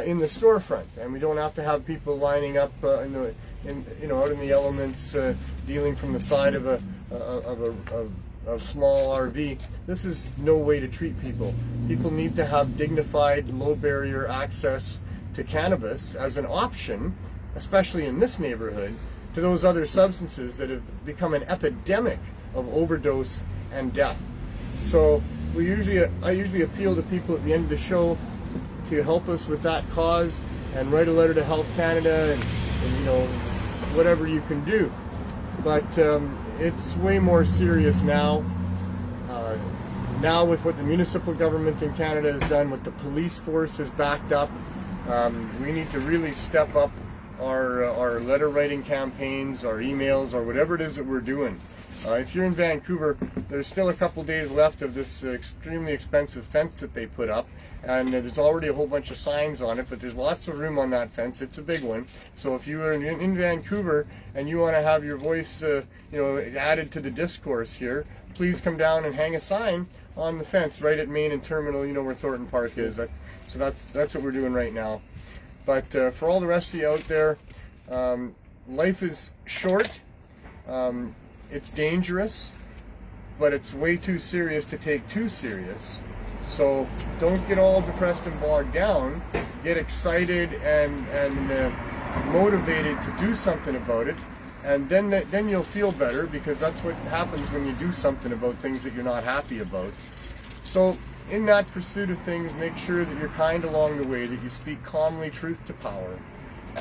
in the storefront, and we don't have to have people lining up out in the elements, dealing from the side of a small RV. This is no way to treat people. People need to have dignified, low barrier access to cannabis as an option, especially in this neighborhood, to those other substances that have become an epidemic of overdose and death. So I usually appeal to people at the end of the show to help us with that cause and write a letter to Health Canada and whatever you can do. But it's way more serious now. Now with what the municipal government in Canada has done, what the police force has backed up, we need to really step up our letter writing campaigns, our emails, or whatever it is that we're doing. If you're in Vancouver, there's still a couple days left of this extremely expensive fence that they put up, and there's already a whole bunch of signs on it, but there's lots of room on that fence. It's a big one. So if you are in Vancouver and you want to have your voice added to the discourse here, please come down and hang a sign on the fence right at Main and Terminal, where Thornton Park is. So that's what we're doing right now. But for all the rest of you out there, life is short. It's dangerous, but it's way too serious to take too serious. So don't get all depressed and bogged down. Get excited and motivated to do something about it, and then you'll feel better, because that's what happens when you do something about things that you're not happy about. So in that pursuit of things, make sure that you're kind along the way, that you speak calmly truth to power,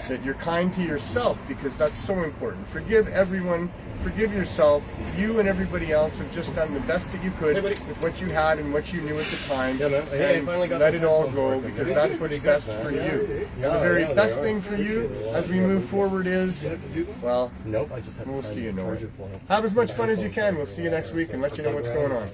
that you're kind to yourself, because that's so important. Forgive everyone, forgive yourself. You and everybody else have just done the best that you could with what you had and what you knew at the time, and let it all go, because that's what's best for you. The very best thing for you as we move forward is, well, most of you know it. Have as much fun as you can. We'll see you next week and let you know what's going on.